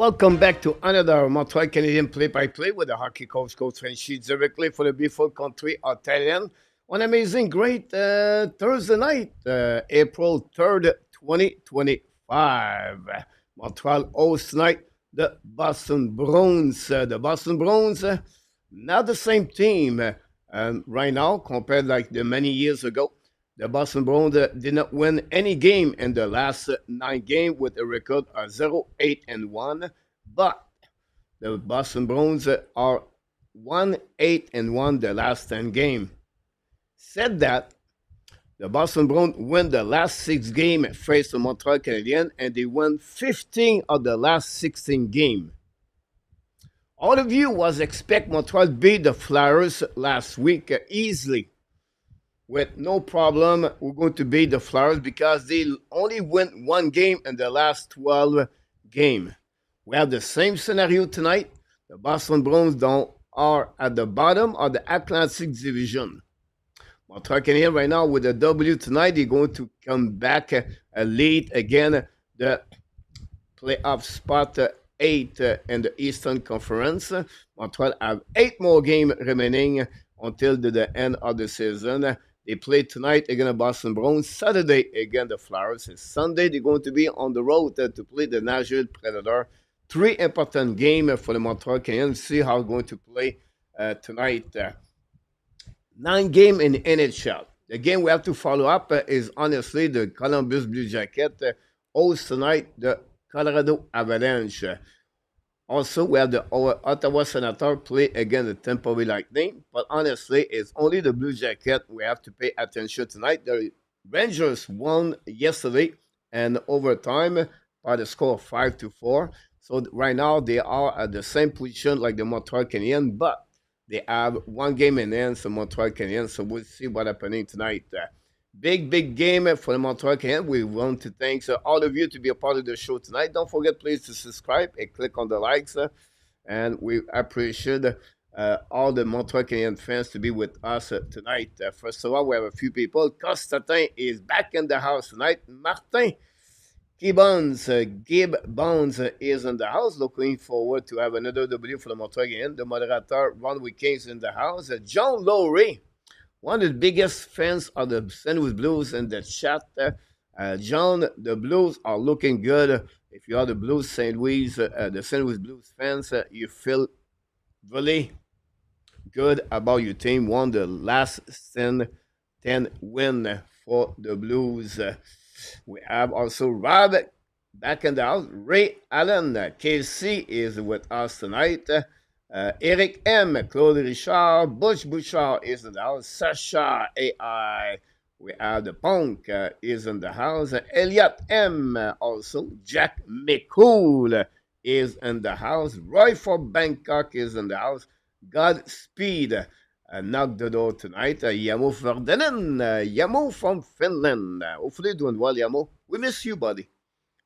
Welcome back to another Montreal Canadian play-by-play with the hockey coach, Coach Frenchy, directly for the beautiful country of Thailand. One amazing, great Thursday night, April 3rd, 2025. Montreal hosts tonight the Boston Bruins. The Boston Bruins, not the same team right now compared like the many years ago. The Boston Bruins did not win any game in the last 9 games with a record of 0-8-1. But the Boston Bruins are 1-8-1 the last 10 games. Said that, the Boston Bruins win the last 6 games faced the Montreal Canadiens, and they won 15 of the last 16 games. All of you was expect Montreal beat the Flyers last week easily. With no problem, we're going to beat the Flyers because they only win 1 game in the last 12 games. We have the same scenario tonight. The Boston Bruins are at the bottom of the Atlantic Division. Montreal Canadiens right now with a W tonight, they're going to come back lead again the playoff spot 8 in the Eastern Conference. Montreal have 8 more games remaining until the end of the season. They play tonight against the Boston Bruins, Saturday against the Flyers, and Sunday they're going to be on the road to play the Nashville Predator. 3 important games for the Montreal Canadiens. See how they're going to play tonight. 9 games in NHL. The game we have to follow up is honestly the Columbus Blue Jackets host tonight the Colorado Avalanche. Also, we have the Ottawa Senators play against the Tampa Bay Lightning. But honestly, it's only the Blue Jackets we have to pay attention tonight. The Rangers won yesterday and overtime by the score of 5-4. So right now, they are at the same position like the Montreal Canadiens, but they have 1 game in hand, the Montreal Canadiens. So we'll see what's happening tonight. Big game for the Montreal Canadiens. We want to thank all of you to be a part of the show tonight. Don't forget, please, to subscribe and click on the likes. And we appreciate all the Montreal Canadiens fans to be with us tonight. First of all, we have a few people. Constantin is back in the house tonight. Martin Gibbons is in the house. Looking forward to have another W for the Montreal Canadiens. The moderator, Ron Wickings, in the house. John Lowry, one of the biggest fans of the St. Louis Blues in the chat. John, the Blues are looking good. If you are the Blues St. Louis, the St. Louis Blues fans, you feel really good about your team. Won the last 10 win for the Blues. We have also Rob back in the house. Ray Allen, KC is with us tonight. Eric M, Claude Richard, Bush Bouchard is in the house. Sasha AI, we have the Punk is in the house. Elliot M, also. Jack McCool is in the house. Roy from Bangkok is in the house. Godspeed knocked the door tonight. Yamo Ferdinand, Yamo from Finland. Hopefully doing well, Yamo. We miss you, buddy.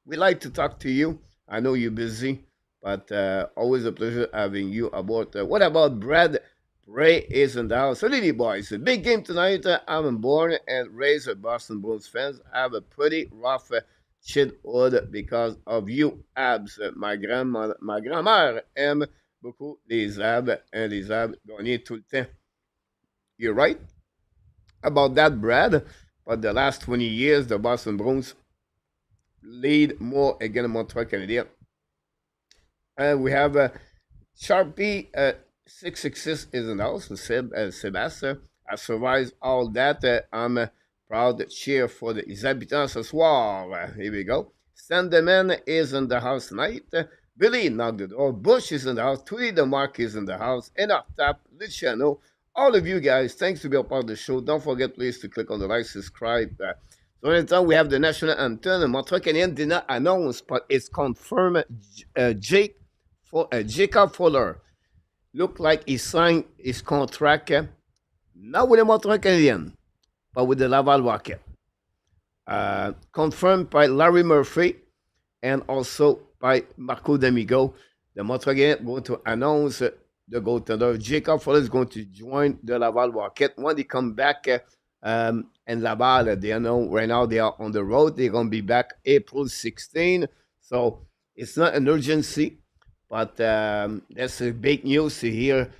We like to talk to you. I know you're busy. But always a pleasure having you aboard. What about Brad? Ray is in the house. So, Lily boys, a big game tonight. I'm born and raised a Boston Bruins fans. I have a pretty rough childhood because of you, Habs. Ma grand-mère aime beaucoup les Habs, and les Habs gagnent tout le temps. You're right about that, Brad. But the last 20 years, the Boston Bruins lead more against Montreal Canadiens. We have Sharpie 666 is in the house. Sébastien. I survived all that. I'm proud to cheer for the habitants ce soir. Here we go. Sandeman is in the house tonight. Billy knocked the door. Bush is in the house. Tweety the Mark is in the house. And up top, Luciano. All of you guys, thanks to be a part of the show. Don't forget, please, to click on the like, subscribe. So anytime we have the national anthem, the Montreal Canadiens did not announce, but it's confirmed. Jacob Fuller looked like he signed his contract not with the Montreal Canadiens, but with the Laval Rocket. Confirmed by Larry Murphy and also by Marco D'Amigo. The Montreal Canadiens going to announce the goaltender. Jacob Fuller is going to join the Laval Rocket when they come back in Laval. They know right now they are on the road. They're going to be back April 16. So it's not an urgency. But that's a big news to hear.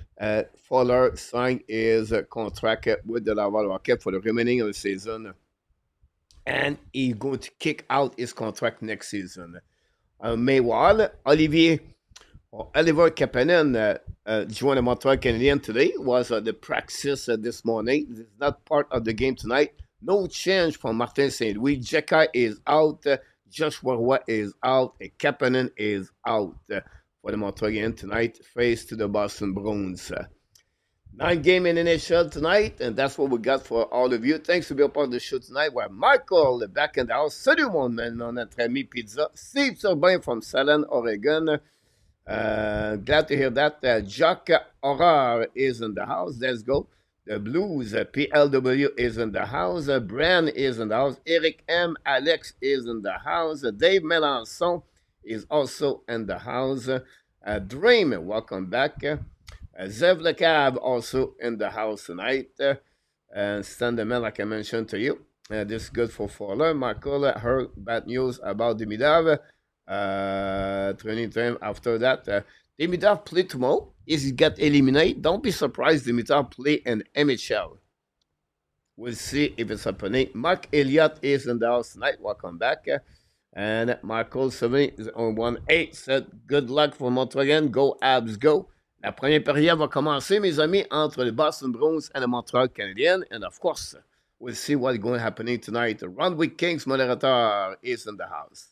Fowler signed his contract with the Laval Rocket for the remaining of the season, and he's going to kick out his contract next season. Meanwhile, Oliver Kapanen joined the Montreal Canadiens today. Was the practice this morning. This is not part of the game tonight. No change from Martin St. Louis. Jekka is out. Joshua Roy is out. Kapanen is out for the Montreal Canadiens tonight. Face to the Boston Bruins. Nine game in the NHL tonight, and that's what we got for all of you. Thanks for being a part of the show tonight. We're Michael back in the house. Salut mon notre ami Pizza. Steve Turbin from Salem, Oregon. Glad to hear that. Jacques Horror is in the house. Let's go. The Blues, PLW is in the house. Bran is in the house. Eric M. Alex is in the house. Dave Melanson is also in the house. Dream, welcome back. Zev Lecab also in the house tonight. And Stan the Man, like I mentioned to you. This is good for Fowler. Michael heard bad news about Dimidav. Training time after that. Dimitrov play tomorrow. If he get eliminated, don't be surprised. Dimitrov play in MHL. We'll see if it's happening. Mark Elliott is in the house tonight. Welcome back. And Michael 7 is on 1-8. Said good luck for Montreal. Go Habs, go. La première période va commencer, mes amis, entre les Boston Bruins et le Montreal Canadiens. And of course, we'll see what's going to happen tonight. Rundwick Kings moderator is in the house.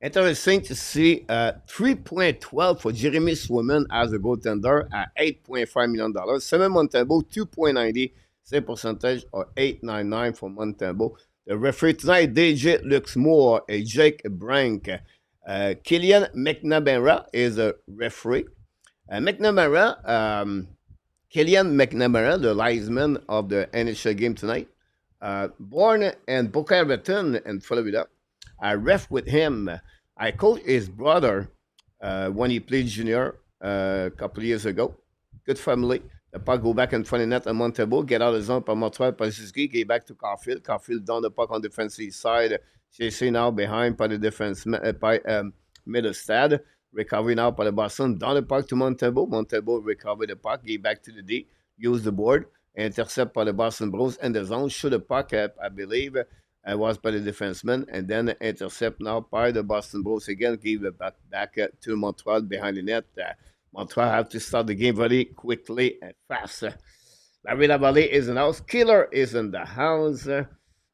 Interesting to see 3.12 for Jeremy Swayman as a goaltender at $8.5 million. Simon Montembeault, 2.90. Same percentage or 8.99 for Montembeault. The referee tonight, DJ Luxmore and Jake Brank. Killian McNamara is a referee. Killian McNamara, the linesman of the NHL game tonight, born in Boca Raton in Florida. I ref with him. I coached his brother when he played junior a couple of years ago. Good family. The puck go back in front of net at Montebo, get out of zone par Montreal, par Suzuki, get back to Caulfield. Caulfield down the puck on the defensive side. Chasé now behind par the defense, by Middlestad. Recovery now by the Boston. Down the puck to Montebo. Montebo recover the puck, get back to the D, use the board. Intercept by the Boston Bruins in the zone. Shoot the puck, I believe. Was by the defenseman, and then intercept now by the Boston Bruins again, give it back to Montreal behind the net. Montreal have to start the game very quickly and fast. Larry Lavallée is in the house. Killer is in the house.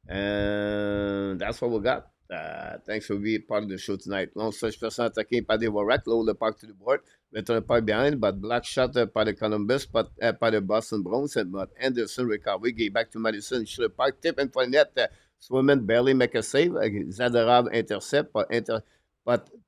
And that's what we got. Thanks for being part of the show tonight. Long stretch person attaqué par des Vorak, low the puck to the board. Return the puck behind, but black shot by the Columbus, but by the Boston Bruins, but Anderson recovery, give back to Madison, shoot the puck, tip and front net. Swayman barely make a save. Zadorov intercept, but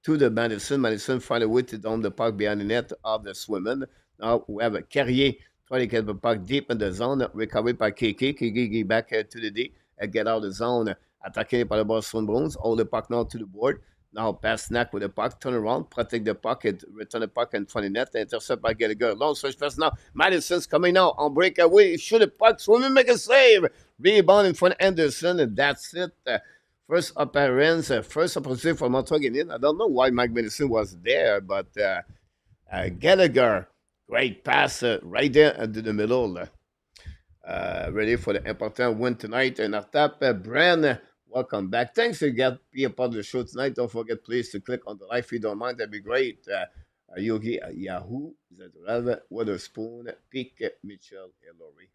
to the Madison. Madison find a way to down the puck behind the net of the Swayman. Now we have a Carrier trying to get the puck deep in the zone. Recovery by KK. KK get back to the D and get out of the zone. Attaqué par the Boston Bruins. Hold the puck now to the board. Now pass snack with the puck. Turn around. Protect the puck. And return the puck in front of the net. Intercept by Gallagher. Long switch pass now. Madison's coming now on breakaway. Shoot the puck. Swayman make a save. Rebound in front of Anderson, and that's it. First appearance, first opportunity for Montreal Canadiens. I don't know why Mike Madison was there, but Gallagher, great pass right there into the middle. Ready for the important win tonight. And after that, Bran, welcome back. Thanks for being a part of the show tonight. Don't forget, please, to click on the live if you don't mind. That'd be great. Yogi, Yahoo, Zedrave, Witherspoon, Pique, Mitchell, and Laurie.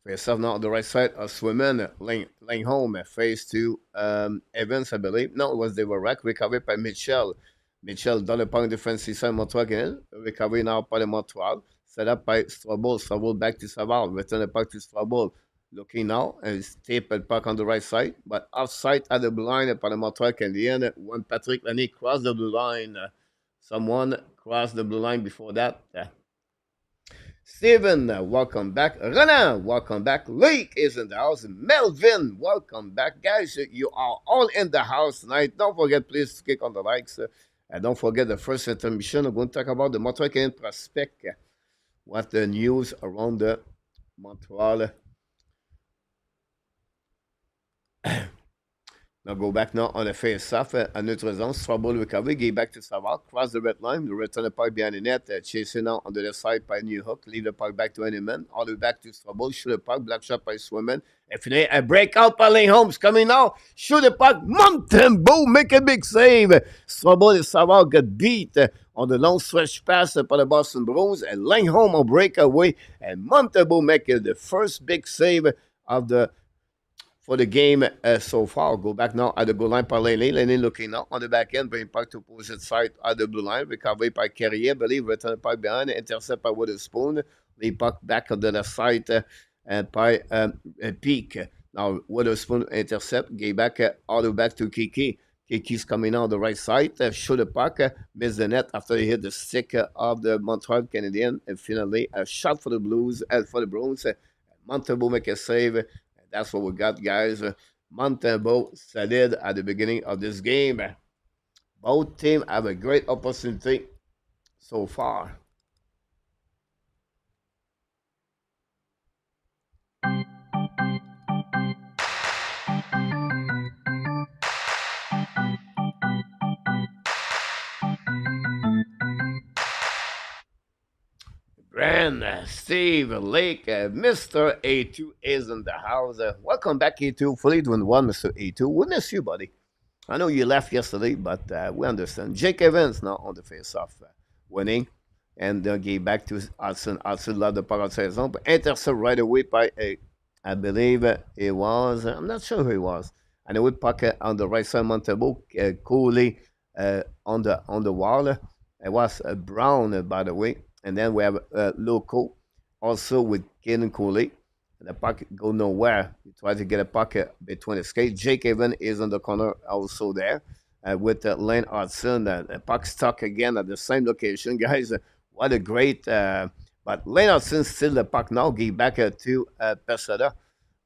For yourself now on the right side of Swayman, laying home, face to Evans, I believe. No, it was they were rack recovered by Mitchell. Mitchell down the puck defensive side, Montreal again. Recovery now by the Montreal. Set up by Strobel. Strobel back to Savard. Return the puck to Strobel. Looking now, and tape the puck on the right side, but offside at the blue line by the Montreal Canadiens. When Patrick Lany crossed the blue line, someone crossed the blue line before that. Steven, welcome back. Renan, welcome back. Lake is in the house. Melvin, welcome back. Guys, you are all in the house tonight. Don't forget, please, to click on the likes. And don't forget the first intermission. We're going to talk about the Montreal Canadiens prospect. What the news around the Montreal. Now go back now on the face-off à notre zone. Trouble recovery. Get back to Savard. Cross the red line. Return the puck behind the net. Chasing now on the left side by New Hook. Leave the puck back to Anyman. All the way back to Trouble. Shoot the puck. Black shot by Swimman. And finally, a breakout by Lane Holmes coming now. Shoot the puck. Montembeau make a big save. Trouble and Savard get beat on the long stretch pass by the Boston Bruins. And Lane Holmes will break away. And Montembeau make the first big save of the for the game so far. Go back now at the goal line by Lane. Lane looking now on the back end, bring puck to opposite side at the blue line. Recovery by Carrier, believe, return the puck behind, intercept by Witherspoon. The puck back on the left side by Peak. Now Witherspoon intercept, get back all the way back to Kiki. Kiki's coming on the right side, shoot the puck, miss the net after he hit the stick of the Montreal Canadiens. And finally, a shot for the Blues, for the Bruins. Montembeau make a save. That's what we got, guys. Montembeau solid at the beginning of this game. Both teams have a great opportunity so far. Grand Steve Lake, Mr. A2 is in the house. Welcome back, A2. Fully doing one, Mr. A2. We miss you, buddy. I know you left yesterday, but we understand. Jake Evans now on the face-off, winning. And get back to Hudson. Hudson led the part of saison, but intercept right away by, I believe it was, I'm not sure who it was. And we puck on the right side, Montembeau, Cooley on the wall. It was Brown, by the way. And then we have Loco, also with Caden Cooley. The puck go nowhere. He tries to get a puck between the skates. Jake Evan is on the corner also there with Lane Hutson. The puck stuck again at the same location. Guys, what a great... but Lane Hutson still the puck now. Get back to Pesada.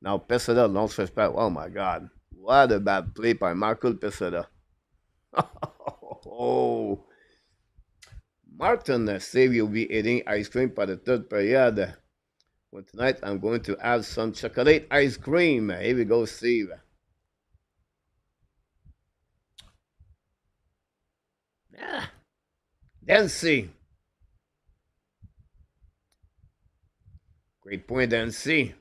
Now Pesada, long stretch back. Oh, my God. What a bad play by Michael Pesada. Oh, Martin, Steve, you'll be eating ice cream for the third period. Well, tonight I'm going to have some chocolate ice cream. Here we go, Steve. Yeah. Dancy. Great point, Dancy.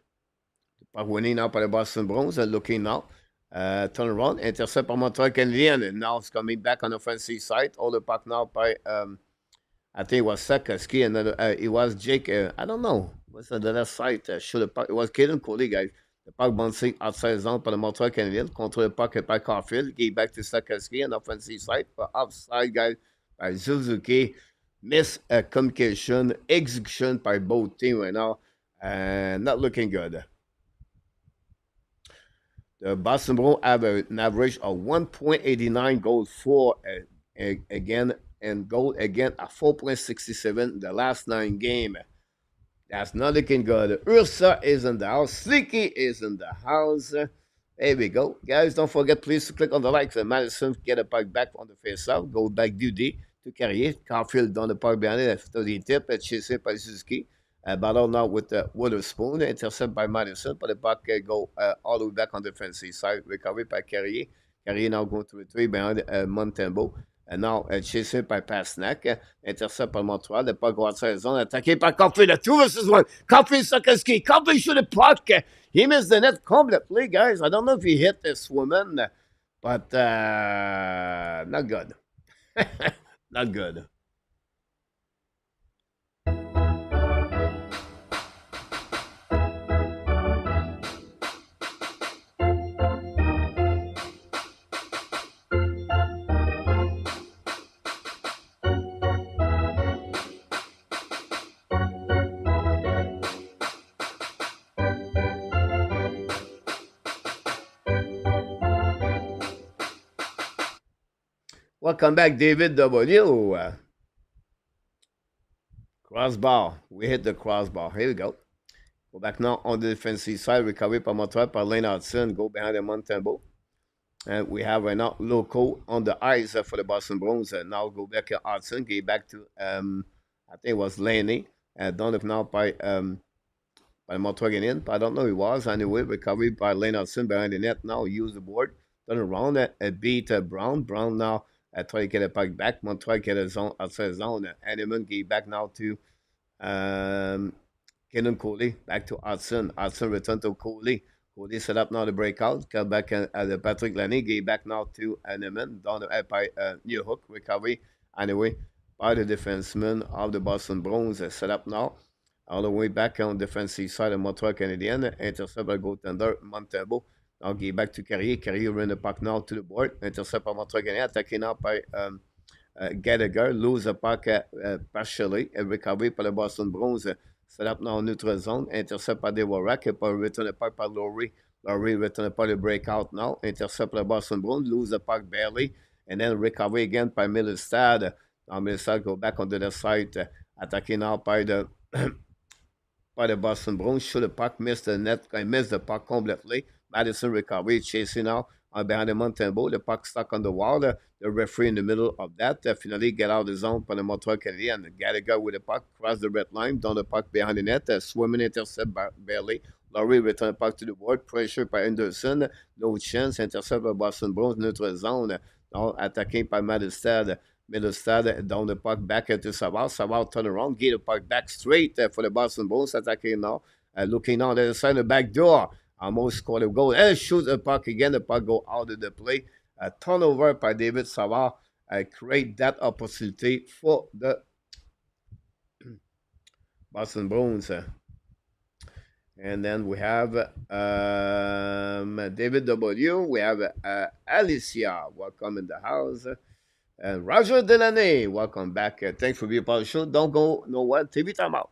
Puck winning now by the Boston Bruins. Looking now. Turn around. Intercept by Montreal Canadiens. And now it's coming back on the offensive side. All the puck now by... I think it was Sakaski, and it was Jake. I don't know. What's on the left side? Should the puck? It was Caden Coley, guys. The puck bouncing outside the zone by the Montreal Canadiens. Control the puck by Caulfield. Get back to Sakaski on the offensive side. But offside, guys, by Suzuki. Miss communication, execution by both teams right now. And not looking good. The Boston Bruins have an average of 1.89 goals for, again, and goal again at 4.67 the last 9 games. That's not looking good. Ursa is in the house. Sneaky is in the house. There we go. Guys, don't forget, please, to click on the likes. Madison get a puck back on the face-off. Go back duty to Carrier. Caulfield down the puck behind it after the tip. Chasing by Suzuki. Battle now with Witherspoon. Intercept by Madison. But the puck go all the way back on the defensive side. Recovery by Carrier. Carrier now going to retrieve behind Montembeau. And now, chasé par Pasnak, intercept par Montreal, le puck go outside the zone, attaqué par Caulfield, the 2 versus 1. Caulfield Sakaski, Caulfield shoot the puck. He missed the net completely, guys. I don't know if he hit this woman, but not good. Not good. Welcome back, David W. Crossbar. We hit the crossbar. Here we go. Go back now on the defensive side. Recovery par Montreal par Lane Hutson. Go behind the Montembeau. And we have right now Loco on the ice for the Boston Bruins. And now go back to Hudson. Get back to, I think it was Laney. Done it now by Montreal Canadiens. I don't know who he was. Anyway, recovery by Lane Hutson behind the net. Now use the board. Turn around. Beat Brown. Brown now try to get a puck back. Montreal get a zone outside zone. Animan get back now to um, Kenan Coley. Back to Hudson. Hudson return to Coley. Coley set up now the breakout. Come back at Patrick Lenny. Get back now to Animan. Down by New Hook. Recovery. Anyway, by the defenseman of the Boston Bruins. Set up now all the way back on the defensive side of Montreal Canadiens. Intercept by goaltender Montembeau. Now get back to Carrier. Carrier run the puck now to the board. Intercept by Montreal Canadiens. Attaqué now by Gallagher. Lose the puck partially. And recovery by the Boston Bruins. Set up now neutral zone. Intercept by Devorak. Return the puck by Laurie. Laurie return the puck the breakout now. Intercept by the Boston Bruins. Lose the puck barely. And then recovery again by Millestad. Now Millestad go back on the other side. Attacking now by the by the Boston Bruins. Should the puck miss the net, miss the puck completely. Madison recovery, chasing now behind the Montembeau. The puck stuck on the wall. The referee in the middle of that. Finally get out of the zone for the Montreal Canadiens. Gallagher with the puck, cross the red line, down the puck behind the net. Swimming intercept barely. Laurie return the puck to the board. Pressure by Anderson. No chance. Intercept by Boston Bruins, neutral zone. Now attacking by Madison. Middlestad down the puck back into Savard. Savard turn around, get the puck back straight for the Boston Bruins. Attacking now, looking on the other side of the back door. Almost scored a goal. And shoot the puck again. The puck go out of the play. A turnover by David Savard. Create that opportunity for the Boston Bruins. And then we have David W. We have Alicia. Welcome in the house. And Roger Delaney, welcome back. Thanks for being part of the show. Don't go nowhere. TV time out.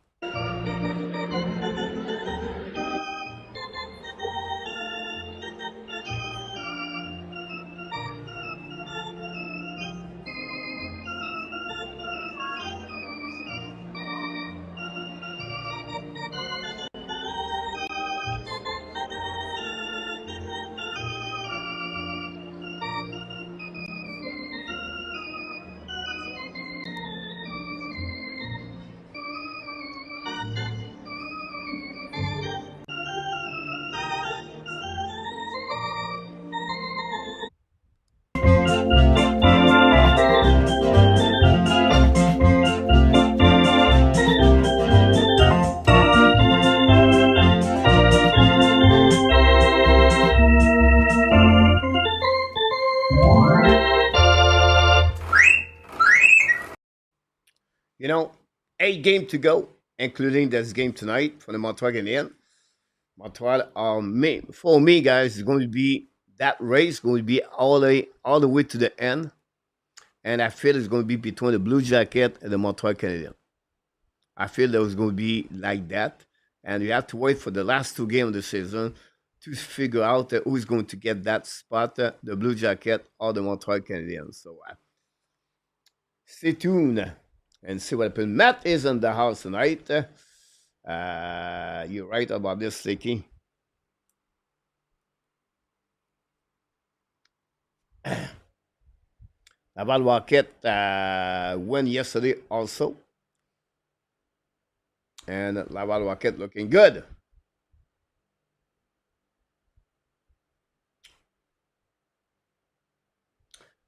You know, 8 games to go, including this game tonight for the Montreal Canadiens. Montreal, for me, guys, it's going to be that race going to be all the way to the end, and I feel it's going to be between the Blue Jacket and the Montreal Canadiens. I feel that was going to be like that, and you have to wait for the last 2 games of the season to figure out who's going to get that spot, the Blue Jacket or the Montreal Canadiens. So stay tuned and see what happens. Matt is in the house tonight. You're right about this, Slicky. Laval Rocket won yesterday also. And Laval Rocket looking good.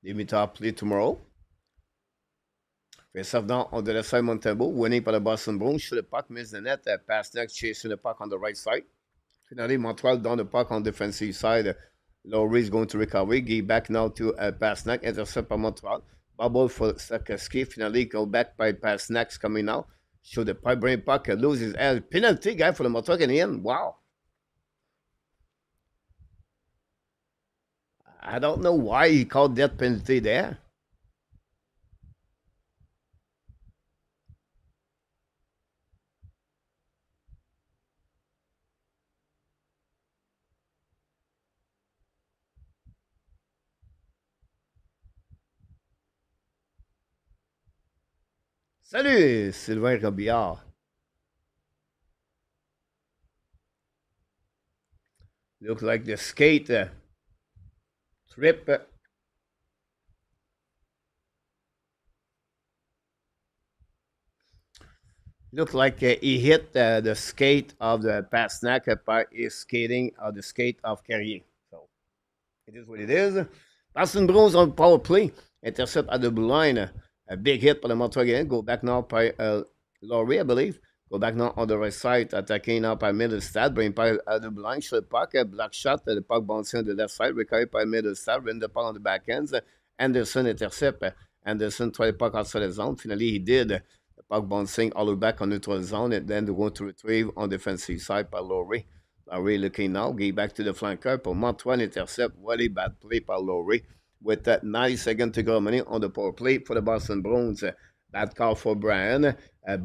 Dimitar play tomorrow. Face off down on the left side, Montembeau, winning by the Boston Bruins. Shoot the puck, miss the net. Pass next, chasing the puck on the right side. Finally, Montreal down the puck on the defensive side. Laurie is going to recover. Give back now to Pasnak. Intercept by Montreal. Bubble for Sakaski. Finally, go back by Pasnak's coming now. Show the pipe brain puck. Loses head. Penalty guy for the Montreal Canadiens. Wow. I don't know why he called that penalty there. Salut, Sylvain Robillard. Look like the skate trip. Look like he hit the skate of the Pasnac by his skating of the skate of Carrier. So it is what it is. Boston Bruins on power play. Intercept at the blue line. A big hit for the Montreal Canadiens. Go back now by Laurie, I believe. Go back now on the right side. Attacking now by Middlestad. Bring by the blue line. Shot puck. Black shot. The puck bouncing on the left side. Recovered by Middlestad. Win the puck on the back ends. Anderson intercept. Anderson tried the puck outside the zone. Finally, he did. The puck bouncing all the way back on neutral zone. And then they're going to retrieve on defensive side by Laurie. Laurie looking now, get back to the flanker pour Montreal intercept. Really bad play by Laurie with 90 seconds to go remaining on the power play for the Boston Bruins. Bad call for Brian.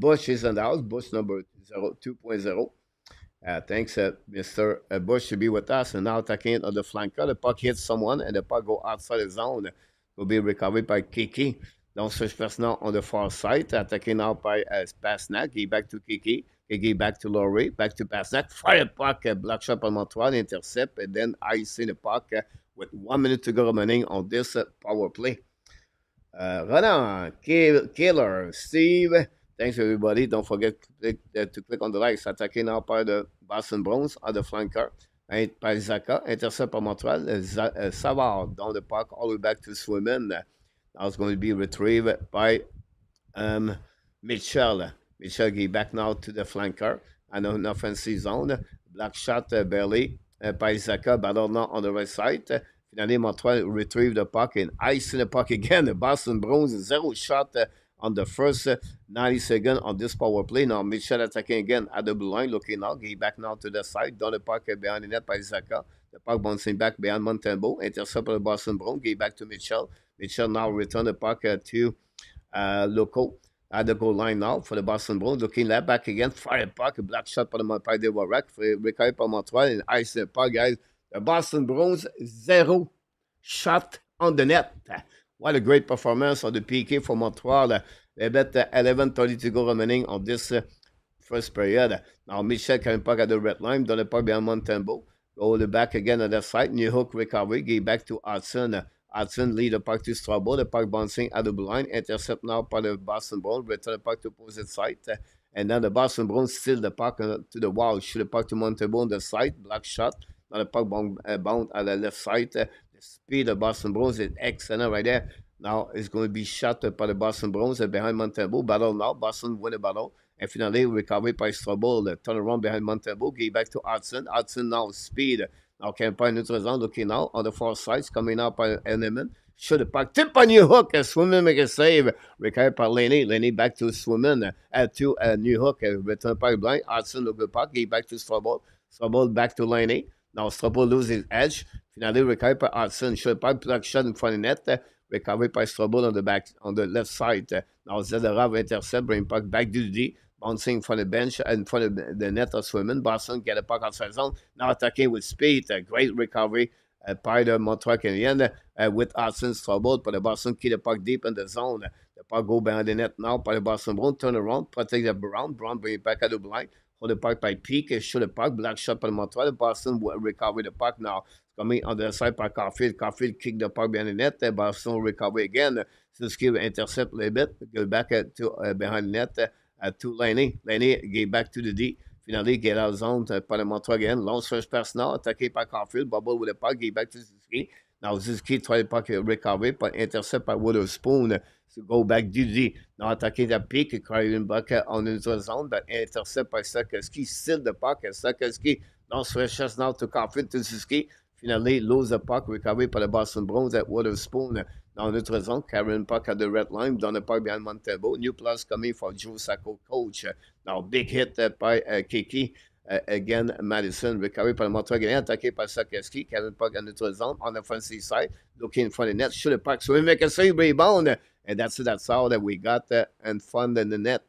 Bush is in the house. Bush number 2.0. Thanks, Mr. Bush, to be with us. And now attacking on the flanker. The puck hits someone and the puck go outside the zone. Will be recovered by Kiki. Don't search personnel on the far side. Attacking now by Pasnak. Get back to Kiki. Kiki back to Laurie. Back to Pasnak. Fire puck. Block shot on Montreal. Intercept. And then icing the puck with 1 minute to go remaining on this power play. Ronan, Killer, Steve. Thanks, everybody. Don't forget to click on the likes. Attacking now by the Boston Bruins on the flanker. Right, by Zaka. Intercept by Montreal. Savard down the puck all the way back to Swimmen. Now it's going to be retrieved by Mitchell. Mitchell get back now to the flanker. And an offensive zone. Black shot barely by Zaka. Battle now on the right side. Finally, Montreal retrieve the puck and ice in the puck again. The Boston Bruins, zero shot on the first 90 seconds on this power play. Now, Mitchell attacking again at the blue line, looking out. Get back now to the side. Down the puck behind the net by Zaka. The puck bouncing back behind Montembeau. Intercept by the Boston Bruins. Get back to Mitchell. Mitchell now return the puck to Loco at the goal line now for the Boston Bruins. Looking left back again. Fire puck. Black shot by the Montreal de Warrack. Recovered by Montreal and ice the puck, guys. The Boston Bruins, zero shot on the net. What a great performance on the PK for Montreal. They bet 11:30 to go remaining on this first period. Now, Michel coming back at the red line. Dans le puck behind Montembeau. Go the back again on the side. New hook recovery. Get back to Hudson. Hudson lead the puck to Strabo. The puck bouncing at the blue line. Intercept now by the Boston Bruins. Return the puck to opposite side. And then the Boston Bruins steal the puck to the wall. Shoot the puck to Montembeau on the side. Black shot. Now the puck bound at the left side. The speed of Boston Bruins is excellent right there. Now it's going to be shot by the Boston Bruins behind Montembeau. Battle now. Boston win the battle. And finally, recovered by Strobel. Turn around behind Montembeau. Get back to Hudson. Hudson now speed. Now campaign neutral zone. Looking now on the far sides. Coming out by Enneman. Shoot the puck. Tip on New Hook. Swimmer make a save. Recovered by Laney. Laney back to Swimmer. To New Hook. Return by blind. Hudson look the puck. Get back to Strobel. Strobel back to Laney. Now Strobel loses his edge. Finally, recovered by Hudson. Shoot the puck. Black shot in front of the net. Recovered by Strobel on the back on the left side. Now Zedorov intercept. Bring puck back to the bouncing from the bench in front of the net of Swimmen. Boston get a puck outside zone. Now attacking with speed. A great recovery by the Montreal Canadiens with Hudson Strobel. But the Boston keep the puck deep in the zone. The puck go behind the net now by the Boston Bruins. Turn around. Protect the Brown. Brown bring it back at the blind. Hold the puck by Peak. Shoot the puck. Black shot by the Montreal. Boston will recover the puck now. Coming on the side by Caulfield. Caulfield kick the puck behind the net. Boston recover again. Suzuki intercept a little bit. Go back to behind the net. To Laney. Laney get back to the D. Finally, get out of zone par the Montreal again. Long search pass now. Attaqué par Caulfield. Bubble with the puck. Get back to Suzuki. Now Suzuki try the puck recovery. But intercept by Witherspoon. To go back to the D. Now attacking the Peak. Carrying back on the zone. But intercept by Sakeski. Still the puck. Sakeski. Long search pass now to Caulfield to Suzuki. Finally, lose the puck, recovery by the Boston Bruins at Witherspoon. Dans notre zone, carrying puck at the red line, down the puck behind Montembeau. New plus coming for Joe Sacco, coach. Now, big hit by Kiki. Again, Madison, recovery by the Montreal Canadiens, attaqué by Sakeski, carrying puck at the zone on the offensive side, looking for the net, shoot the puck, so we make a save rebound. And that's all that we got and fun in the net.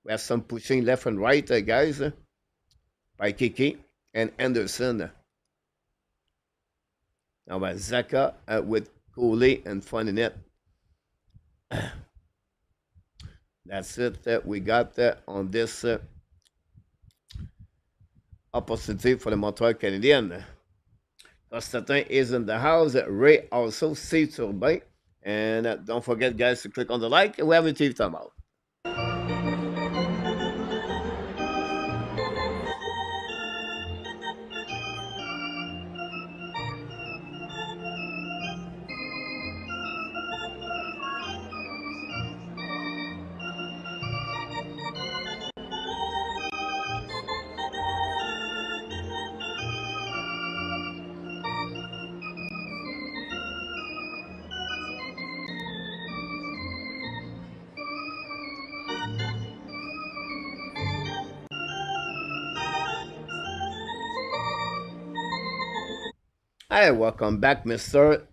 We have some pushing left and right, guys, by Kiki and Anderson. Now by Zaka with Cooley and front of net. That's it. We got on this opportunity for the Montreal Canadiens. Constantin is in the house. Ray also sees Urbain. And don't forget, guys, to click on the like. We have a TV time out. Hi, welcome back, Mr.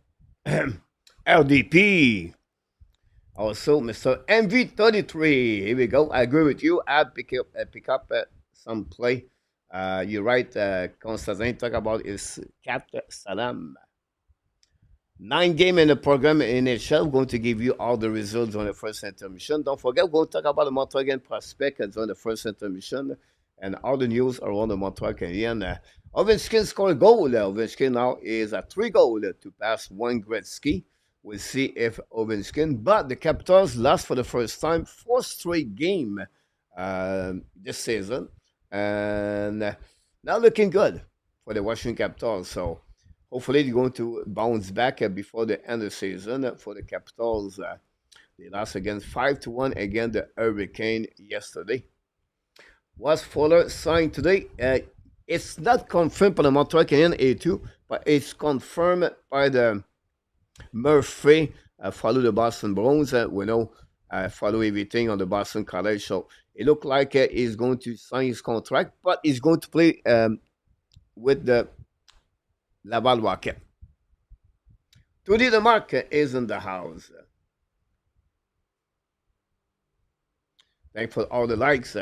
LDP. Also, Mr. MV33. Here we go. I agree with you. I pick up some play. You're right. Constantin talk about his cat Salam. 9 game in the program in itself. We're going to give you all the results on the first intermission. Don't forget, we're going to talk about the Montreal Canadiens prospect on the first intermission and all the news around the Montreal Canadiens. Ovechkin scored a goal. Ovechkin now is at 3 goals to pass one Gretzky. We'll see if Ovechkin. But the Capitals lost for the first time 4 straight game this season. And not looking good for the Washington Capitals. So hopefully they're going to bounce back before the end of the season for the Capitals. They lost against 5-1 against the Hurricane yesterday. Was Fuller signed today? It's not confirmed by the Montreal Canadiens A2, but it's confirmed by the Murphy, follow the Boston Bruins. We know follow everything on the Boston College. So it looked like he's going to sign his contract, but he's going to play with the Laval Rocket. Tony DeMarc is in the house. Thanks for all the likes.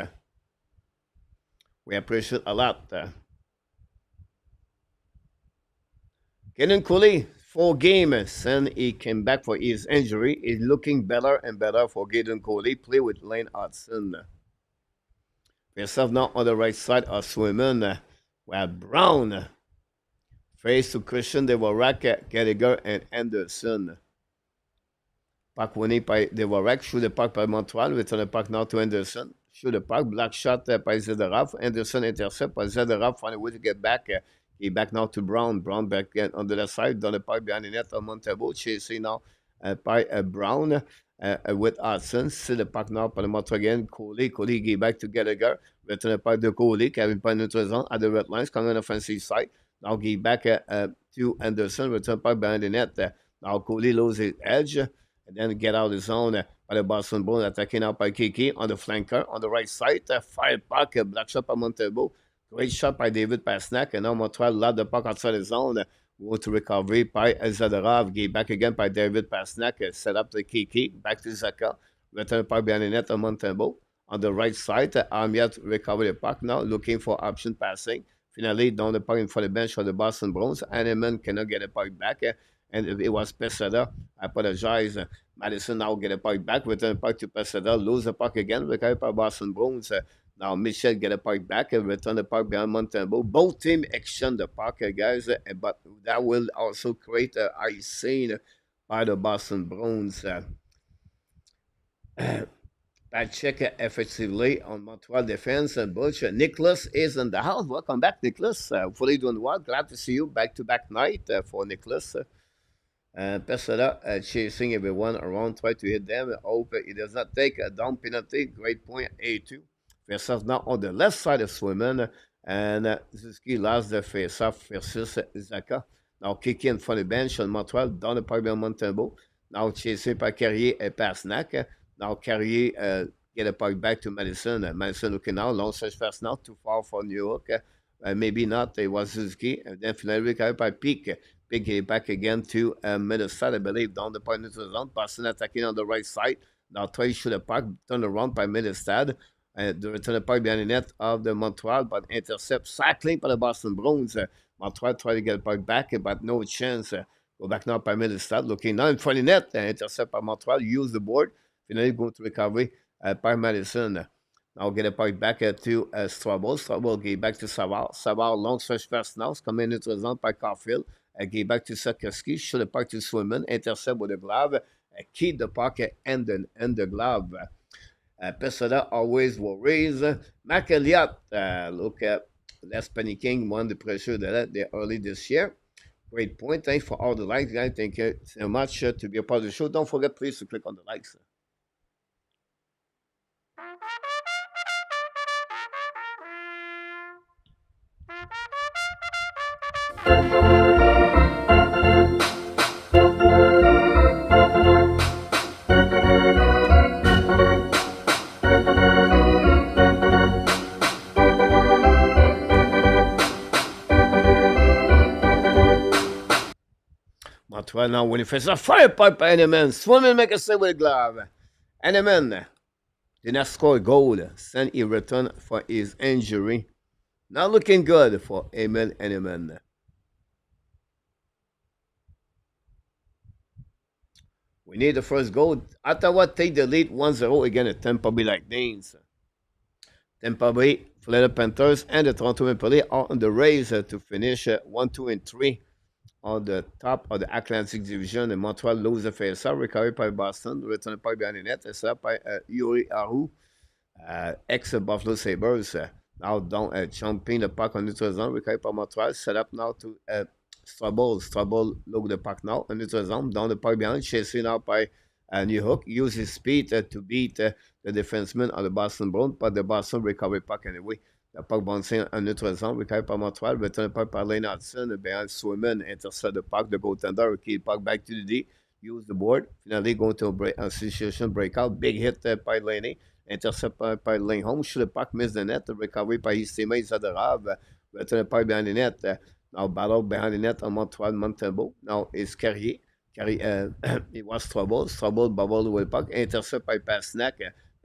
We appreciate a lot. Kenan Cooley, 4 games since he came back for his injury, is looking better and better for Gaydon Cooley. Play with Lane Hutson. Yourself now on the right side of Swimmen. We have Brown. Face to Christian Devorak, Gallagher, and Anderson. Puck winning by Devorak. Shoot the puck by Montreal. Return the puck now to Anderson. Shoot the puck. Black shot by Zadorov. Anderson intercept by Zadorov. Find a way to get back. He back now to Brown. Brown back on the left side. Down the puck behind the net on Montebo. Chasing now by Brown with Hudson. See the puck now by the Montreal again. Coley. Coley give back to Gallagher. Return the puck to Coley. Kevin Pine at the red lines. Coming on the offensive side. Now give back to Anderson. Return puck behind the net. Now Coley loses his edge. And then get out of the zone by the Boston Bruins. Attacking out by Kiki on the flanker. On the right side. Fire puck. Black shot by Montebo. Great shot by David Pasnak. And now Montreal lost the puck outside the zone. Go to recovery by Zadorov. Give back again by David Pasnak. Set up the Kiki. Back to Zaka. Return the puck behind the net on Montebo. On the right side, Armiat recover the puck now. Looking for option passing. Finally, down the puck in front of the bench for the Boston Bruins. Hanneman cannot get the puck back. And it was Pesada. I apologize. Madison now get the puck back. Return the puck to Pesada. Lose the puck again. Recovered by Boston Bruins. Now Michel get the puck back and return the puck behind Montembeau. Both teams exchange the puck, guys. But that will also create a ice scene by the Boston Bruins. Check effectively on Montreal defense. And Butch Nicholas is in the house. Welcome back, Nicholas. Hopefully doing well. Glad to see you back-to-back night for Nicholas. Pesada chasing everyone around, try to hit them. Hope he does not take a down penalty. Great point, A2. Face-off now on the left side of Swimmen. And Suzuki lost the face-off versus Zaka. Now kicking in front of the bench on Montreal, down the pipe behind Montembeau. Now chasing by Carrier and Pasnak. Now Carrier get a puck back to Madison. Madison looking now, long search fast now, too far for New York. Maybe not, it was Suzuki. And then finally recovered by Peak. Peak get back again to middle side, I believe, down the point into the zone. Boston attacking on the right side. Now try to shoot a puck, turn around by Middlestad. The return the puck behind the net of the Montreal, but intercept cycling by the Boston Bruins. Montreal try to get the puck back, but no chance. Go back now by Middlestad, looking now in front of the net. Intercept by Montreal, use the board. Finally going to recovery par Madison. Now get a puck back to Strobel. Strobel gave back to Savard. Savard, long stretch pass now. C'est comme une autre zone par Caulfield. Gave back to Sakoski. Shoot the puck to Swimman. Intercept with the glove. Keep the puck and the glove. Pessoa always will raise. Mac Elliott, look at less panicking, won the pressure that they early this year. Great point. Thanks for all the likes, guys. Thank you so much to be a part of the show. Don't forget, please, to click on the likes. Montreal now winning face a fire pipe by Eneman. Swimming make a save with a glove. Eneman did not score a goal. Send he return for his injury. Not looking good for Emil Eneman. We need the first goal. Ottawa take the lead 1-0 against the Tampa Bay Lightnings. Tampa Bay, Florida Panthers, and the Toronto Maple Leafs are on the race to finish 1, 2, and 3 on the top of the Atlantic Division. And Montreal lose the face-off, recovered by Boston, returned by behind the net, and set up by Yuri Aru, ex-Buffalo Sabres. Now down, jumping the puck on neutral zone, recovered by Montreal, set up now to Strobel. Strobel look the puck now on neutral zone, down the puck behind, chasing out by New Hook, use his speed to beat the defenseman of the Boston Bruins, but the Boston recovered puck anyway. The puck bouncing on neutral zone, recovered by Montreal, returned puck by Lane Hutson, behind Swimmen, intercept the puck, the goaltender, keep puck back to the D, use the board, finally going to a situation breakout, big hit by Laney, intercept by Lane Holmes, shoot the puck, miss the net, the recovery by his teammates at the Rav, return the puck behind the net, now battle behind the net on Montreal Montembeau, now it's Carrier, it was Strobel bubble with the puck, intercept by Pasnak.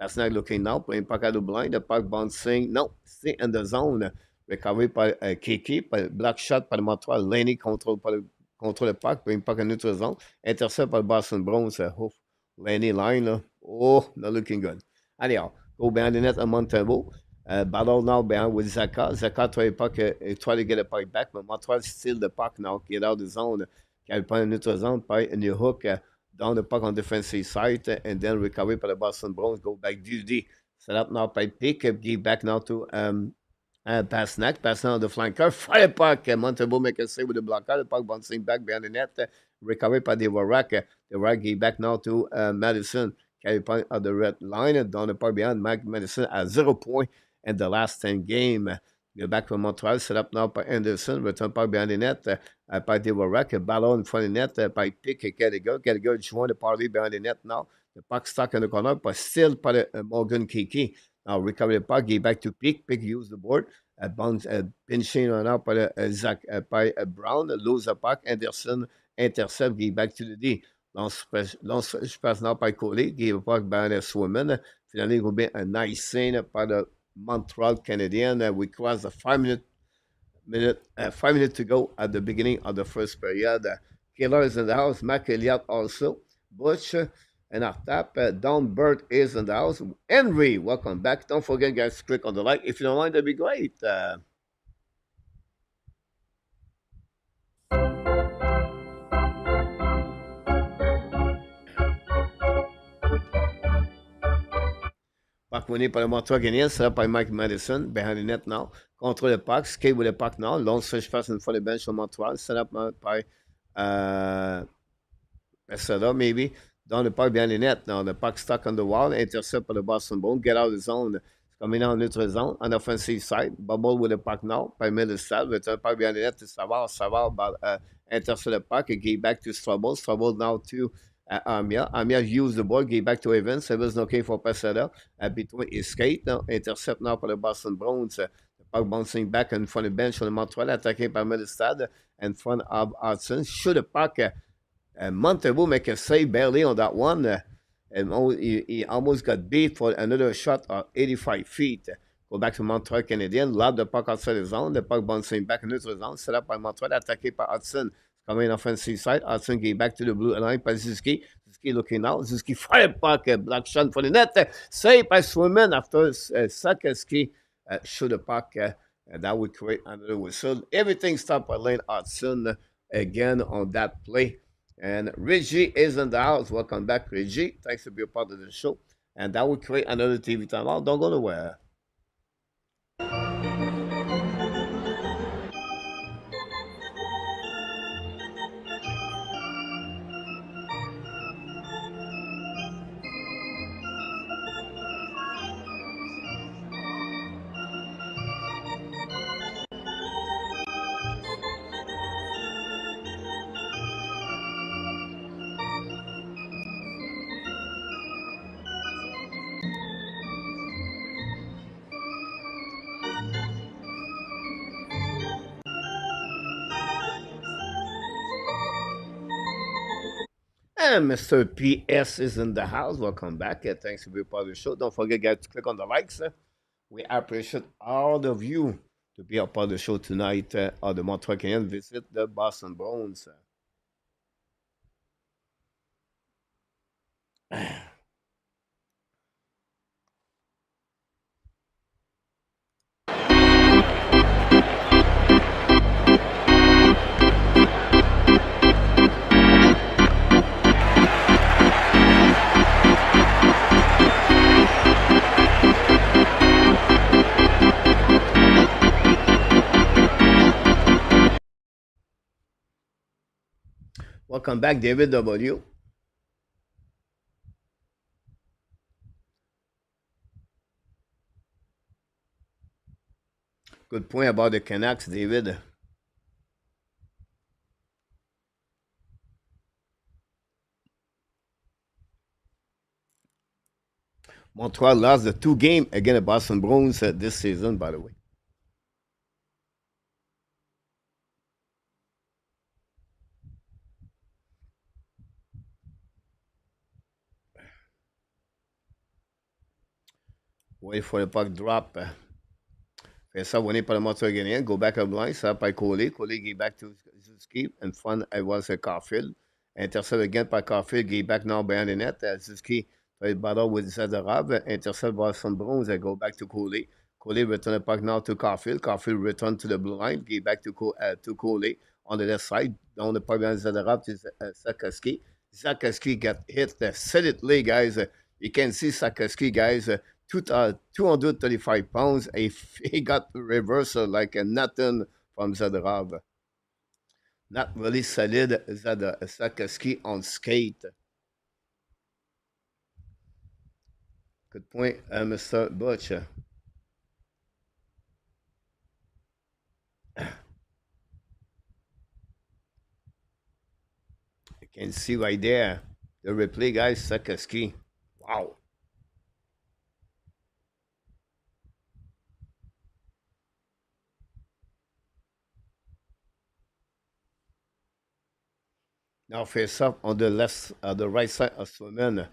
Pasnak looking now, playing puck out of blind, the puck bouncing, no, stay in the zone. Recovery by Kiki, by black shot by Montreal, Laney control le puck, playing puck in neutral zone, intercept by Boston Bruins, Laney line, oh, not looking good. Anyhow, go behind the net on Montembeau. Battle now behind with Zaka. Zaka try to get a puck back, but Montreal steal the puck now, get out of the zone. Carry puck in neutral zone, by a new hook, down the puck on defensive side, and then recovery by the Boston Bruins, go back DD. Set up now by Pick, give back now to Pasnak. Pasnak on the flanker, fire puck. Montembeau make a save with the blocker, the puck bouncing back behind the net, recovery by the Warak. The Warak give back now to Madison. Carry puck on the red line, and down the puck behind Madison at 0 point in the last 10 game. Go back from Montreal, set up now by Anderson, return puck behind the net, by Devorak, ballon in front of the net, by Pick, Gallagher join the party behind the net now. The puck stuck in the corner, but still by Morgan Kiki. Now recover the puck, give back to Pick, use the board, bounce, pinching on out by Zach, by Brown, lose the puck, Anderson, intercept, give back to the D. Long pass now by Coley, give a puck behind the Swimmen. Finally, it will be a nice scene by the Montreal Canadiens. We crossed the 5 minutes to go at the beginning of the first period. Keller is in the house. Mac Elliott also. Butch and our tap. Don Burt is in the house. Henry, welcome back. Don't forget, guys, to click on the like. If you don't mind, that'd be great. Puck winné par le Montreal Canadiens, ça by Mike Madison, behind the net now. Control the puck, skate with the puck now. Long stretch pass in front of the bench of Montreal, set up by Pesada, maybe. Down the puck behind the net now. The puck stuck on the wall, intercept by the Boston Bruins, get out of the zone. Coming out neutral zone, on the offensive side. Bubble with the puck now, by Middlestad, return puck behind the net to Savard. Savard, intercept the puck, and give back to Strobel. Strobel now to Amia. Amia used the ball, gave back to Evans. Evans okay for Pesada. Between his skate, now, intercept now for the Boston Bruins. The puck bouncing back in front of the bench on the Montreal, attacking by Middlestad in front of Hudson. Shoot the puck. Montembeau make a save barely on that one. And he almost got beat for another shot of 85 feet. Go back to Montreal Canadiens, lob the puck outside the zone. The puck bouncing back into the zone, set up by Montreal, attaqué by Hudson. Coming offensive side, Hudson gave back to the blue line by Suzuki. Suzuki looking out. Suzuki fire puck, black shot for the net. Save by Swimmer after Sakaski shoot the puck. And that would create another whistle. Everything stopped by Lane Hutson again on that play. And Reggie is in the house. Welcome back, Reggie. Thanks for being part of the show. And that would create another TV timeout. Don't go nowhere. And Mr. PS is in the house. Welcome back. Thanks for being part of the show. Don't forget, guys, to click on the likes. We appreciate all of you to be a part of the show tonight. On the Montreal Canadiens visit the Boston Bruins. Welcome back, David W. Good point about the Canucks, David. Montreal lost the two game against the Boston Bruins this season, by the way. Wait for the puck drop. Fait ça, winné par le Montreal Canadiens. Go back up line, ça by Coley. Coley get back to Suzuki. In front, it was Caulfield. Intercept again by Caulfield. Get back now behind the net. Suzuki played battle with Zadorov. Intercept Boston Bruins. Go back to Coley. Coley return the puck now to Caulfield. Caulfield return to the blue line. Get back to Coley on the left side. Down the puck behind Zadorov to Sakaski. Sakaski got hit solidly, guys. You can see Sakaski, guys. 235 pounds. He got reversal like a nothing from Zadorov. Not really solid Sakaski on skate. Good point, Mr. Butch. You can see right there the replay, guys. Sakaski. Wow. Now face up on the the right side of Swimmer.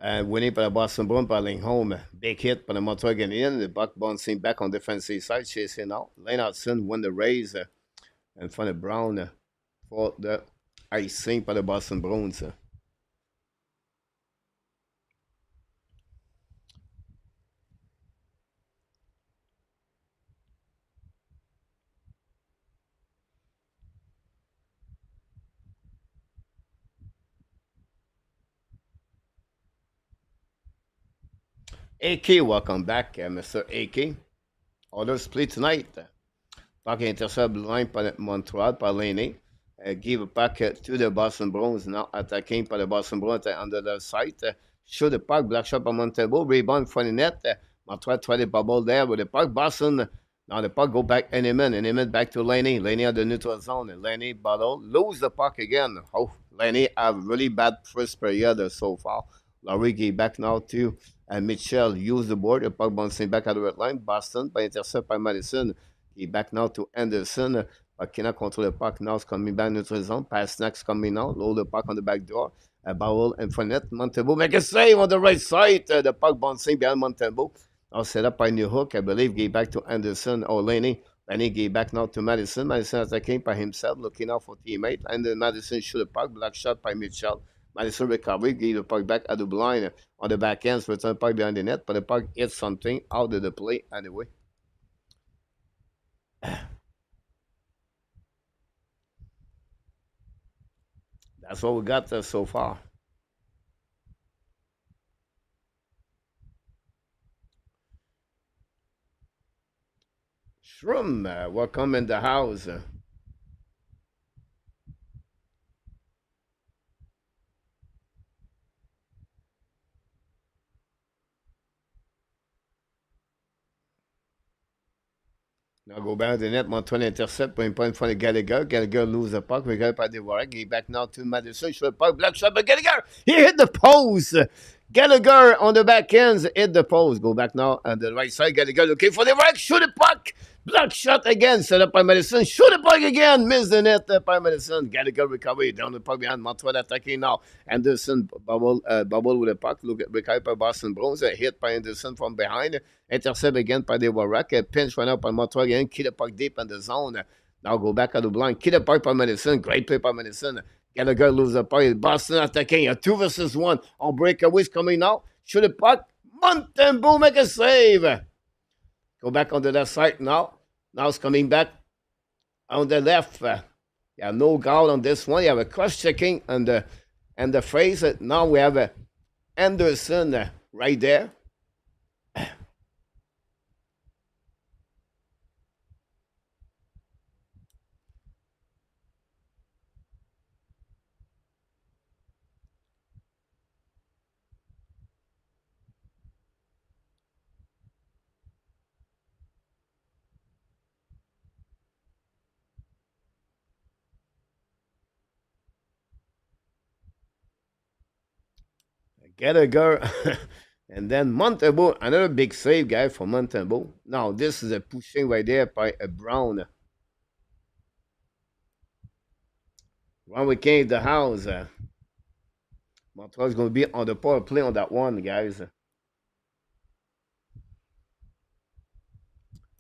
Winning by the Boston Bruins by home. Big hit by the Montreal Canadiens. The puck bouncing back on defensive side, chasing out. Lane Hutson won the race in front of Brown for the icing by the Boston Bruins. AK, welcome back, Mr. AK. Others play tonight. Puck intercept line by Montreal, by Laney. Give it back to the Boston Bruins. Now attacking by the Boston Bruins under the side. Shoot the puck, black shot by Montreal. Rebound for the net. Montreal try the bubble there with the puck. Boston. Now the puck go back Eneman. Eneman back to Laney. Laney at the neutral zone. And Laney battle. Lose the puck again. Oh, Laney have really bad first period so far. Laurie get back now to and Mitchell use the board. The puck bouncing back at the red line. Boston by intercept by Madison. He back now to Anderson. But cannot control the puck. Now it's coming back neutral zone. Pass next coming now. Load the puck on the back door. A Bowell in front net. Montembeau make a save on the right side. The puck bouncing behind Montembeau. Now set up by New Hook. I believe get back to Anderson or Laney. Laney get back now to Madison. Madison attacking by himself, looking out for teammate. And then Madison shoot the puck. Black shot by Mitchell. Madison recovery, gave the puck back at the blind on the back end, so it's a puck behind the net, but the puck hits something out of the play anyway. That's what we got so far. Shroom, welcome in the house. Now go back to the net, Montreal intercept, point point for Gallagher. Gallagher lose the puck, regarded by the Warwick. He back now to Madison, short puck, black shot by Gallagher. He hit the post. Gallagher on the back ends hit the post. Go back now on the right side. Gallagher looking for the right, shoot the puck. Block shot again, set up by Madison. Shoot the puck again. Miss the net by Madison. Gallagher recovery. Down the puck behind Montreal attacking now. Anderson bubble with the puck. Look at recovery by Boston Bruins. Hit by Anderson from behind. Intercept again by the Warwick. Pinch run up by Montreal again. Keep the puck deep in the zone. Now go back at the blind. Keep the puck by Madison. Great play by Madison. Gallagher loses the puck. Boston attacking. A 2 versus 1 on breakaways coming now. Shoot the puck. Montembeault make a save. Go back on the left side now. Now it's coming back on the left. Yeah, no guard on this one. You have a cross-checking and the phrase. Now we have Anderson right there. Gallagher. And then Montembeault, another big save guy for Montembeault. Now, this is a pushing right there by a Brown. When we came to the house, Montreal's going to be on the power play on that one, guys.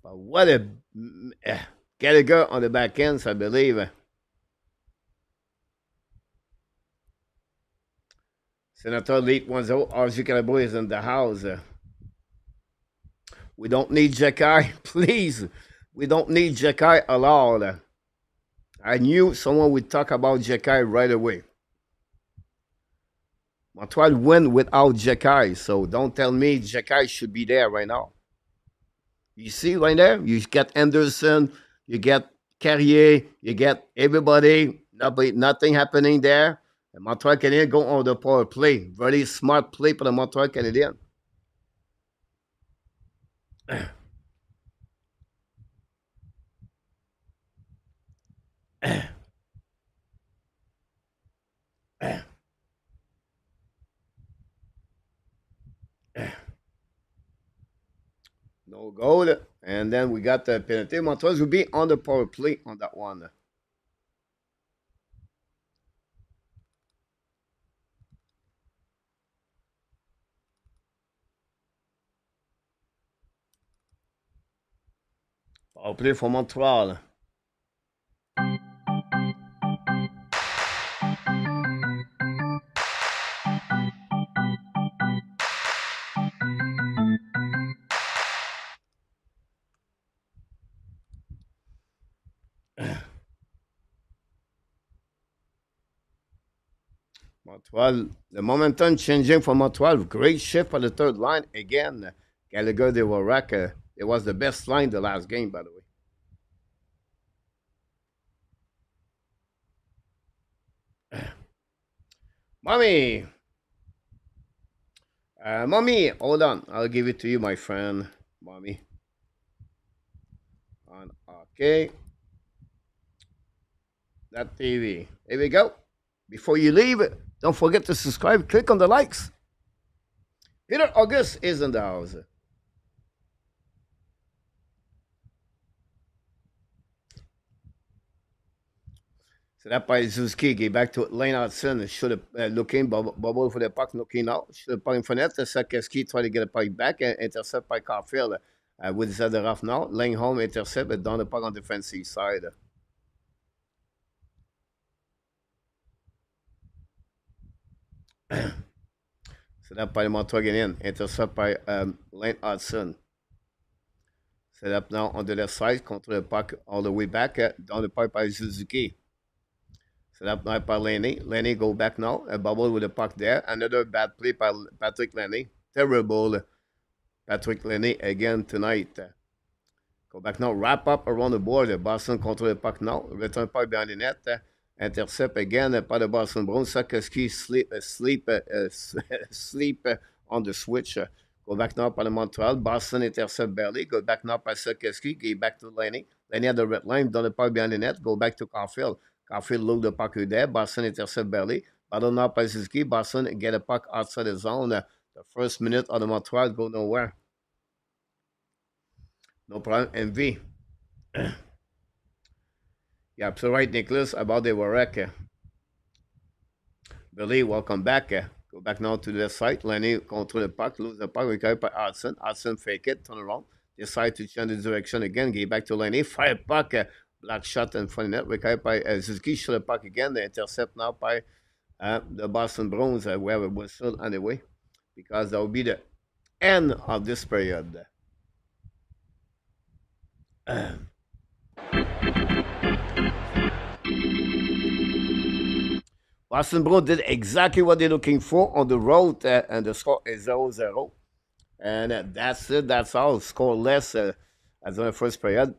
But what a Gallagher on the back ends, I believe. Senator Leak 1-0. RG Calabo is in the house. We don't need Jekai, please. We don't need Jekai at all. I knew someone would talk about Jekai right away. Montreal win without Jekai, so don't tell me Jekai should be there right now. You see right there? You get Anderson, you get Carrier, you get everybody. Nothing happening there. The Montreal Canadiens go on the power play. Very smart play for the Montreal Canadiens. No goal. And then we got the penalty. Montreal will be on the power play on that one. Power play for Montreal. Montreal, the momentum changing for Montreal. Great shift on the third line. Again, Gallagher, they were rack. It was the best line the last game, by the way. Mommy. Mommy, hold on. I'll give it to you, my friend. Mommy. On okay. That TV. Here we go. Before you leave, don't forget to subscribe. Click on the likes. Peter August is in the house. So that by Suzuki, get back to Lane Hutson. Should have looking, bubble for the puck, looking out. Should have puck in front of the Sakeski, try to get a puck back and intercept by Caulfield. With the other half now. Lane home, intercept, but down the puck on the defensive side. Set up by the Montreal Canadiens. Intercept by Lane Hutson. Set up now on the left side. Control the puck all the way back. Down the pipe by Suzuki. Set up now by Laney. Laney go back now. A bubble with the puck there. Another bad play by Patrick Laney. Terrible Patrick Laney again tonight. Go back now. Wrap up around the board. Boston control the puck now. Return puck behind the net. Intercept again by the Boston Bruins. Sakoski sleep on the switch. Go back now by the Montreal. Boston intercept barely. Go back now by Sakoski. Get back to Laney. Laney at the red line. Down the puck behind the net. Go back to Caulfield. Caulfield load the puck there. Boston intercept barely. Battle now by Suzuki. Boston get a puck outside the zone. The first minute of the Montreal go nowhere. No problem. MV. You're absolutely right, Nicholas, about the Warek. Billy, welcome back. Go back now to the side. Lenny control the puck, lose the puck, recovered by Hudson. Hudson fake it, turn around, decide to change the direction again, get back to Lenny, fire puck, black shot in front of net, recovered by Suzuki, shoot the puck again, the intercept now by the Boston Bruins. We have a whistle anyway, because that will be the end of this period. Boston Bruins did exactly what they're looking for on the road, and the score is 0-0. And that's it. That's all. Scoreless as in the first period.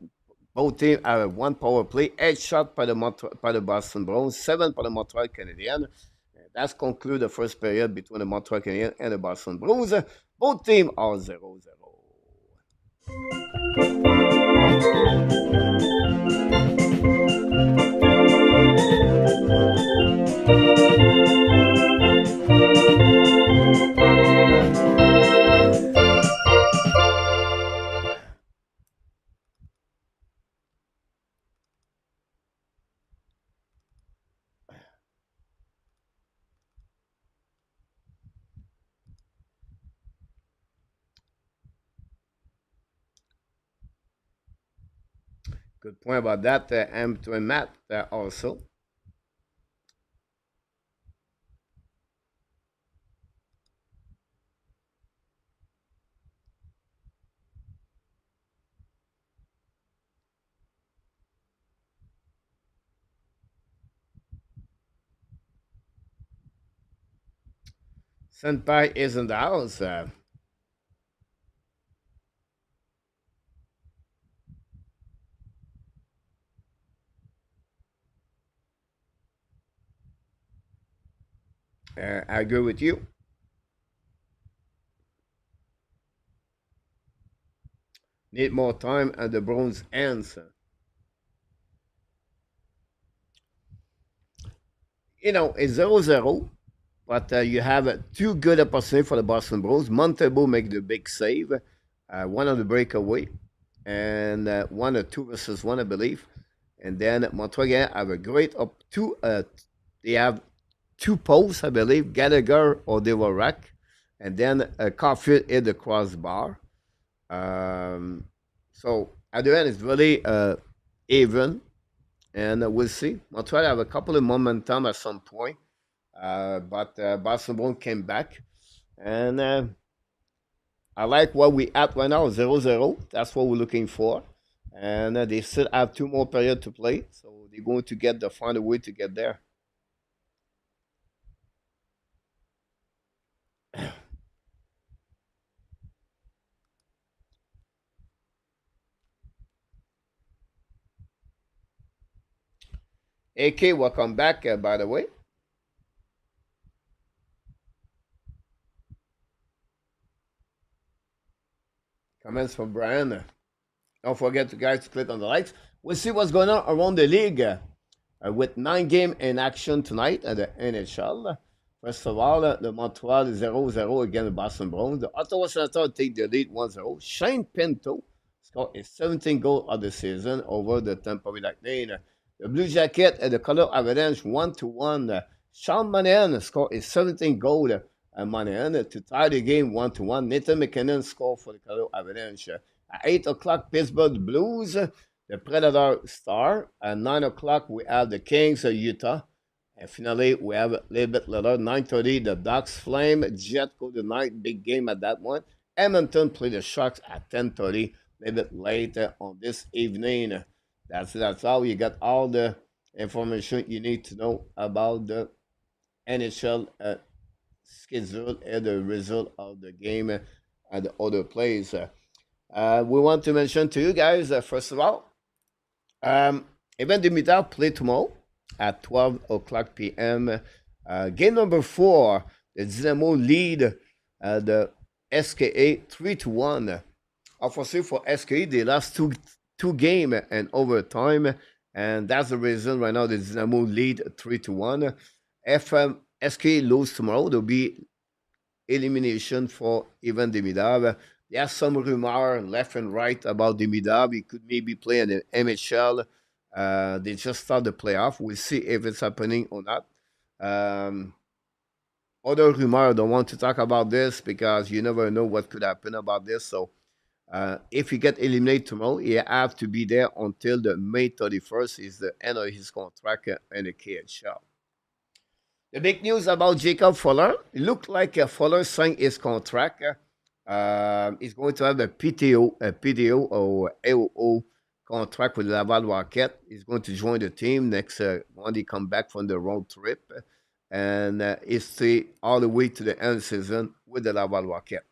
Both teams have one power play. 8 shots by the Boston Bruins, 7 by the Montreal Canadiens. That's conclude the first period between the Montreal Canadiens and the Boston Bruins. Both teams are 0-0. Good point about that. To Matt also. Senpai is in the house. I agree with you. Need more time and the Bruins answer. You know, it's 0-0, but you have two good opportunities for the Boston Bruins. Montebo make the big save, one on the breakaway, and one or two versus one, I believe. And then Montreal have a great two. They have two posts, I believe, Gallagher or Devorak, and then Caulfield hit the crossbar. So at the end, it's really even, and we'll see. Montreal have a couple of momentum at some point, but Boston Bruins came back, and I like what we at right now, 0-0. That's what we're looking for, and they still have 2 more periods to play, so they're going to find a way to get there. AK, welcome back, by the way. Comments from Brian. Don't forget, guys, to click on the likes. We'll see what's going on around the league with 9 games in action tonight at the NHL. First of all, the Montreal 0-0 against the Boston Bruins. The Ottawa Senators take the lead 1-0. Shane Pinto scored his 17th goal of the season over the Tampa Bay Lightning. The Blue Jacket and the Colorado Avalanche 1-1. Sean Monahan scored his 17th goal Monahan to tie the game 1-1. Nathan McKinnon scored for the Colorado Avalanche. At 8 o'clock, Pittsburgh Blues, the Predator Star. At 9 o'clock, we have the Kings of Utah And finally, we have a little bit later, 9:30, the Ducks Flame, Jet go tonight, big game at that one. Edmonton play the Sharks at 10:30, a little bit later on this evening. That's all. You got all the information you need to know about the NHL schedule and the result of the game and the other plays. We want to mention to you guys, first of all, um, Evan Dimitar play tomorrow at 12 o'clock p.m. Game number 4, the Dynamo lead the SKA 3-1. Unfortunately for SKA, they lost two game and overtime, and that's the reason right now the Dynamo lead 3-1. If SKA lose tomorrow, there'll be elimination for Ivan Demidov. There's some rumor left and right about Demidov. He could maybe play in the MHL. They just start the playoff. We'll see if it's happening or not. Other rumor, I don't want to talk about this because you never know what could happen about this. So if he get eliminated tomorrow, he have to be there until the May 31st is the end of his contract in the KHL. The big news about Jacob Fuller, it looked like Fuller signed his contract. He's going to have a PTO or AOO contract with Laval Rocket. He's going to join the team next when he come back from the road trip. And he'll stay all the way to the end of the season with the Laval Rocket.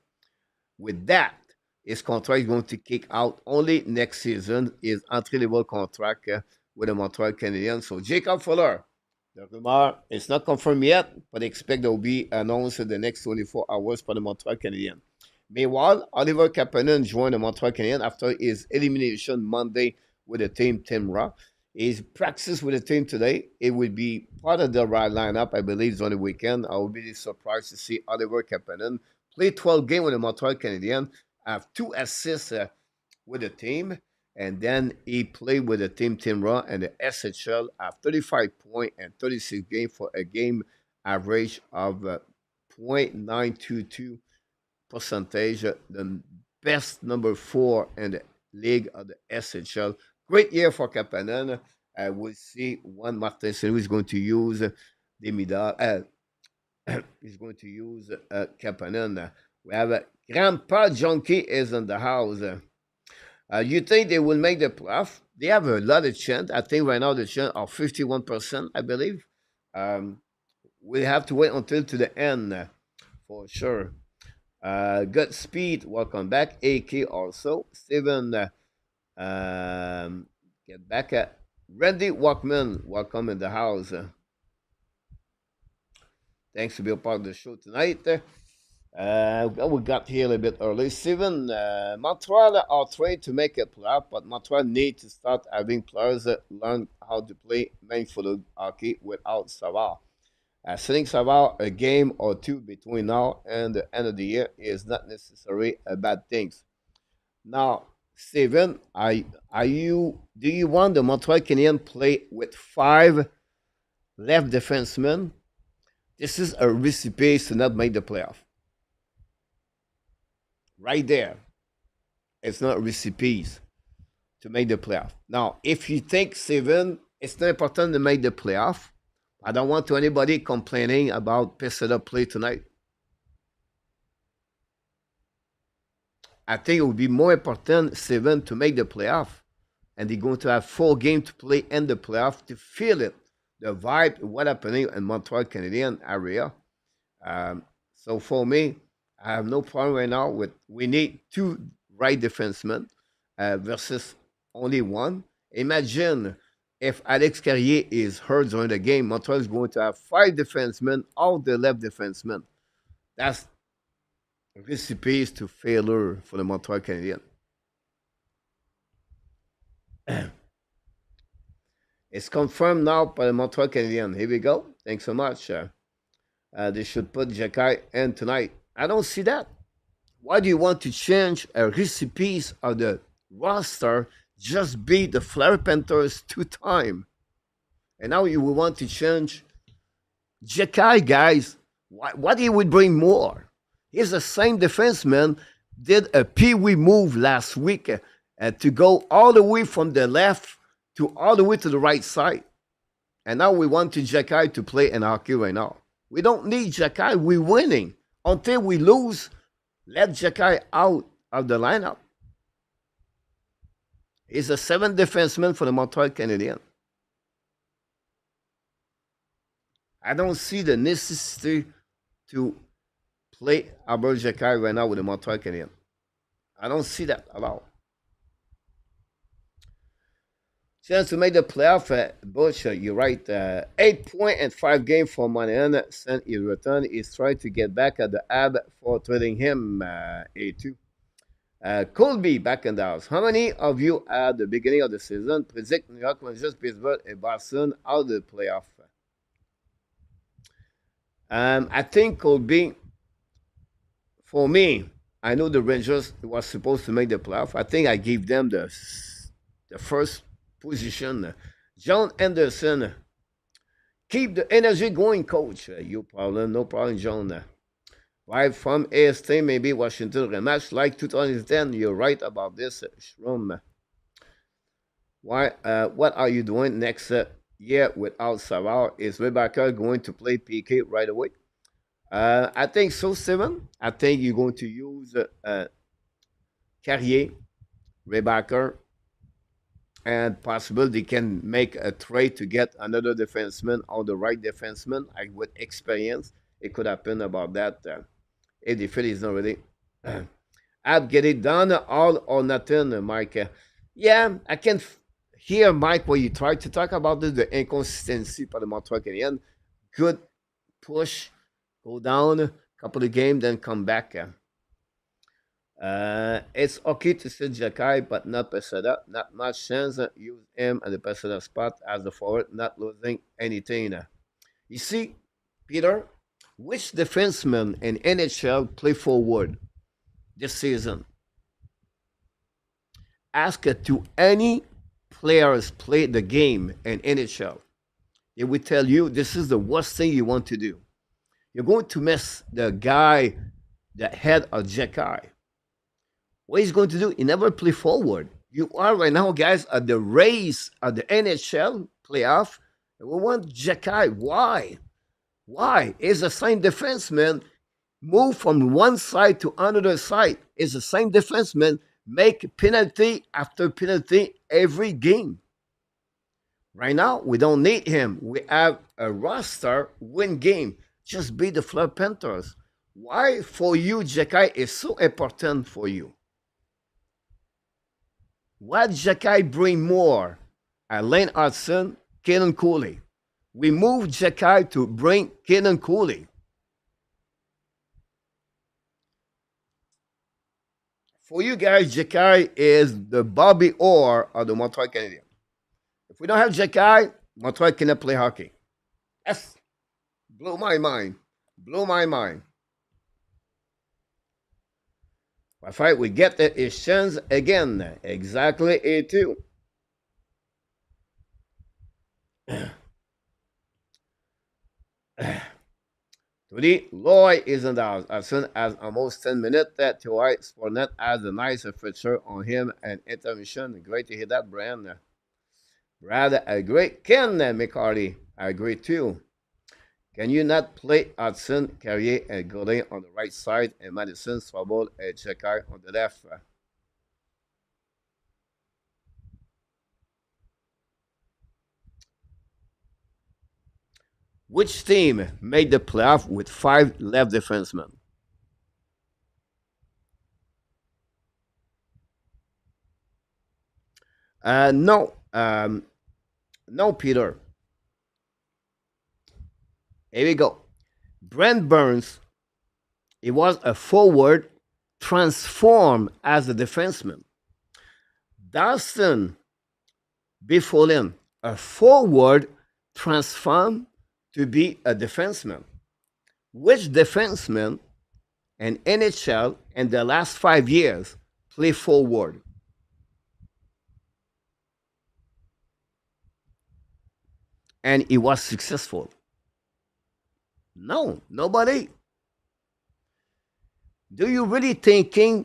With that, his contract is going to kick out only next season. His entry-level contract with the Montreal Canadiens. So Jacob Fuller, the rumor is not confirmed yet, but expect it will be announced in the next 24 hours for the Montreal Canadiens. Meanwhile, Oliver Kapanen joined the Montreal Canadiens after his elimination Monday with the team Team Raw. He's practiced with the team today. It will be part of the right lineup, I believe, on the weekend. I will be surprised to see Oliver Kapanen play 12 games with the Montreal Canadiens, have 2 assists with the team, and then he played with the team Team Raw and the SHL at 35 points and 36 games for a game average of .922 percentage, the best number 4 in the league of the SHL. Great year for Kapanen. We'll see when Martin Saint is going to use the middle. He's going to use Kapanen. We have Grandpa Junkie is in the house. You think they will make the playoff? They have a lot of chance. I think right now the chance are 51%, I believe. We have to wait until to the end for sure. Good speed, welcome back. AK also. Steven, get back at Randy Walkman, welcome in the house. Thanks to be a part of the show tonight. We got here a little bit early. Steven, Montreal are trying to make a playoff, but Montreal need to start having players learn how to play meaningful hockey without Savard. Sending Savard a game or two between now and the end of the year is not necessarily a bad thing. Now, Steven, do you want the Montreal Canadiens play with 5 left defensemen? This is a recipe to not make the playoff. Right there. It's not recipes to make the playoff. Now, if you think, Steven, it's not important to make the playoff, I don't want to anybody complaining about pissed up play tonight. I think it would be more important, Steven, to make the playoff. And they're going to have 4 games to play in the playoff to feel it. The vibe, what happening in Montreal Canadian area. So for me, I have no problem right now with we need 2 right defensemen versus only 1. Imagine if Alex Carrier is hurt during the game, Montreal is going to have 5 defensemen, all the left defensemen. That's recipes to failure for the Montreal Canadiens. It's confirmed now by the Montreal Canadiens. Here we go. Thanks so much. They should put Jacky in tonight. I don't see that. Why do you want to change a recipes of the roster? Just beat the Florida Panthers 2 times. And now you will want to change Jacky, guys. What he would bring more? He's the same defenseman, did a pee-wee move last week to go all the way from the left to all the way to the right side. And now we want to Jacky to play in hockey right now. We don't need Jacky. We're winning. Until we lose, let Jacky out of the lineup. He's a seventh defenseman for the Montreal Canadiens. I don't see the necessity to play Albert Jacky right now with the Montreal Canadiens. I don't see that at all. Chance to make the playoff, Bush, you're right. 8 point and 5 games for Monahan since his return. He's trying to get back at the Ab for trading him, A2. Colby back in the house. How many of you at the beginning of the season predict New York Rangers, Pittsburgh, and Boston out of the playoff? I think Colby, for me, I know the Rangers was supposed to make the playoff. I think I gave them the first position. John Anderson, keep the energy going, coach. You problem, no problem, John. Right from AST, maybe Washington rematch like 2010. You're right about this, Shroom. Why? What are you doing next year without Savard? Is Rebecca going to play PK right away? I think so, Steven. I think you're going to use Carrier, Rebecca, and possibly they can make a trade to get another defenseman or the right defenseman. With experience, it could happen about that. If the fit is not ready. I'd get it done all or nothing, Mike. Yeah, I can hear, Mike, when you try to talk about this, the inconsistency for the Montreal Canadiens. Good push, go down a couple of games, then come back. It's okay to sit Jacky, but not Pesada. Not much chance. Use him at the Pesada spot as the forward, not losing anything. You see, Peter, which defenseman in NHL play forward this season? Ask to any players play the game in NHL. They will tell you this is the worst thing you want to do. You're going to miss the guy, the head of Jacky. What he's going to do? He never play forward. You are right now, guys, at the race of the NHL playoff. And we want Jacky. Why? Why? Is the same defenseman move from one side to another side? Is the same defenseman make penalty after penalty every game? Right now, we don't need him. We have a roster win game. Just beat the Florida Panthers. Why for you, Jacky, is so important for you? What Jacky bring more? Lane Hutson, Kaden Cooley. We moved Jacky to bring Kaden Cooley. For you guys, Jacky is the Bobby Orr of the Montreal Canadiens. If we don't have Jacky, Montreal cannot play hockey. Yes. Blow my mind. Blow my mind. But fight, we get the chance again. Exactly A2. Today, Loy is in the house. As soon as almost 10 minutes, that T.Y. Sportnet has a nice feature on him and intermission. Great to hear that, Brian. Brad, agree. Ken McCarty, I agree too. Can you not play Hudson, Carrier, and Godin on the right side, and Madison, Swabble, and Jacky on the left? Which team made the playoff with 5 left defensemen? No. No, Peter. Here we go. Brent Burns, he was a forward transformed as a defenseman. Dustin Bifolin, a forward transformed to be a defenseman. Which defenseman in NHL in the last 5 years play forward? And he was successful. No, nobody. Do you really thinking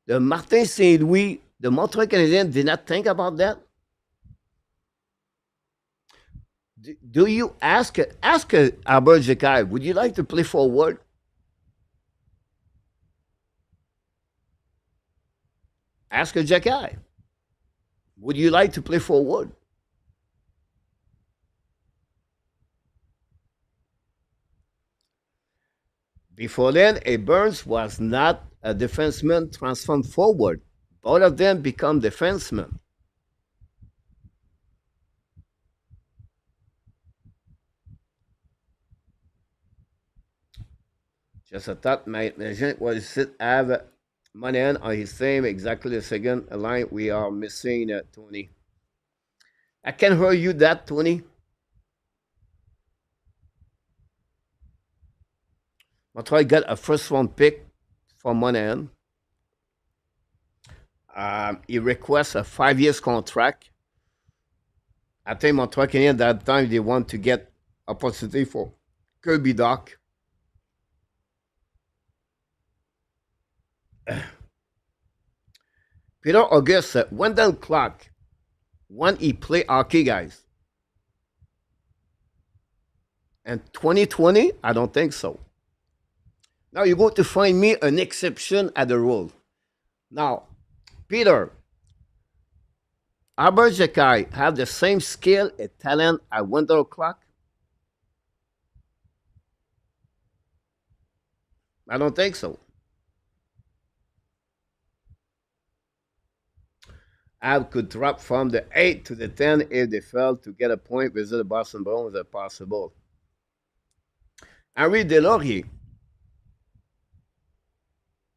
the Martin St. Louis, the Montreal Canadiens did not think about that? Do you ask Albert Jekai, would you like to play forward? Ask a Jekai, would you like to play forward? Before then, a Burns was not a defenseman transformed forward. Both of them become defensemen. Just a thought, my agent was sit have Monahan on his same exactly the second line we are missing, Tony. I can hear you that, Tony. Montreal got a first round pick for Monahan. He requests a 5 years contract. I think Montreal Canadiens at that time they want to get opportunity for Kirby Doc. Peter August, Wendell Clark, when he play hockey, guys. And 2020, I don't think so. Now you're going to find me an exception at the rule. Now, Peter, Albert Jekai have the same skill and talent as Wendell Clark? I don't think so. Ab could drop from the 8 to the 10 if they failed to get a point with the Boston Bruins as possible. Henri Deslauriers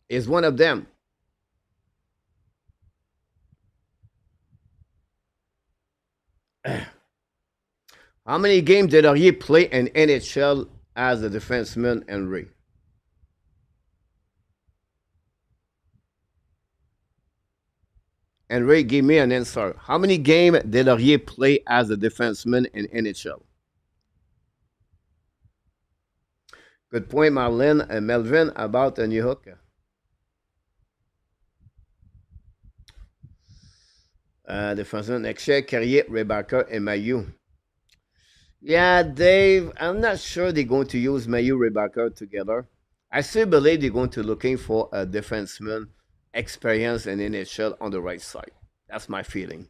is one of them. How many games did Deslauriers play in NHL as a defenseman, Henry? Henry, give me an answer. How many games did Deslauriers play as a defenseman in NHL? Good point, Marlene and Melvin, about a new hooker. Defenseman next year, Carrier, Rebecca, and Mayu. Yeah, Dave, I'm not sure they're going to use Mayu, Rebecca together. I still believe they're going to looking for a defenseman experience in NHL on the right side. That's my feeling.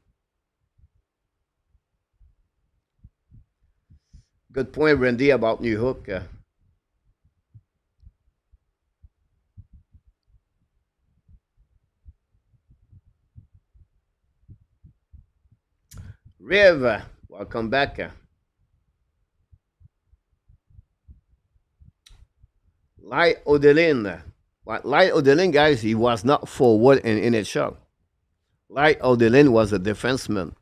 Good point, Randy, about New Hook. Riv, welcome back. Lai Odelin. What Lai Odelin, guys, he was not forward in NHL. Lai Odelin was a defenseman.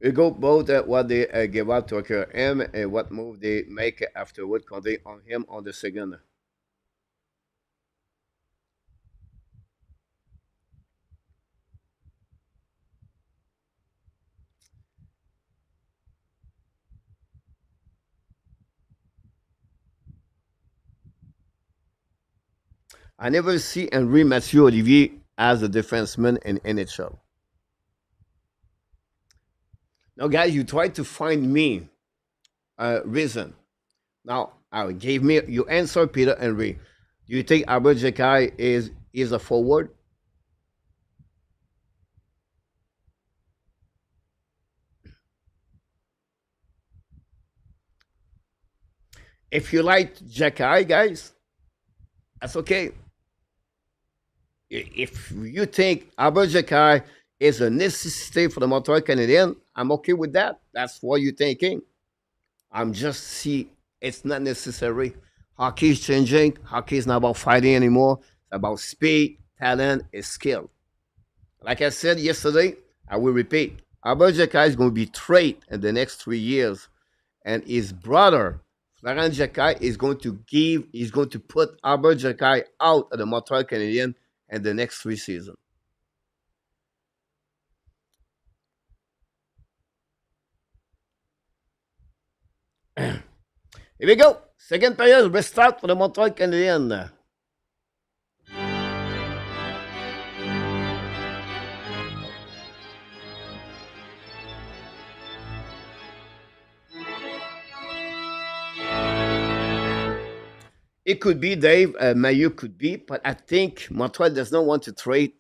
We go both at what they give up to occur him and what move they make afterward, counting on him on the second. I never see Henri Mathieu Olivier as a defenseman in NHL. Now, guys, you try to find me a reason. Now, I gave me your answer, Peter Henry. Do you think Albert Jekai is a forward? If you like Jekai, guys, that's okay. If you think Albert Jekai is a necessity for the Montreal Canadiens, I'm okay with that. That's what you're thinking. I'm just see it's not necessary. Hockey is changing. Hockey is not about fighting anymore. It's about speed, talent, and skill. Like I said yesterday, I will repeat. Albert Jekai is going to be traded in the next 3 years, and his brother Florent Jekai is going to put Albert Jekai out of the Montreal Canadiens in the next 3 seasons. Here we go. Second period restart for the Montreal Canadiens. It could be Dave. Mayu could be, but I think Montreal does not want to trade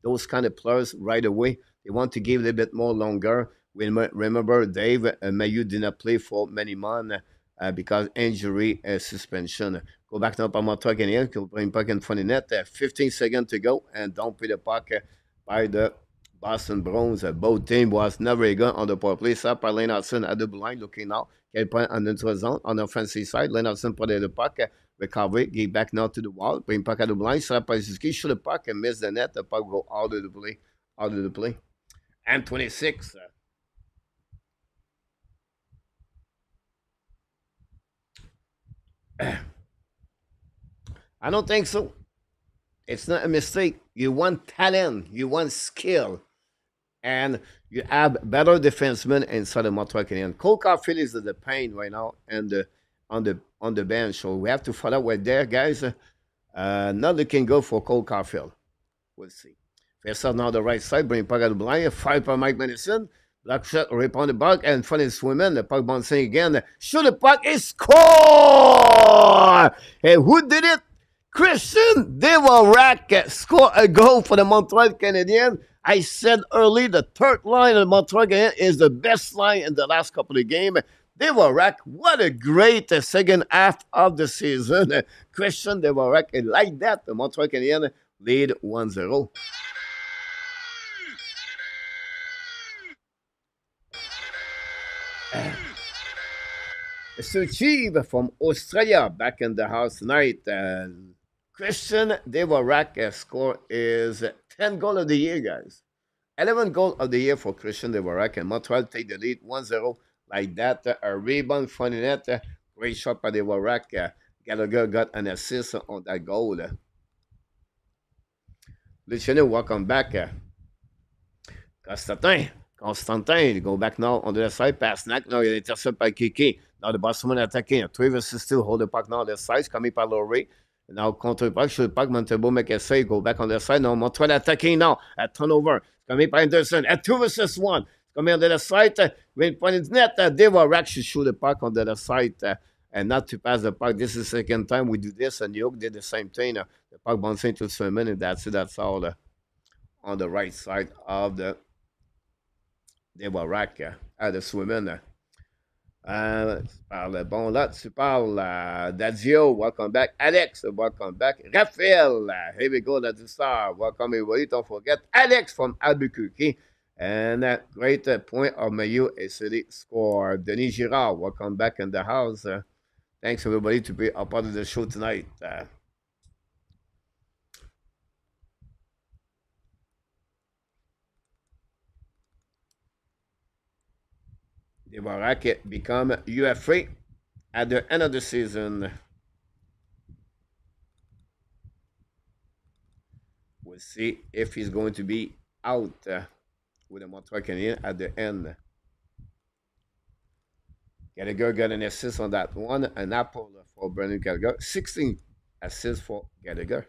those kind of players right away. They want to give a little bit more longer. Remember, Dave Mayu did not play for many months because injury suspension. Go back now par Montreal Canadiens, qui bring puck in front of net. 15 seconds to go, and don't put the puck by the Boston Bruins. Both team was never good on the power play. Ça par Lane Hutson à double line, looking now. Quel point en notre zone, on offensive side. Lane Hutson put the puck. Recovery, get back now to the wall, bring puck at the blind, sera pas Suzuki, shoot the puck and miss the net, the puck go out of the play, out of the play. And 26. I don't think so. It's not a mistake. You want talent, you want skill, and you have better defensemen inside the Montreal Canadiens. Cole Caulfield is the pain right now and on the bench, so we have to follow with there, guys. Not looking good for Cole Caulfield. We'll see. First out now the right side, bring puck out the blind, fight by Mike Madison. Block shot, rip on the puck, and funny swimming. The puck bouncing again. Shoot the puck, is score! And who did it? Christian Devorak score a goal for the Montreal Canadiens. I said early the third line of the Montreal Canadiens is the best line in the last couple of games. Devorak, what a great second half of the season. Christian Devorak, and like that, the Montreal Canadiens lead 1-0. Suchi from Australia back in the house tonight. Christian Devorak score is 10 goal of the year, guys. 11 goal of the year for Christian Devorak, and Montreal take the lead 1-0 like that. A rebound from the net. Great shot by Devorak. Gallagher got an assist on that goal. Luciano, welcome back. Constantin, go back now on the left side. Pass Snack. Now, il est intercepté par Kiki. Now, the Boston attacking. 3 versus 2. Hold the puck now on the side. Coming by Laurie. Now, contre puck. Shoot the puck. Montebo make a save. Go back on the side. Now, Montreal attacking now. At turnover. Coming by Anderson. At 2 versus 1. Coming on the left side. When point in net. Devorak should shoot the puck on the left side. And not to pass the puck. This is the second time we do this. And New York did the same thing. The puck bouncing to swim in. And that's it. That's all on the right side of the Devorak à de swimmer. Tu parles, bon, là, tu parles d'Adio, welcome back. Alex, welcome back. Raphael, here we go, that's the star. Welcome, everybody. Don't forget Alex from Albuquerque. And great point of Mayu et City score. Denis Girard, welcome back in the house. Thanks, everybody, to be a part of the show tonight. Devorak become UFA at the end of the season. We'll see if he's going to be out with the Montreal Canadiens at the end. Gallagher got an assist on that one, an apple for Brandon Gallagher. 16 assists for Gallagher.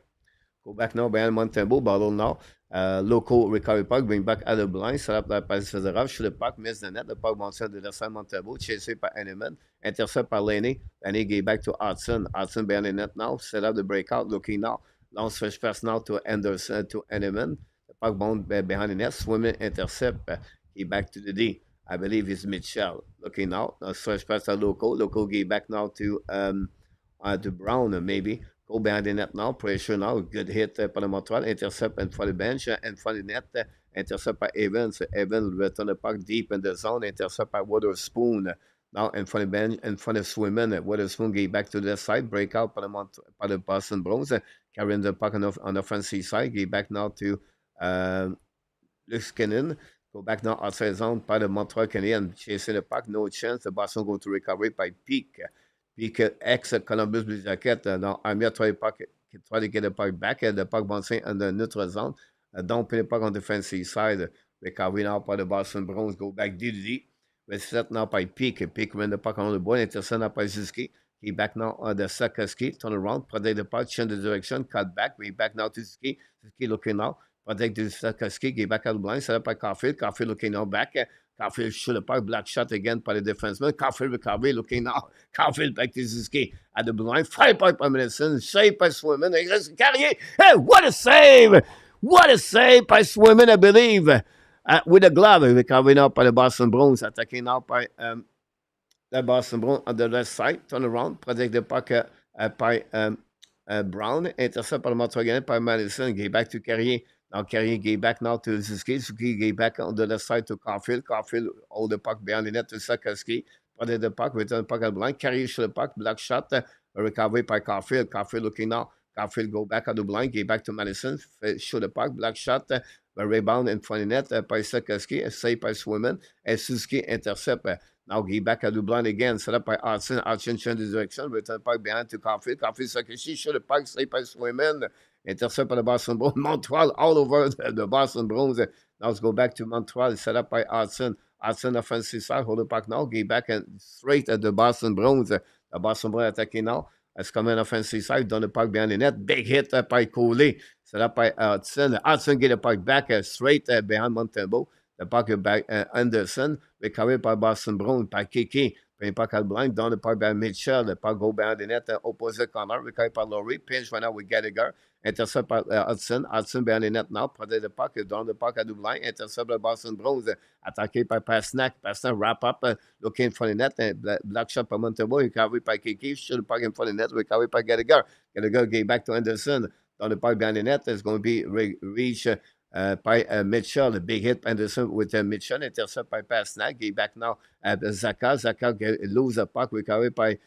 Go back now behind Montembeau, bottle now. Local recovery puck, bring back at the blind, set up la passe fédérale, shoot the puck, miss the net, the puck bounce de la salle Montembeau, chasé par Henneman, intercept par Laney, Laney gave back to Hudson, Hudson behind the net now, set up the breakout, looking now, long stretch pass now to Anderson, to Henneman, the puck bound behind the net, swimming, intercept, he back to the D. I believe it's Mitchell, looking now, stretch pass to Local gave back now to Brown, maybe. Go behind the net now, pressure now, good hit par le Montreal, intercept in front of the bench, in front of the net, intercept by Evans. Evans return the puck deep in the zone, intercept by Witherspoon. Now in front of bench, in front of Swimmen, Witherspoon gave back to the side, breakout by the Boston Bruins, carrying the puck on the offensive side, gave back now to Luskinen. Go back now outside zone by the Montreal Canadiens, chasing the puck, no chance. The Boston go to recovery by Peak. Puis ex-Columbus Blue Jacket, dans un mètre qui try to get the puck back, the puck bouncing in the neutral zone. Don't put the puck on the defensive side. Recovery now by the Boston Bruins, go back D. Reset now by Peak. Peak win the puck on the board, intercept now by Suzuki. He back now on the Sakaski, turn around, protect the puck, change the direction, cut back. We back now to Suzuki. Suzuki looking now, protect the Sakaski, get back out of the blind, set up by Caulfield. Caulfield looking now back. Caulfield shoot the puck, black shot again by the defenseman. Caulfield recovery, looking now. Caulfield back to Suzuki at the blue line. 5 point by Madison. Save by Swimmer. Carrier. Hey, what a save! What a save by Swimmer, I believe. With a glove, recovering now by the Boston Bruins, attacking now by the Boston Bruins on the left side. Turn around, protect the puck by Brown. Intercept par le Montreal Canadiens by Madison. Get back to Carrier. Now Carrier get back now to Suzuki. Suzuki get back on the left side to Caulfield. Caulfield hold the puck behind the net to Sakoski. Protect the puck, return the puck at the line. Carrier shoot the puck, black shot. Recovery by Caulfield. Caulfield looking now. Caulfield go back at the blind, get back to Madison. Shoot the puck, black shot. Rebound in front of the net by Sakoski. Save by Swimmer. And Suzuki intercept. Now he back at the blind again, set up by Hudson. Hudson changes direction, return the puck behind to Caulfield. Caulfield Sakoshi, shoot the puck, saved by Swayman. Intercept by the Boston Bruins. Montreal all over the Boston Bruins. Now let's go back to Montreal, set up by Hudson. Hudson offensive side, hold the puck now, get back and straight at the Boston Bruins. The Boston Bruins attacking now. It's coming offensive side, down the puck behind the net. Big hit by Coley, set up by Hudson. Hudson get the puck back straight behind Montembeau. The puck back Anderson, recovered by Boston Bruins, by Kiki. Puis puck at blind, down the puck by Mitchell. The puck go behind the net, opposite corner, recovered by Laurie. Pinch right now with Gallagher. Intercept by Hudson. Hudson behind the net now, protect the puck, down the puck at the blind. Intercept by Boston Bruins, attaqué by Pasnak. Pasnak wrap up, looking for the net. Black shot by Montembeau, recovered by Kiki. Shoot the puck in front of the net, recovered by Gallagher. Gallagher get back to Anderson. Down the puck behind the net, it's going to be reached. By Mitchell, the big hit Anderson with Mitchell, intercept by Pasnak. Get back now at Zaka. Zaka lose a puck, recovered by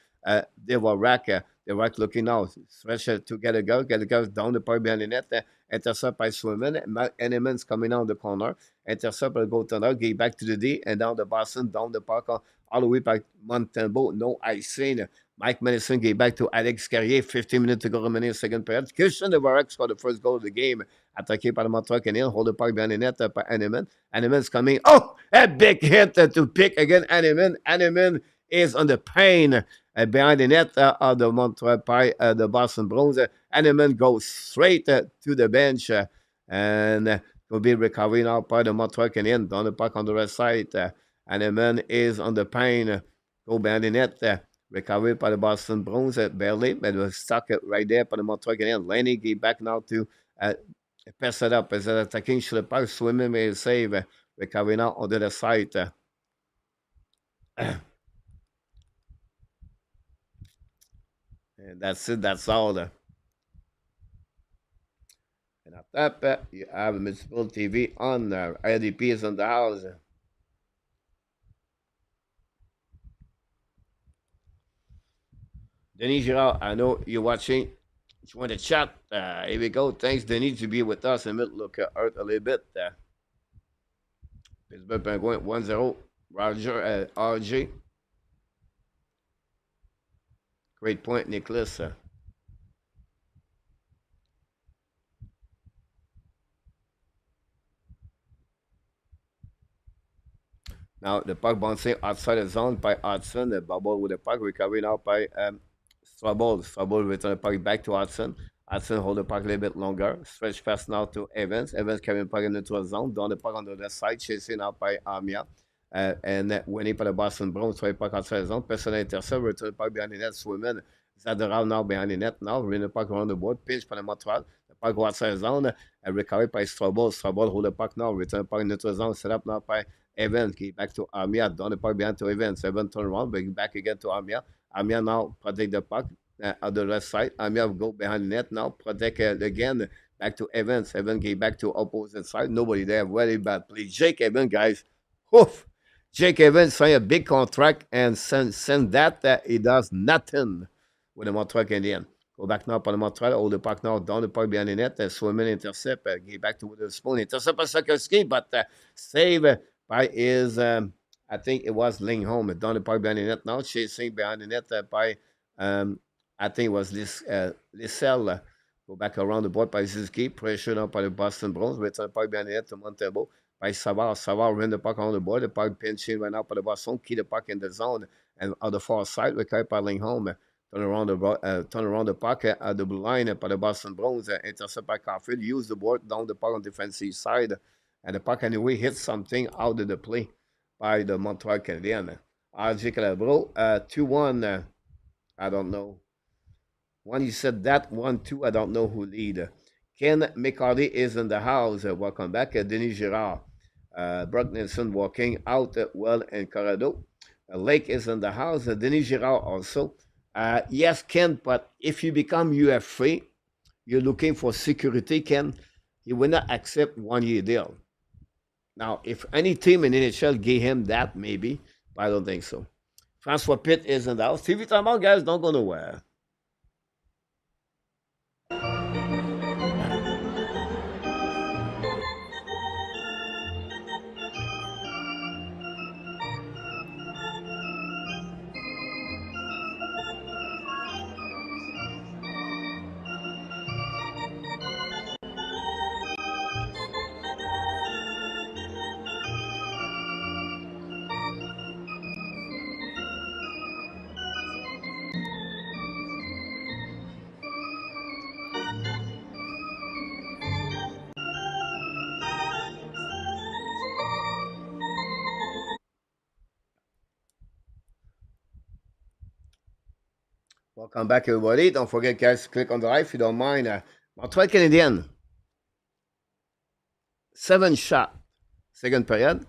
Devorak. Devorak looking now, stretch to Gallagher. Gallagher down the puck behind the net, intercept by Swimman. Enemans coming out the corner, intercept by goaltender. Get back to the D and down the Boston, down the puck all the way by Montembeau. No icing. Mike Madison get back to Alex Carrier. 15 minutes to go remaining second period. Christian Devorak scored the first goal of the game. Attaqué par le Montreal Canadiens. Hold the puck behind the net by Hanneman. Hanneman's coming. Oh, a big hit to pick again. Hanneman. Hanneman is on the pain behind the net of the Montreal by the Boston Bruins. Hanneman goes straight to the bench and will be recovering now by the Montreal Canadiens. Down the puck on the right side. Hanneman is on the pain. Go behind the net. Recovered by the Boston Bruins barely, but was stuck right there by the Montreal Canadiens. Laney get back now to pass it up as attacking should the puck, Swimming made a save, recovering now on the other side. And that's it, that's all. And after that, you have Municipal TV on there. IDP is on the house. Denis Girard, I know you're watching. If you want to chat, here we go. Thanks, Denis, to be with us. And look hurt a little bit. Pittsburgh Penguins 1-0. Roger, RJ. Great point, Nicholas. Now, the puck bouncing outside the zone by Hudson. The bubble with the puck recovered now by Strubble. Strubble return the puck back to Hudson. Hudson hold the puck a little bit longer. Stretch pass now to Evans. Evans carrying the puck in the neutral zone. Down the puck on the left side. Chasing out by Armia. And winning by the Boston Bruins. Throw the puck outside the zone. Personal intercept. Return the puck behind the net. Swimming. Zadorov now behind the net. Now bring the puck around the board. Pinch by the Montreal. The puck go outside the zone. And recovered by Strubble. Strubble hold the puck now. Return the puck in the neutral zone. Set up now by Evans. Get back to Armia. Down the puck behind to Evans. Evans turn around. Bring back again to Armia. Armia now protect the puck. On the left side, Armia will go behind the net now, protect again, back to Evans. Evans get back to opposite side. Nobody there, very bad play. Jake Evans, guys. Oof. Jake Evans signed a big contract and since that, he does nothing with the Montreal Canadiens. Go back now for the Montreal, hold the puck now, down the puck behind the net, Swimmer intercept, get back to Witherspoon, intercept by Sakoski, but save by his, I think it was Lingholm, down the puck behind the net now, chasing behind the net by, I think it was Lissel. Go back around the board by Suzuki. Pressure now by the Boston Bruins. Return the puck behind the net to Montembeau. By Savard. Savard ran the puck on the board. The puck pinching right now by the Boston. Keep the puck in the zone. And on the far side, we carry by Lingholm. Turn around the puck at the blue line by the Boston Bruins. Intercept by Caulfield. Use the board down the puck on the defensive side. And the puck anyway hits something out of the play. by the Montreal Canadiens. RJ Calabro, 2-1, I don't know. One, you said that. 1-2, I don't know who lead. Ken McCarty is in the house. Welcome back. Denis Girard. Brock Nelson walking out well in Colorado. Lake is in the house. Denis Girard also. Yes, Ken, but if you become UFA, you're looking for security, Ken, he will not accept 1 year deal. Now, if any team in NHL gave him that, maybe, but I don't think so. Francois Pitt is in the house. TV timeout, guys, don't go nowhere. Welcome back, everybody. Don't forget, guys, to click on the like if you don't mind. Montreal Canadiens, 7 shot, second period.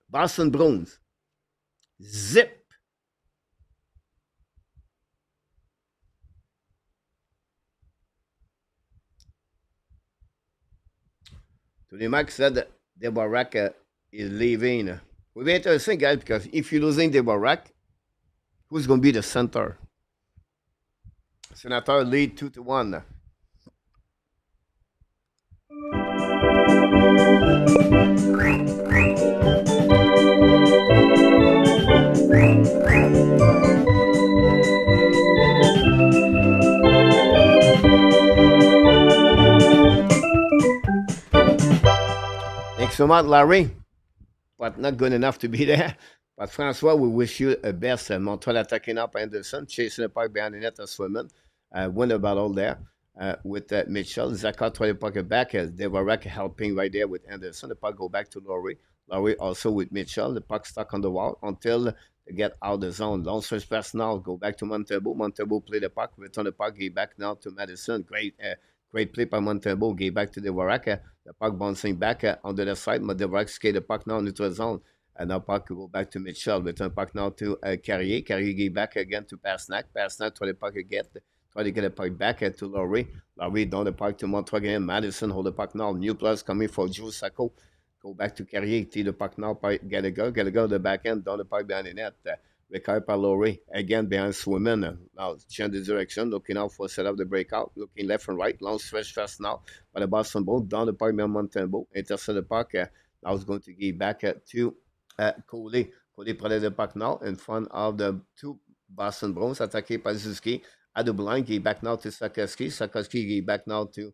Boston Bruins, zip. Tony Mac said Debarak is leaving. Will be interesting, guys, because if you're losing Debarak, who's going to be the center? Senator lead 2-1. Thanks so much, Larry, but not good enough to be there. But Francois, we wish you the best. Montreal attacking up Anderson, chasing the puck behind the net of swimming. Win the battle there with Mitchell. Zaka try to puck it back. Devarak helping right there with Anderson. The puck go back to Laurie. Laurie also with Mitchell. The puck stuck on the wall until they get out of the zone. Long switch pass now. Go back to Montebo. Montebo play the puck. Return the puck. Get back now to Madison. Great play by Montebo. Get back to Devarak. The puck bouncing back on the left side. But Devarak skate the puck now into the zone. And now puck go back to Mitchell. Return puck now to Carrier. Carrier get back again to Pasnak. Pasnak try the puck again. Try to get the puck back to Laurie. Laurie down the puck to Montreal again. Madison hold the puck now. New plus coming for Joe Sacco. Go back to Carrier. Tee the puck now by Gallagher. Gallagher the back end. Down the puck behind the net. Recovered by Laurie. Again behind Swimmen. Now change the direction. Looking out for set up the breakout. Looking left and right. Long stretch fast now by the Boston Bruins. Down the puck behind Montebo. Intercept the puck. Now it's going to give back to Coley. Coley prenait le puck now in front of the two Boston Bruins, attaqué par Suzuki. À the blind, he back now to Sakaski. Sakaski, he back now to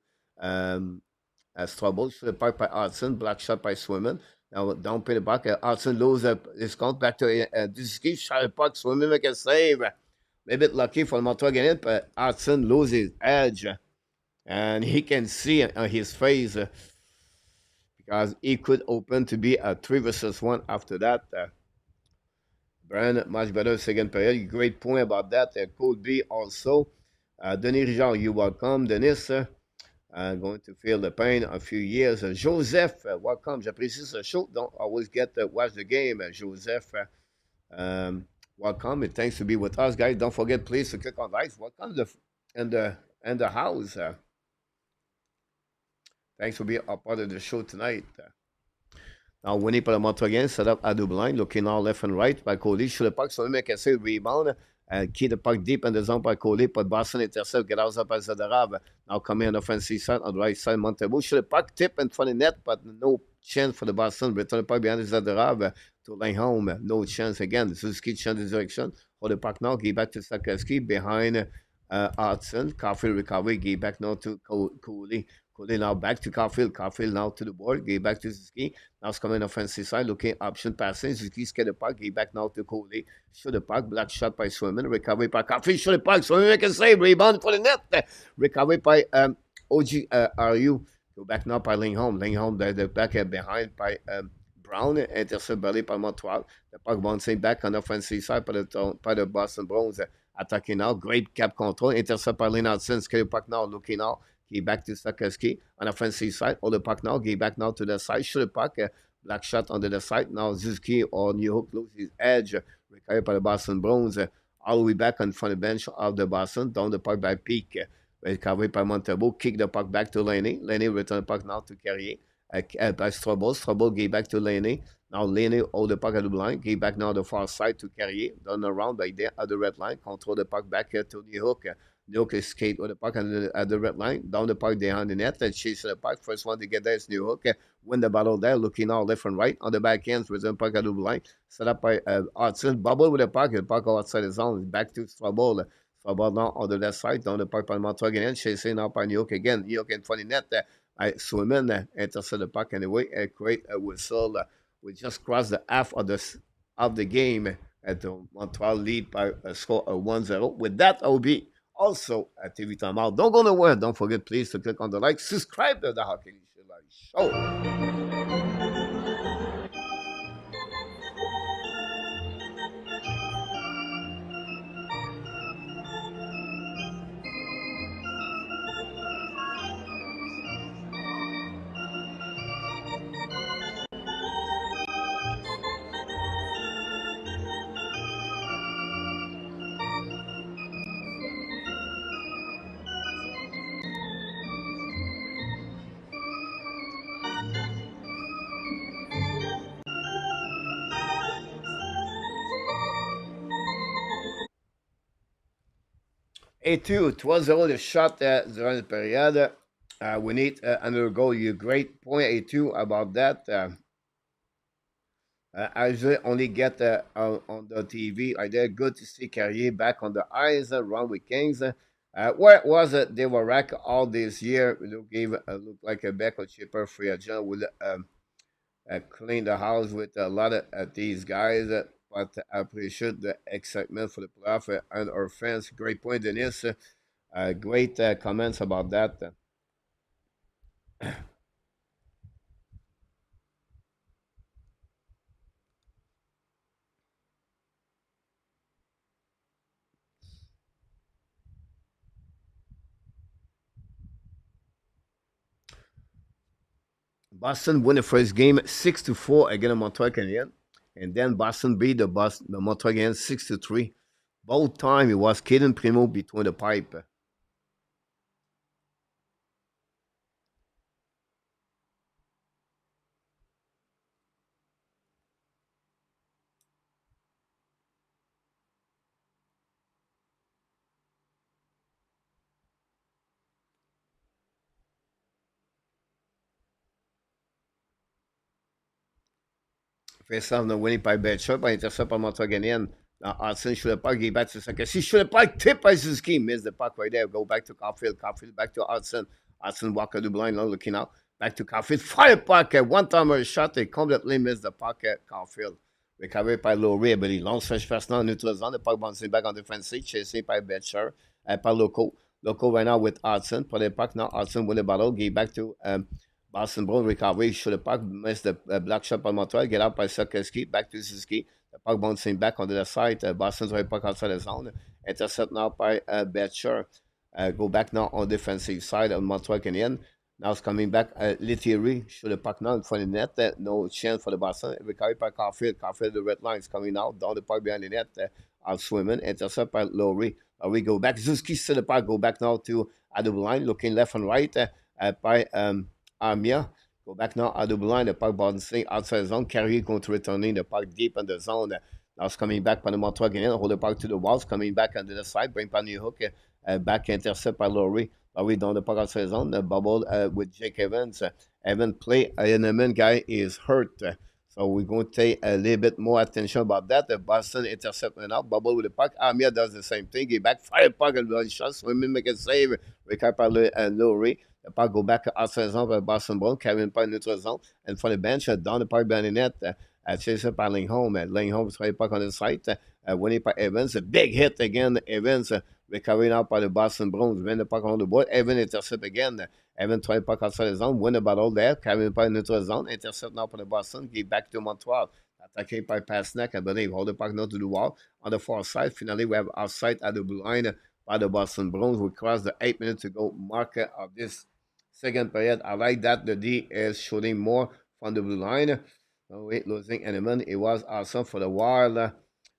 Strobel. So the puck by Hudson. Black shot by Swimmen. Now down pay the puck. Hudson loses his count back to Suzuki. Shot the puck. Swimmen make a save. A bit lucky for Montreal again, but Hudson loses his edge. And he can see on his face because he could open to be a 3-1 after that. Brian, much better second period. Great point about that. Could be also. Denis Richard, you welcome. Denis, going to feel the pain a few years. Joseph, welcome. J'apprécie ce show. Don't always get to watch the game. Joseph, welcome. And thanks to be with us, guys. Don't forget, please, to click on likes. Welcome in the house. Thanks for being a part of the show tonight. Now, winning pour le Montreal, set up à double line, looking all left and right by Coley. Sur le puck, sur le mec essaie de rebound. Keep the puck deep in the zone by Coley. But Boston intercept, get out up by Zadarav. Now coming on the offensive side, on the right side, Montebo. Sur le puck, tip in front of the net, but no chance for the Boston. Return the puck behind Zadarav to Lane home. No chance again. Suzuki change the direction. Hold the puck now, get back to Sakaski behind Hudson. Caulfield recovery, get back now to Coley. Coley now back to Caulfield. Caulfield now to the board. Get back to Suzuki. Now it's coming offensive side. Looking option passing. Suzuki get the puck. Get back now to Coley. Show the puck. Black shot by Swimmen. Recovery by Caulfield. Show the puck. Swimmen make a save. Rebound for the net. Recovery by OG RU. Go back now by Lingholm. Lingholm the back behind by Brown, intercepté par Montreal. Le puck bouncing back on offensive side par le Boston Bruins. Attacking now, great cap control, intercept par Lane Hutson, the puck now, looking now, he back to Sakaski on offensive side, all the puck now, he back now to the side, shoot the puck, black shot on the side, now Suzuki or New Hook loses his edge, recovered by the Boston Bruins, all the way back on front of the bench of the Boston, down the puck by Peak, recovered by Montebo, kick the puck back to Laney, Laney return the puck now to Carrier, by Strobel gave back to Laney. Now Laney hold the puck at the line, gave back now the far side to Carrier, down around by there at the red line, control the puck back to New Hook. New Hook skate with the puck at the red line, down the puck behind the net, and chase the puck. First one to get there is New Hook. Win the battle there, looking all left and right on the back ends with the puck at the line. Set up by Hudson, bubble with the puck outside the zone, back to Strobel. Strobel now on the left side, down the puck by Montreal again, chasing now by New Hook again. New Hook in front of the net. Swimming intercept the puck anyway, create a whistle. We just crossed the half of the game at the Montreal lead by a score of 1-0. With that, I'll be also at TV Time Out. Don't go nowhere. Don't forget, please, to click on the like, subscribe to the Hockey Show. A2, 12-0 the shot during the period. We need another goal. You great point, A2, about that. I usually only get on the TV. I did good to see Carrier back on the ice, run with Kings. Where was it? They were rack all this year. Look, gave look like a back or cheaper free agent will clean the house with a lot of these guys. But I appreciate the excitement for the playoff and our fans. Great point, Dennis. Great comments about that. Boston won the first game 6-4 against Montreal Canadiens. And then Boston beat the Montreal Canadiens 6-3. Both time it was Caden Primo between the pipe. Face-off de winning by Betcher, par intercept par Montreal Canadiens. Now Hudson should have puck, he back to Sakasi. Should have puck, tip by Suzuki. Missed the puck right there. Go back to Caulfield. Caulfield back to Hudson. Hudson walk out the blind, now looking out. Back to Caulfield. Fire puck. One timer shot. They completely missed the puck at Caulfield. Recovered by Laurie, but he long stretch pass now, neutral zone. The puck bouncing back on the defensive, chasing by Betcher. Par Loco. Loco right now with Hudson. For the puck now, Hudson with the battle. Give back to Boston Bruins recovery, shoot the puck, missed the black shot by Montreal, get out by Sakaski, back to Suzuki. The puck bouncing back on the side. Boston's right puck outside the zone. Intercept now by Betcher. Go back now on defensive side of Montreal Canadiens. Now it's coming back. Lethierry shoot the puck now in front of the net. No chance for the Boston. Recovery by Caulfield. Caulfield, the red line is coming out. Down the puck behind the net. Out swimming. Intercept by Laurie. We go back. Suzuki to the puck. Go back now to a double line, looking left and right by Amia. Go back now at the line, the puck bouncing outside the zone. Carrier going to returning the puck deep in the zone. Now it's coming back by the Montreal Canadiens. Hold the puck to the walls. Coming back on the side. Bring by New Hook. Back intercept by Laurie. Laurie down the puck outside the zone. The bubble with Jake Evans. Evans play. An guy is hurt. So we're going to take a little bit more attention about that. The Boston intercept now. Bubble with the puck. Amia does the same thing. He back. Fire puck and one shot. Swimming make a save. Recovered by Laurie. The puck go back outside the zone by Boston Bruins, carrying by neutral zone, and for the bench, down the park behind the net, chased by Lingholm. Lingholm try the puck on the side, winning by Evans. A big hit again. Evans recovering out by the Boston Bruins. Win the puck on the board. Evans intercept again. Evans try puck outside the zone. Win the battle there. Carrying by neutral zone. Intercept now for the Boston. Give back to Montreal. Attacking by Pasnak, I believe. Hold the puck now to the wall. On the far side. Finally, we have outside at the blue line by the Boston Bruins. We crossed the 8 minutes to go marker of this second period. I like that the D is shooting more from the blue line. Oh, wait, losing element. It was awesome for the while,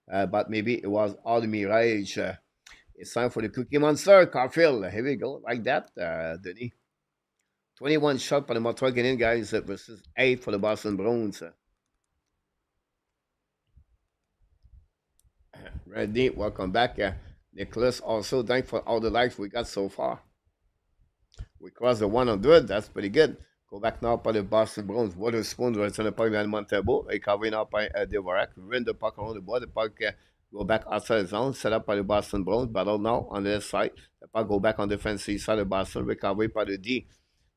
but maybe it was all the mirage. It's time for the Cookie Monster. Carfield. Here we go. Like that, Denis. 21 shot for the Montreal Canadiens, guys, versus 8 for the Boston Bruins. Ready, welcome back. Nicholas, also thanks for all the likes we got so far. We crossed the 100. That's pretty good. Go back now by the Boston Bruins. Waterspoon return the puck behind Montebo. Recovering up by Devorak. Win the puck around the board. The puck go back outside the zone. Set up by the Boston Bruins. Battle now on the left side. The puck go back on the defensive side of Boston. Recovery by the D.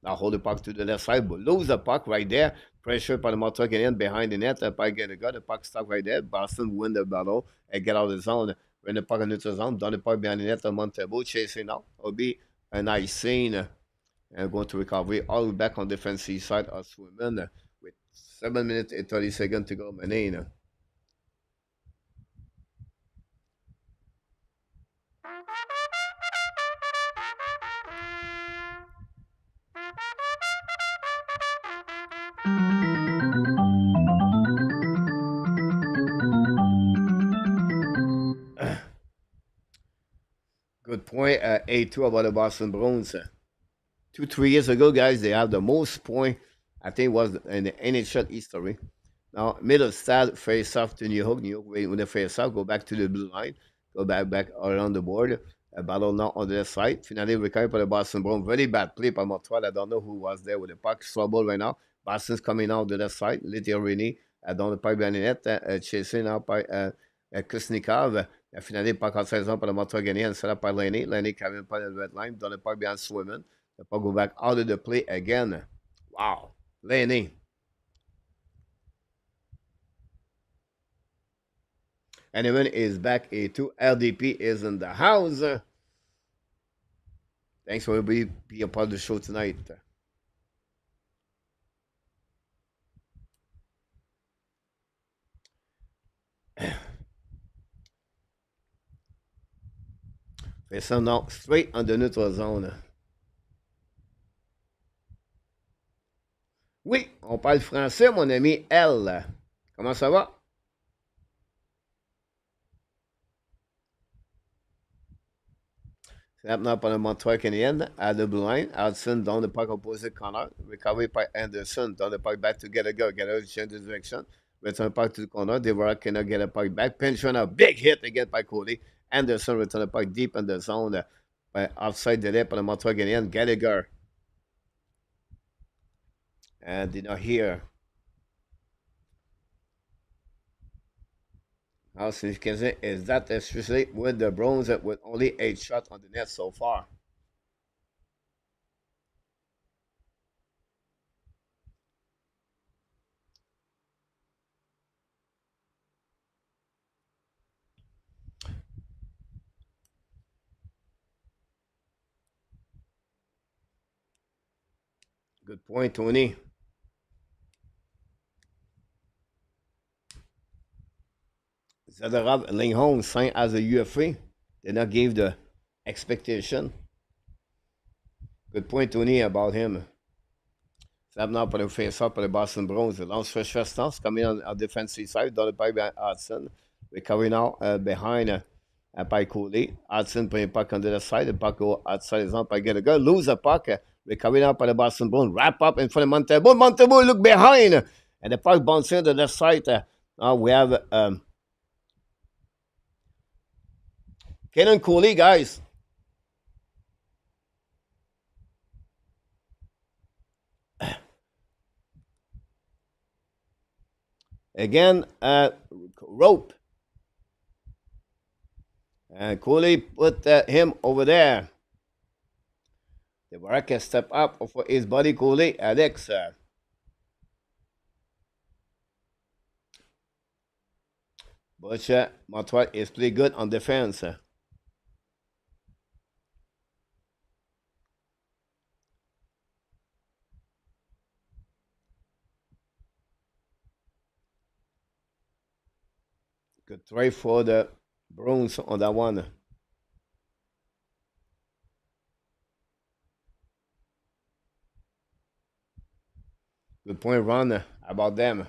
Now hold the puck to the left side. But lose the puck right there. Pressure by the Montreal Canadiens behind the net. The puck get a gun. The puck stuck right there. Boston win the battle and get out of the zone. Win the puck in the zone. Down the puck behind the net. Montebo chasing now. It'll be a nice scene. And going to recovery all the way back on defensive side of Swimmen with 7 minutes and 30 seconds to go. Manane. Good point. A2 about the Boston Bruins. 2-3 years ago, guys, they have the most point. I think was in the NHL history. Now, Middlestad face off to New York. New York, when they face off, go back to the blue line, go back around the board. A battle now on the left side. Finally, recovered by the Boston Bruins. Very bad play by Montreal. I don't know who was there with the puck. Trouble right now. Boston's coming out the left side. Literally, down the puck behind the net, chasing out by Kusnikov. Finally, puck outside zone by the Montreal Canadiens. Set up by Laney. Laney coming by the red line. Down the puck behind Swimmen. The puck go back out of the play again. Wow. Laney. Anyone is back. A2. LDP is in the house. Thanks for being a part of the show tonight. Faisons now straight on the neutral zone. Oui, on parle français, mon ami L. Comment ça va? Snap now by the Montreal Canadiens at the blue line. Hudson down the puck opposite corner. Recovery by Anderson. Down the puck back to get a go. Get a change the direction. Return puck to the corner. Devorak cannot get a puck back. Pinch on a big hit again by Cody. Anderson return the puck deep in the zone. By outside the net by the Montreal Canadiens. Gallagher. And did not hear. How significant is that, especially with the Bruins with only 8 shots on the net so far? Good point, Tony. Zadorov and Lingholm signed as a UFA. Did not give the expectation. Good point, Tony, about him. Snap now for the face up for the Boston Bruins. The launch fresh stance coming on our defensive side. Done by Hudson. Recovery now behind by Cooley. Hudson putting puck on the other side. The puck go outside his arm by get a girl. Lose the puck. Recovery now by the Boston Bruins. Wrap up in front of Montebo. Montebo look behind. And the puck bouncing on the left side. Now we have Kenan Cooley, guys. Again, rope. And Cooley put him over there. The Baraka step up for his buddy Cooley, Alex. But Montreal is pretty good on defense. Good try for the Bruins on that one. Good point, Ron, about them.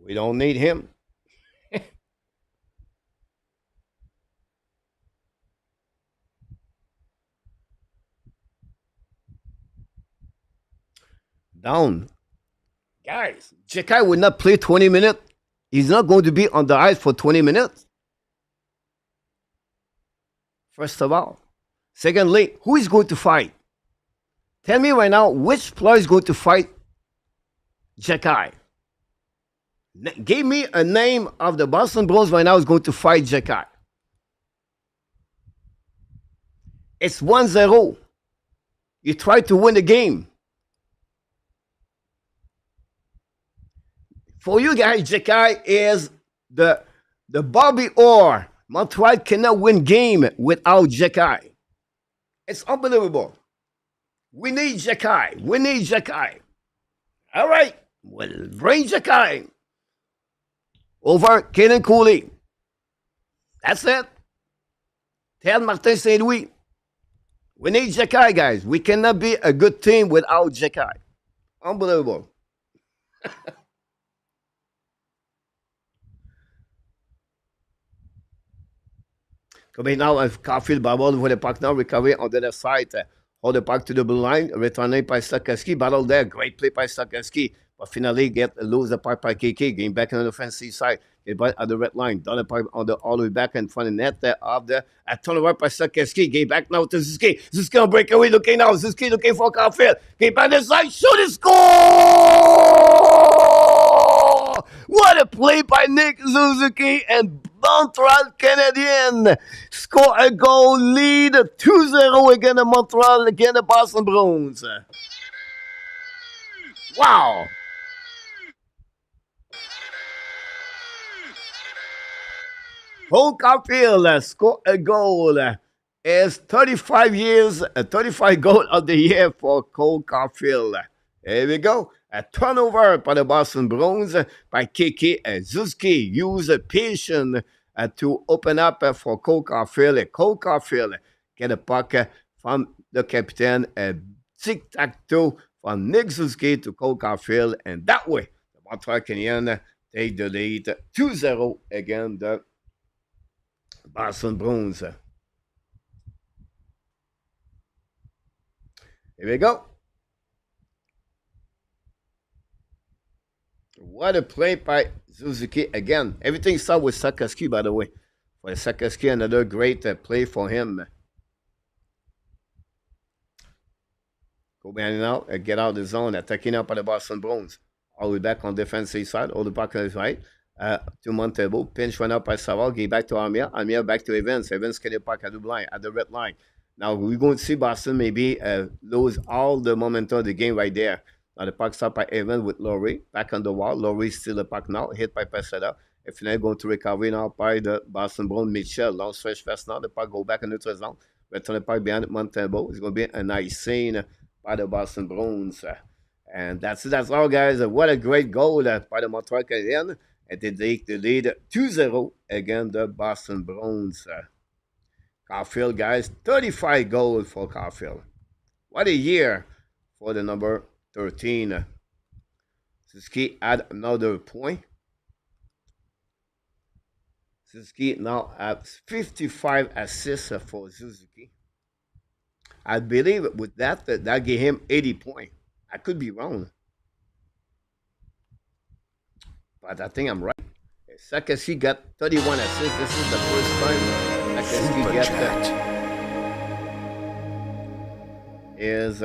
We don't need him. Down. Guys, Jekai will not play 20 minutes. He's not going to be on the ice for 20 minutes. First of all. Secondly, who is going to fight? Tell me right now which player is going to fight Jekai. Give me a name of the Boston Bruins right now is going to fight Jekai. It's 1-0. You try to win the game. For you guys, Jekai is the Bobby Orr. Montreal cannot win game without Jekai. It's unbelievable. We need Jekai. We need Jekai. All right. Well, bring Jekai over Kaden Cooley. That's it. Tell Martin St. Louis. We need Jekai, guys. We cannot be a good team without Jekai. Unbelievable. Coming now with Caulfield Bubble for the puck now, recovery on the left side. Hold the puck to the blue line, returning by Sakaski. Battle there, great play by Sakaski. But finally, lose the puck by KK. Getting back on the offensive side. Get back at the red line. Down the puck on the all the way back in front of the net there of the turnover by Sakaski. Get back now to Suzuki. Suzuki on breakaway looking now. Suzuki looking for Caulfield. Get back the side. Shoot and score! What a play by Nick Suzuki and Montreal Canadiens score a goal, lead 2-0 against Montreal, against the Boston Bruins. Wow. Cole Caulfield score a goal. Is 35 years, 35 goal of the year for Cole Caulfield. Here we go. A turnover by the Boston Bruins by KK Zuski. Use patience to open up for Cole Caulfield. Cole Caulfield get a puck from the captain. Tic-tac-toe from Nick Zuski to Cole Caulfield. And that way, the Montreal Canadiens take the lead 2-0 against the Boston Bruins. Here we go. What a play by Suzuki again. Everything started with Sakaski, by the way. For Sakaski, another great play for him. Go behind out, get out of the zone, attacking up by the Boston Bruins. All the way back on defensive side, all the back on his right. To Montebo, pinch run up by Savard, get back to Armia. Armia back to Evans. Evans get the puck at the line, at the red line. Now we're going to see Boston maybe lose all the momentum of the game right there. Now the puck stopped by Evans with Laurie. Back on the wall. Laurie still the puck now. Hit by Peseda. If you're not going to recover now by the Boston Bruins, Mitchell. Long stretch fast now. The puck go back in the neutral zone. Return the puck behind Montebo. It's going to be a nice scene by the Boston Bruins. And that's it. That's all, guys. What a great goal by the Montreal Canadiens. And they take the lead 2-0 against the Boston Bruins. Caulfield, guys, 35 goals for Caulfield. What a year for the number 13. Suzuki add another point. Suzuki now has 55 assists for Suzuki. I believe with that gave him 80 points. I could be wrong, but I think I'm right. Sakaski got 31 assists. This is the first time Sakaski got that. is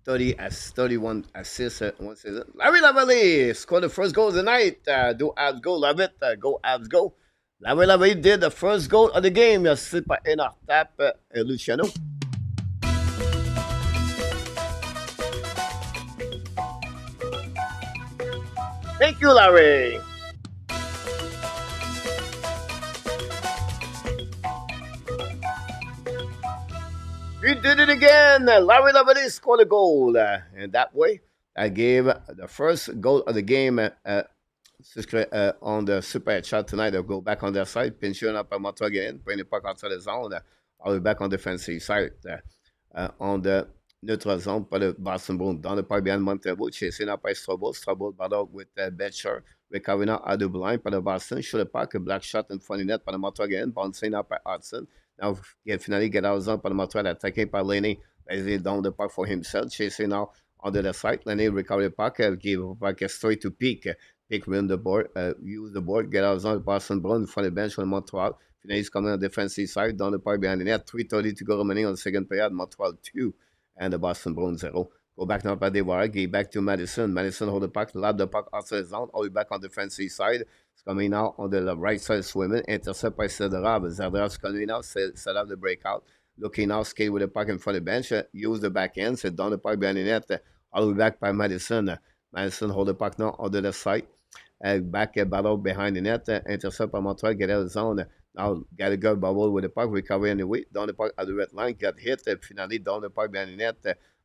31 assists one season. Larry Lavalley scored the first goal of the night. Do Abs go? Love it. Go Abs go. Larry Lavalley did the first goal of the game. Assisted by Enoch Tap and Luciano. Thank you, Larry. He did it again. Larry Lavalley scored a goal. And that way, I gave the first goal of the game on the super chat tonight. They'll go back on their side, pinching up a Montreal again, bring the puck outside the zone. I'll be back on the defensive side on the neutral zone par le Boston Bruins. Dans le parc behind Montreal, chasing up by Strobel. Strobel battle with Betcher. Recovering out of the blind par the Boston. Shoot the puck, a black shot in front of net par the Montreal again. Bouncing up by Hudson. Now, finally, get out of zone par the Montreal. Attacking by Laney. He's down the puck for himself. Chasing now under the side. Laney recover the puck. Give the puck straight to Peak. Pick win the board, use the board, get out of zone, Boston Bruins in front of the bench on Montreal. Finally, he's coming on the defensive side, down the park behind the net. 3:30 to go remaining on the second period. Montreal 2 and the Boston Bruins 0. Go back now by Devara, give back to Madison. Madison hold the puck, lob the puck outside the zone, all the way back on the defensive side. It's coming now on the right side swimming, intercept by Zedarab. Zedarab's coming now, set up the breakout. Looking now, skate with the puck in front of the bench, use the back end, set down the puck behind the net, all the way back by Madison. Madison hold the puck now on the left side. Back battle behind the net, intercept by Montreal, get out of the zone. Now Gallagher bubble with the puck, recovery on the way, down the puck at the red line, got hit, finally down the puck behind the net,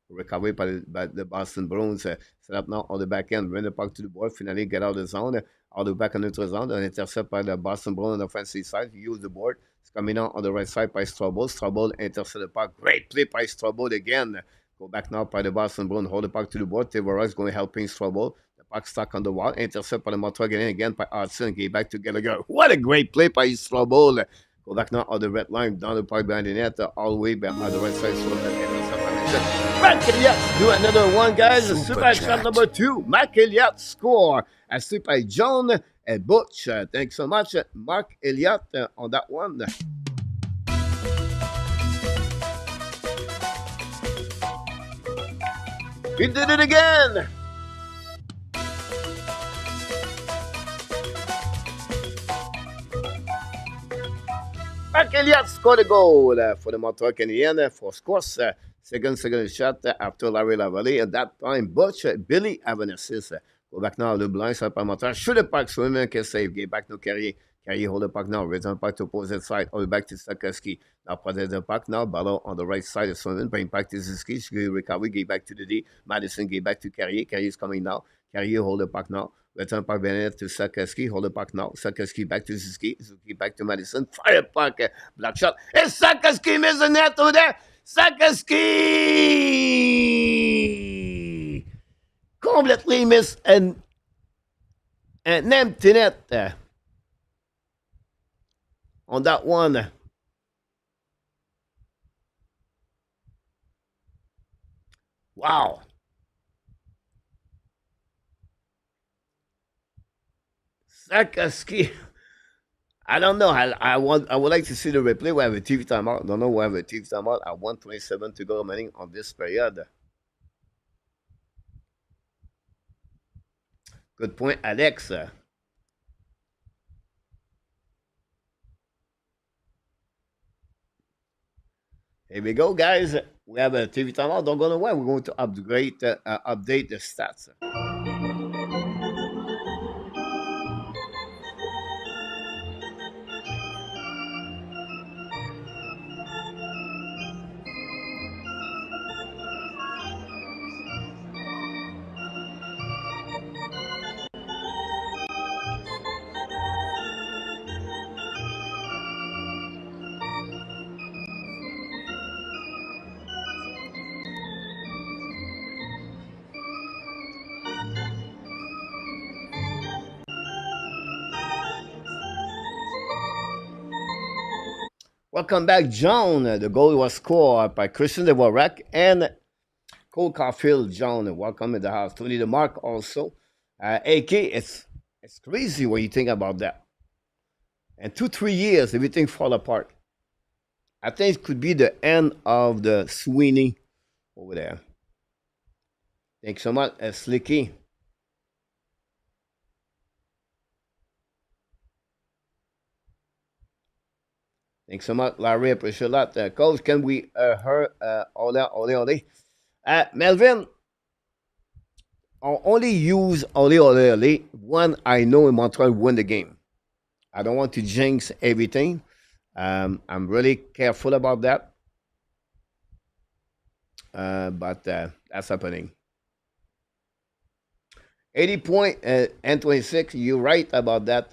recovery by the Boston Bruins, set up now on the back end, run the puck to the board, finally get out of the zone, all the way back on the neutral zone, and intercept by the Boston Bruins on the offensive side, use the board, it's coming out on the right side by Strobel, Strobel intercept the puck, great play by Strobel again, go back now by the Boston Bruins, hold the puck to the board, Tavares going to helping Strobel, puck stuck on the wall, intercept by the Montreal again by Hudson, get back to Gallagher. What a great play by Strobel. Go back now on the red line, down the park behind the net, all the way back on the right side. So Mac do another one, guys. Super shot number 2. Mark Elliott score. Assisted by John and Butch. Thanks so much, Mark Elliott, on that one. He did it again. Mark Elliott scored a goal for the Montreal Canadiens for scores. Second shot after Larry Lavalley. At that time, Butch, Billy have an assist. Go back now, the blind side by Montreal. Shoot the puck, swimmer can save. Get back to Carrier. Carrier hold the puck now. Return puck to opposite side. All the way back to Sakoski. Now protect the puck now. Ballon on the right side of swimming. Bring back to Suzuki. Recovery. Get back to the D. Madison get back to Carrier. Carrier is coming now. Carrier hold the puck now. Return puck Bennett to Sakoski. Hold the puck now. Sakoski back to Suzuki. Suzuki back to Madison. Fire puck. Black shot. And Sakoski misses the net over there. Sakoski completely missed an empty net on that one. Wow. Sakoski. I don't know. I would like to see the replay. We have a TV timeout. Don't know. We have a TV timeout at 1:27 to go remaining on this period. Good point, Alex. Here we go, guys. We have a TV timeout. Don't go nowhere. We're going to update the stats. Welcome back, John. The goal was scored by Christian Dvorak and Cole Caulfield. John, welcome in the house. Tony DeMarc also. AK, it's crazy when you think about that. And 2-3 years, everything fall apart. I think it could be the end of the Sweeney over there. Thanks so much, Slicky. Thanks so much, Larry. Appreciate that. Coach, can we hear ole? Melvin, I'll only use ole when I know in Montreal win the game. I don't want to jinx everything. I'm really careful about that. But that's happening. 80 point and 26. You're right about that.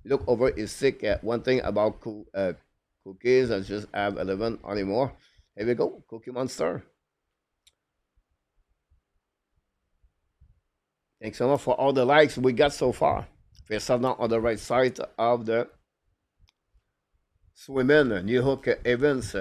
Look over is sick. One thing about cookies, I just have 11 anymore. Here we go. Cookie Monster. Thanks so much for all the likes we got so far. Face off now on the right side of the swimming. New Hook Evans.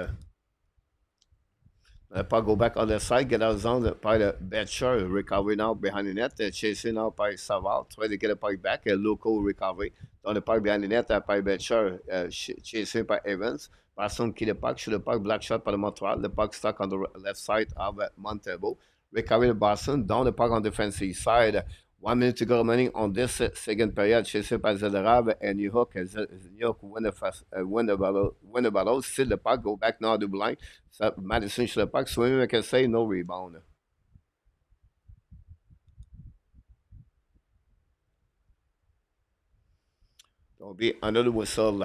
Pas go back on the side, get out of zone by the Betcher, recovery now behind the net, chasing now by Saval, try to get a puck back, a local recovery on the puck behind the net by Betcher, chasing by Evans. Boston keep the puck, shoot the puck, black shot by the Montreal, the puck stuck on the left side of Montebo. Recovery to Boston, down the puck on the defensive side. 1 minute to go remaining on this second period. Chasing by Zedarab and New Hook. New Hook win the battle, still the puck, go back now to the blind. So Madison should the puck, swimming, I can say, no rebound. Don't be under the whistle.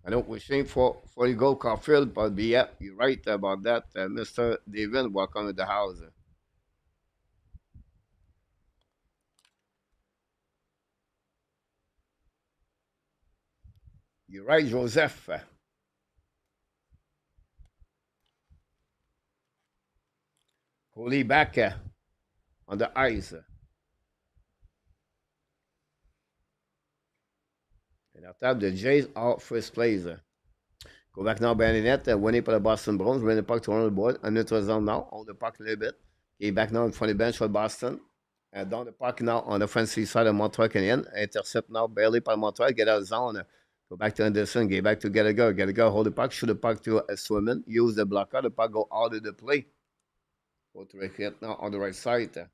I know we're wishing for the goal, Caulfield, but yeah, you're right about that, Mr. David. Welcome to the house. You're right, Joseph. Holy back on the ice. And on top, the Jays are first place. Go back now behind the net, winning for the Boston Bruins, bring the puck to one of the board, a neutral zone now, hold the puck a little bit. Get back now in front of the bench for Boston. Down the puck now on the offensive side of Montreal Canadiens. Intercept now barely by Montreal, get out of zone. Go back to Anderson, get back to Gallagher, hold the puck, shoot the puck to a Swimman, use the blocker, the puck go out of the play. Go to the hit now on the right side.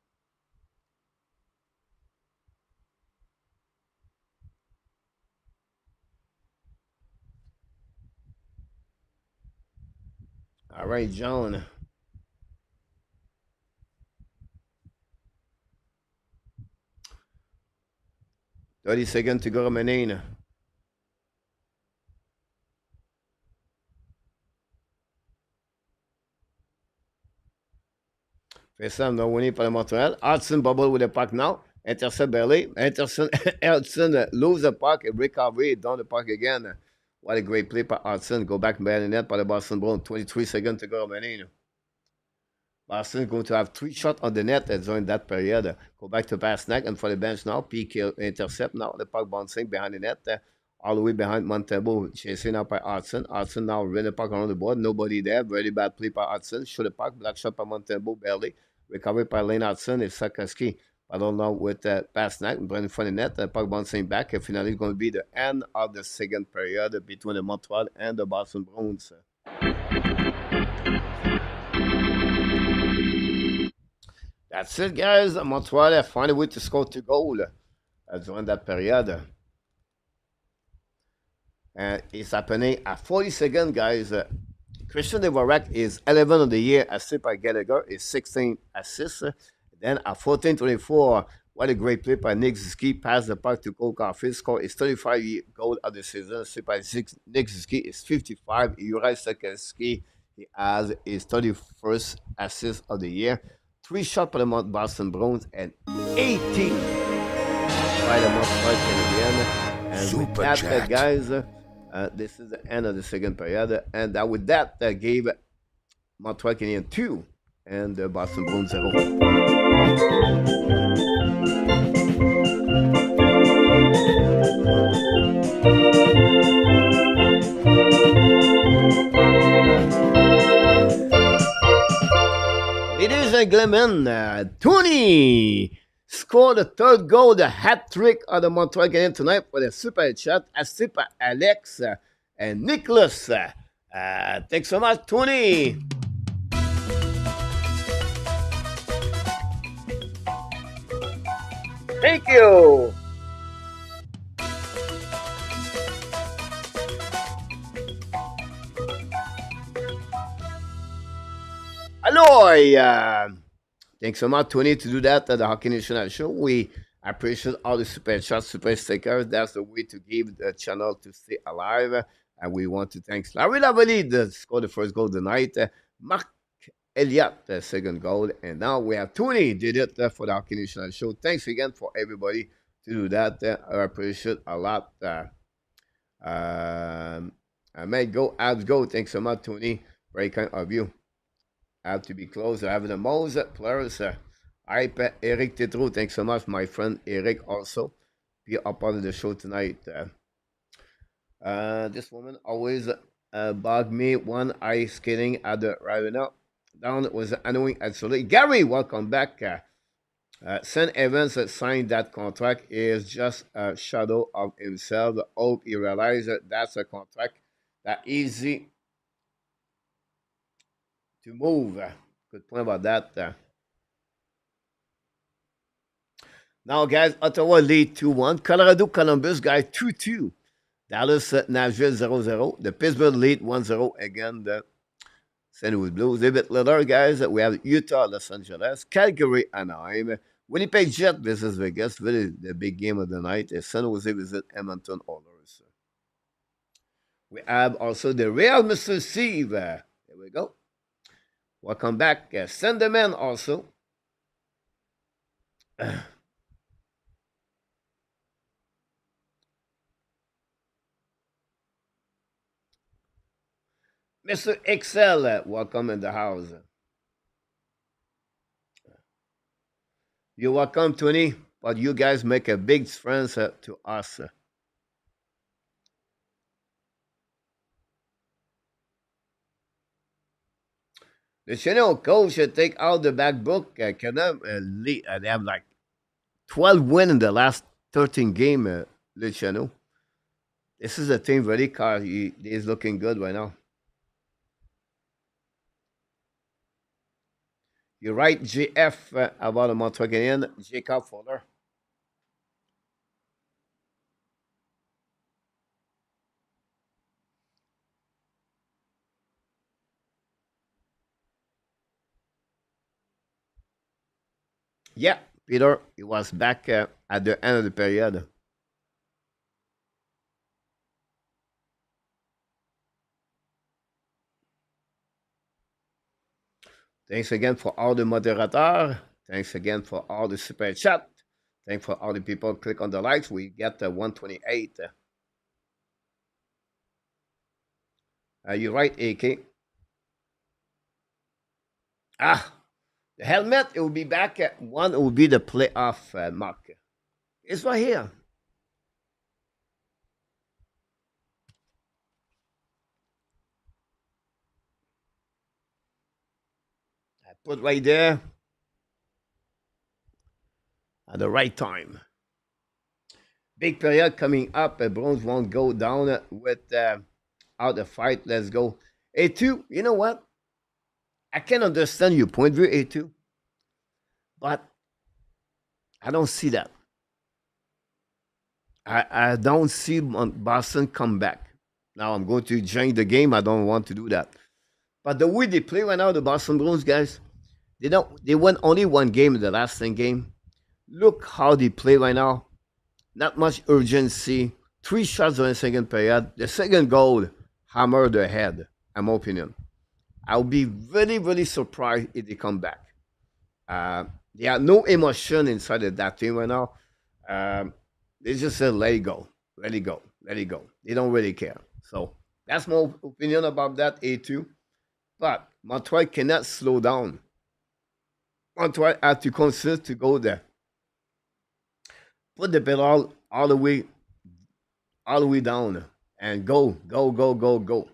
All right, John. $30 to go remaining. Face off now winning for the Montreal. Hudson bubble with the puck now. Intercept barely. Hudson lose the puck and recovery down the puck again. What a great play by Hudson. Go back behind the net by the Boston Bruins. 23 seconds to go remaining. Boston is going to have 3 shots on the net during that period. Go back to Pasnak and for the bench now. Peak intercept now. The puck bouncing behind the net. All the way behind Montebo. Chasing out by Hudson. Hudson now ran the puck around the board. Nobody there. Very bad play by Hudson. Shoot the puck. Black shot by Montebo barely. Recovered by Lane Hutson and Sakaski. I don't know with Pasnak and Brendan front of the net. The puck bouncing back. And finally, going to be the end of the second period between the Montreal and the Boston Bruins. That's it, guys. Montreal find a way to score 2 goals during that period. And it's happening at 40 seconds, guys. Christian Dvorak is 11 of the year, assist by Gallagher is 16 assists. Then at 14-24, what a great play by Nick Suzuki. Pass the puck to Cole Caulfield. Score is 35 goal of the season. Assist by Nick Suzuki is 55. Juraj Sakaski, he has his 31st assist of the year. 3 shots for the Boston Bruins and 18 by the Montreal Canadiens. And with that, guys, this is the end of the second period. And with that, gave Montreal Canadiens 2 and the Boston Bruins 0. Ladies and gentlemen, 20 scored the third goal, the hat trick of the Montreal Canadiens tonight for the super chat. Asipa, Alex, and Nicholas. Thanks so much, Tony. Thank you. Aloy. Thanks so much, Tony, to do that at the Hockey National Show. We appreciate all the super chats, super stickers. That's the way to give the channel to stay alive. And we want to thank Larry Lavalley that scored the first goal tonight. Mark Elliott, the second goal. And now we have Tony did it for the Hockey National Show. Thanks again for everybody to do that. I appreciate a lot. I may go, abs go. Thanks so much, Tony. Very kind of you. Have to be close. Having the most players. Hype Eric Tetro. Thanks so much, my friend Eric. Also, be a part of the show tonight. This woman always bugged me when I skating at the Ravena. Down was annoying actually. Gary, welcome back. St. Evans signed that contract. He is just a shadow of himself. Hope he realizes that's a contract that easy to move. Good point about that. Now, guys, Ottawa lead 2-1. Colorado Columbus, guys, 2-2. Dallas Nashville 0-0. The Pittsburgh lead 1-0 again. The St. Louis Blues. A bit later, guys, we have Utah, Los Angeles, Calgary, Anaheim. Winnipeg Jet versus Vegas. Really the big game of the night. San Jose visit Edmonton Oilers. We have also the Real Mr. Steve. There we go. Welcome back. Send them in also. Mr. Excel, welcome in the house. You're welcome, Tony. But you guys make a big difference to us. The channel coach should take out the back book. Can they have like 12 wins in the last 13 games, Le Channel. This is a team very car. He is looking good right now. You're right, GF, about the Montreal Canadiens, Jacob Fuller. Yeah, Peter, he was back at the end of the period. Thanks again for all the moderators. Thanks again for all the super chat. Thanks for all the people click on the likes. We get 128. You're right, AK. The helmet, it will be back at one. It will be the playoff mark. It's right here. I put right there at the right time. Big period coming up. Bruins won't go down without a fight. Let's go. A2, you know what? I can understand your point of view, A2, but I don't see that. I don't see Boston come back. Now I'm going to change the game. I don't want to do that. But the way they play right now, the Boston Bruins guys, they won only one game in the last 10 game. Look how they play right now. Not much urgency. 3 shots in the second period. The second goal hammered the head, in my opinion. I'll be very, very surprised if they come back. There are no emotion inside of that team right now. They just say, let it go, let it go, let it go. They don't really care. So that's my opinion about that, A2. But Montreal cannot slow down. Montreal has to consider to go there. Put the pedal all the way down and go, go, go, go, go.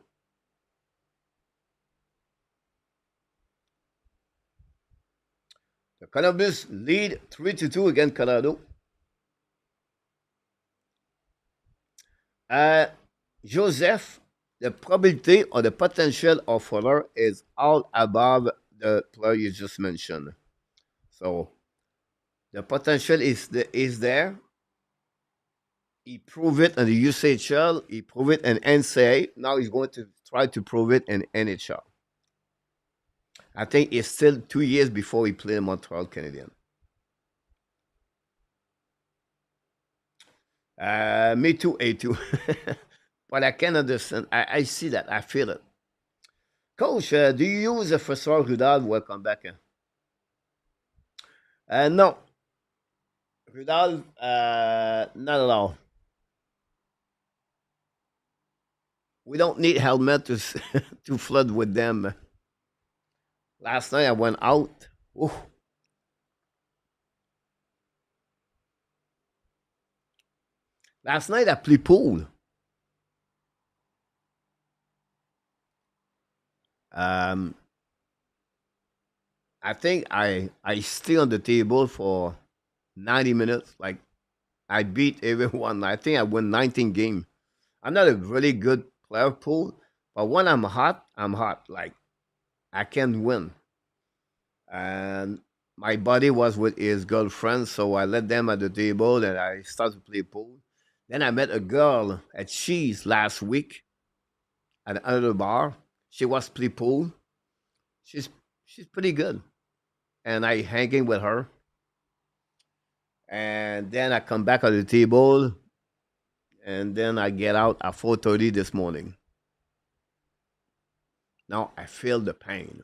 The Columbus lead 3-2 against Colorado. Uh, Joseph, the probability or the potential of Fuller is all above the player you just mentioned. So the potential is there. He proved it in the USHL. He proved it in NCAA. Now he's going to try to prove it in NHL. I think it's still 2 years before he played Montreal Canadiens. Me too, A2. But I can understand. I see that. I feel it. Coach, do you use a Fessor Rudal? Welcome back. No, Rudal, not at all. We don't need helmet to to flood with them. Last night I went out. Ooh, last night I played pool. Um, I think I stay on the table for 90 minutes. Like I beat everyone. I think I won 19 games. I'm not a really good player pool, but when I'm hot, I'm hot. Like I can win. And my buddy was with his girlfriend, so I let them at the table and I started to play pool. Then I met a girl at Cheese last week at another bar. She was play pool. She's she's pretty good, and I hanging with her. And then I come back at the table, and then I get out at 4:30 this morning. Now I feel the pain.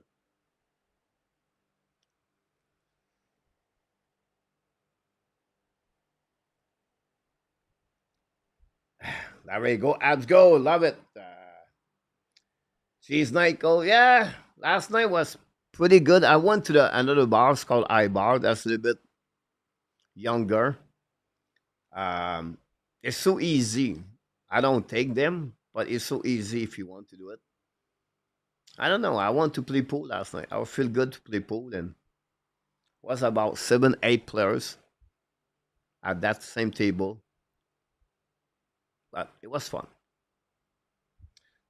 There we go, abs go, love it. Cheese night go, yeah. Last night was pretty good. I went to the another bar. It's called I Bar. That's a little bit younger. Um, it's so easy. I don't take them, but it's so easy if you want to do it. I don't know. I want to play pool last night. I would feel good to play pool, and was about 7, 8 players at that same table, but it was fun.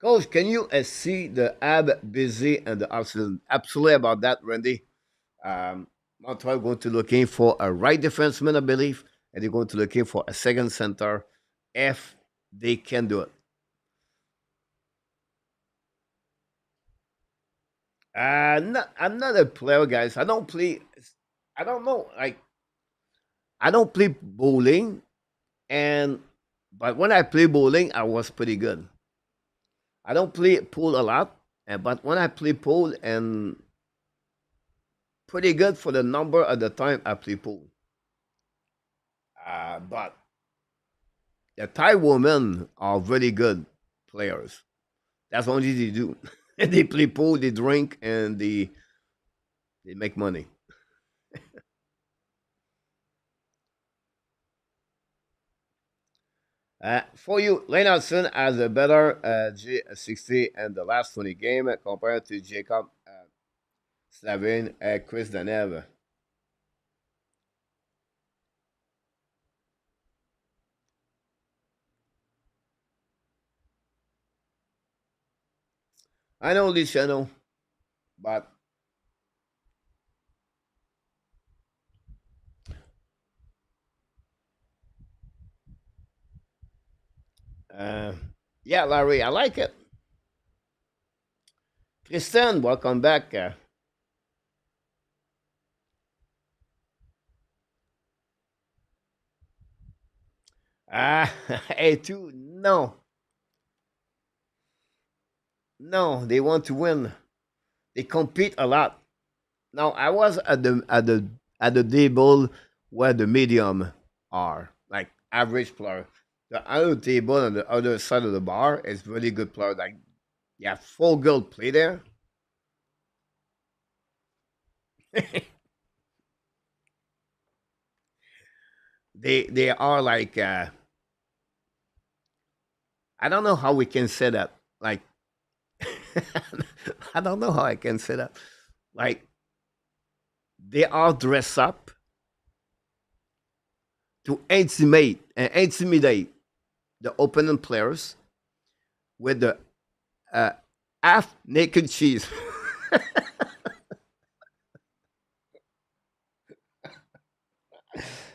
Coach, can you see the ab busy and the accident? Absolutely about that, Randy. Um, Montreal going to looking for a right defenseman, I believe, and they're going to looking for a second center if they can do it. I'm not a player, guys. I don't play. I don't know. Like I don't play bowling, and but when I play bowling, I was pretty good. I don't play pool a lot, but when I play pool, and pretty good for the number of the time I play pool. But the Thai women are very good players. That's what they do. They play pool, they drink, and they make money. For you, Lane Hudson has a better G60 in the last 20 games compared to Jacob Slavin and Chris Danev. I know this channel, but uh, yeah, Larry, I like it. Tristan, welcome back. A2, no, no, they want to win. They compete a lot. Now I was at the table where the medium are, like average player. The other table on the other side of the bar is really good player. Like yeah, full girl play there. They are like I don't know how we can say that. Like I don't know how I can say that. Like They are dressed up to intimidate the opponent players with the uh, half naked cheese.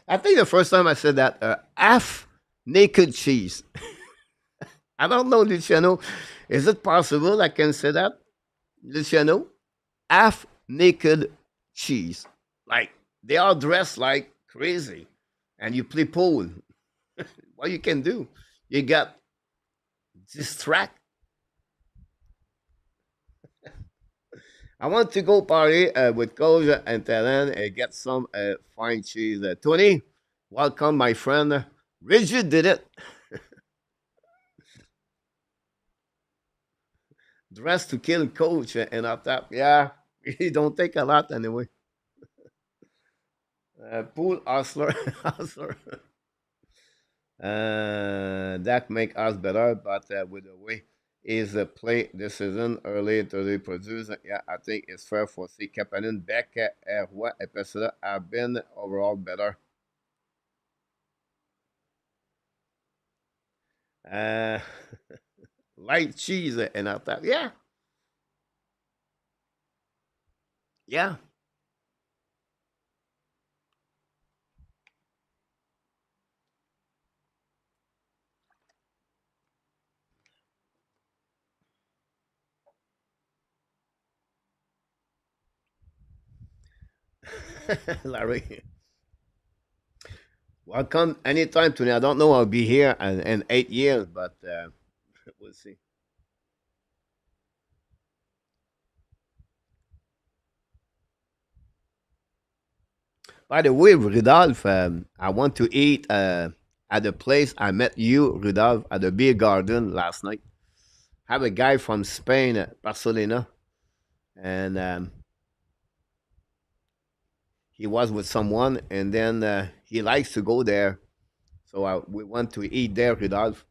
I think the first time I said that, half naked cheese. I don't know, Luciano. Is it possible I can say that, Luciano? Half naked cheese. Like they are dressed like crazy, and you play pool. What you can do? You got distract. I want to go party with Coach and Talent and get some fine cheese. Tony, welcome, my friend. Rigid did it. Dressed to kill Coach and up top. Yeah, he don't take a lot anyway. Pool hustler, hustler. That make us better, but with the way is play this season early to the producer. Yeah, I think it's fair for C. Kapanen back at what episode have been overall better. Uh, light cheese and I thought, yeah, yeah, Larry. Welcome anytime, Tony. I don't know I'll be here in 8 years, but we'll see. By the way, Rudolph, I want to eat at the place I met you, Rudolph, at the beer garden last night. Have a guy from Spain, Barcelona, and he was with someone, and then he likes to go there. So we went to eat there, Rudolph.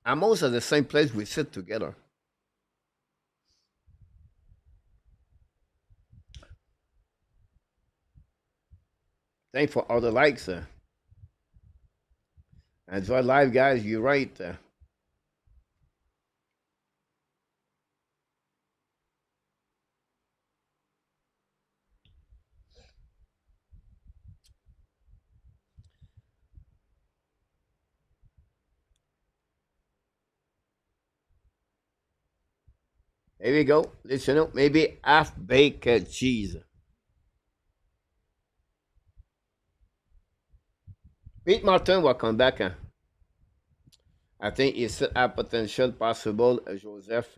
Almost at the same place we sit together. Thanks for all the likes. Enjoy live, guys. You're right. Here we go. Listen up. Maybe half baked cheese. Pete Martin, welcome back. I think it's a potential possible, Joseph.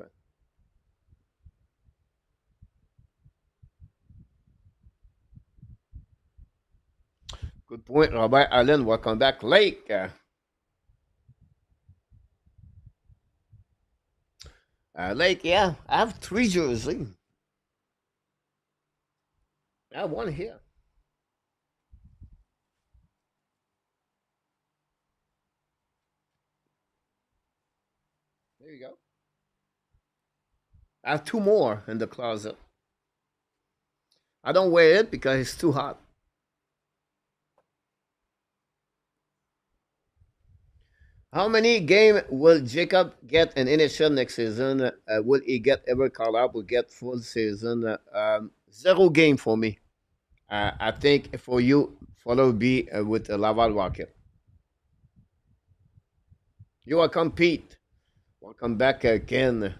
Good point, Robert Allen. Welcome back, Lake. Lake, yeah, I have three jerseys. I have one here. There you go. I have two more in the closet. I don't wear it because it's too hot. How many game will Jacob get in NHL next season? Will he get ever called up? Will get full season? Zero game for me. I think for you, follow be with the Laval Rocket. You are compete. Welcome back, Ken.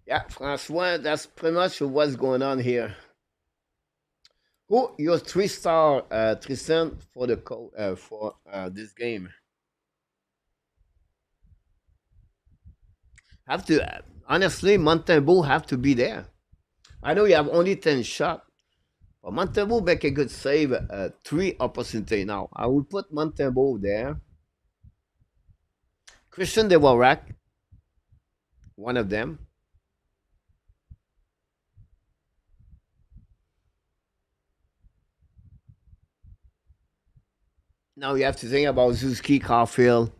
Yeah, Francois, that's pretty much what's going on here. Who your three-star Tristan for the for this game? Have to honestly, Montembeau have to be there. I know you have only 10 shots, but Montembeau make a good save. Three opportunity now. I will put Montembeau there. Christian Devorak, one of them. Now you have to think about Suzuki, Caulfield.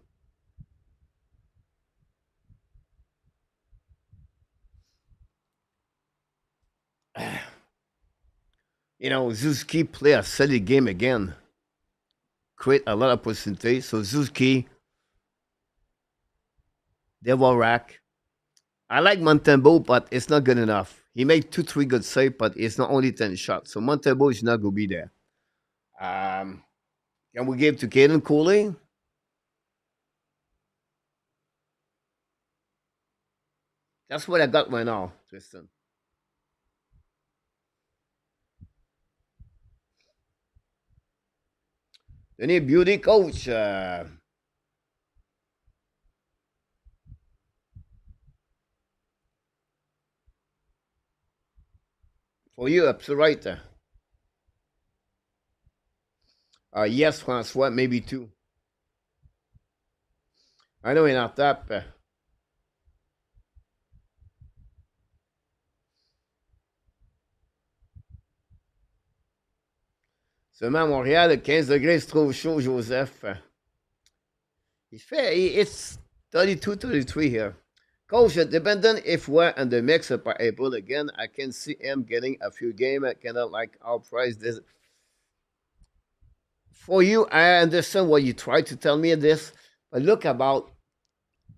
Suzuki play a solid game again. Create a lot of opportunities. So Suzuki, Devorak. I like Montembeau, but it's not good enough. He made 2, 3 good saves, but it's not only 10 shots. So Montembeau is not going to be there. Um, can we give to Caden Cooley? That's what I got right now, Tristan. Any beauty coach for you, absolutely right. Yes, Francois, maybe two. I know you're not that. Seulement à Montréal, 15 degrés, c'est trop chaud, Joseph. It's 32, 33 here. Coach, depending if we're in the mix up by April again, I can see him getting a few games. I cannot like our price this. For you, I understand what you try to tell me in this, but look about